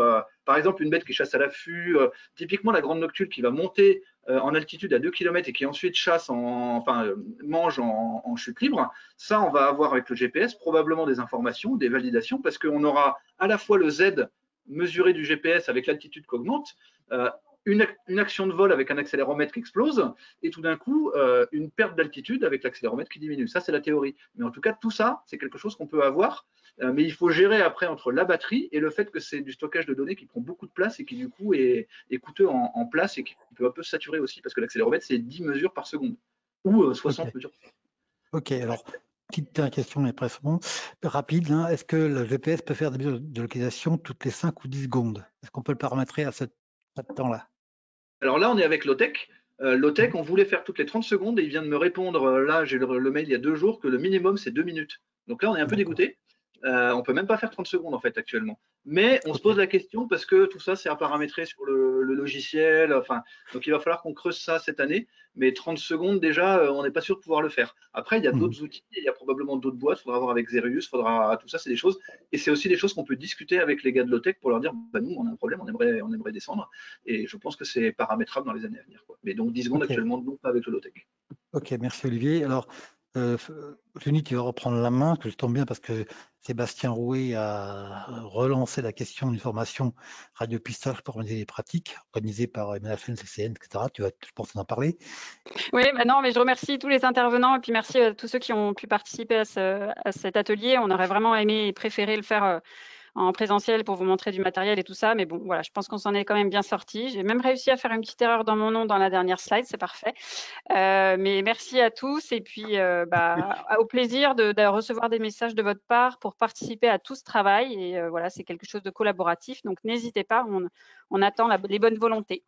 par exemple, une bête qui chasse à l'affût, typiquement la grande noctule qui va monter en altitude à 2 km et qui ensuite chasse, mange en chute libre, ça, on va avoir avec le GPS probablement des informations, des validations, parce qu'on aura à la fois le Z mesuré du GPS avec l'altitude qu'augmente, une action de vol avec un accéléromètre qui explose, et tout d'un coup, une perte d'altitude avec l'accéléromètre qui diminue. Ça, c'est la théorie. Mais en tout cas, tout ça, c'est quelque chose qu'on peut avoir, mais il faut gérer après entre la batterie et le fait que c'est du stockage de données qui prend beaucoup de place et qui, du coup, est coûteux en place et qui peut un peu saturer aussi, parce que l'accéléromètre, c'est 10 mesures par seconde, ou 60 mesures. Ok, alors, petite dernière question, mais presque bon. Rapide, hein. Est-ce que le GPS peut faire des mesures de localisation toutes les 5 ou 10 secondes? Est-ce qu'on peut le paramétrer à ce temps-là? Alors là, on est avec Lotech. Lotech, on voulait faire toutes les 30 secondes et il vient de me répondre, là, j'ai le mail il y a 2 jours, que le minimum, c'est 2 minutes. Donc là, on est un peu dégoûté. On peut même pas faire 30 secondes, en fait, actuellement. Mais on se pose la question parce que tout ça, c'est à paramétrer sur le logiciel. Enfin, donc il va falloir qu'on creuse ça cette année. Mais 30 secondes, déjà, on n'est pas sûr de pouvoir le faire. Après, il y a d'autres outils, il y a probablement d'autres boîtes. Il faudra voir avec Xerius, tout ça, c'est des choses. Et c'est aussi des choses qu'on peut discuter avec les gars de Lotech pour leur dire, bah, nous, on a un problème, on aimerait descendre. Et je pense que c'est paramétrable dans les années à venir, quoi. Mais donc 10 secondes actuellement, non, pas avec le Lotech. Ok, merci Olivier. Alors, Denis, tu vas reprendre la main, que je tombe bien parce que Sébastien Rouet a relancé la question d'une formation radiopistage pour organiser les pratiques, organisée par MNHN, CCN, etc. Tu vas, je pense, en parler. Oui, bah non, mais je remercie tous les intervenants et puis merci à tous ceux qui ont pu participer à cet atelier. On aurait vraiment aimé et préféré le faire en présentiel pour vous montrer du matériel et tout ça. Mais bon, voilà, je pense qu'on s'en est quand même bien sorti. J'ai même réussi à faire une petite erreur dans mon nom dans la dernière slide, c'est parfait. Mais merci à tous et puis au plaisir de recevoir des messages de votre part pour participer à tout ce travail. Et voilà, c'est quelque chose de collaboratif. Donc, n'hésitez pas, on attend les bonnes volontés.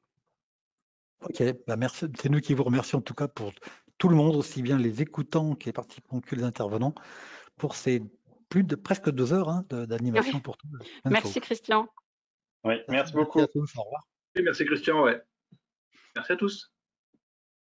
Ok, bah merci. C'est nous qui vous remercions en tout cas pour tout le monde, aussi bien les écoutants que les participants que les intervenants, pour ces presque 2 heures d'animation pour tout. Merci Christian. Oui, merci beaucoup. Merci à tous, au revoir. Merci Christian, ouais. Merci à tous.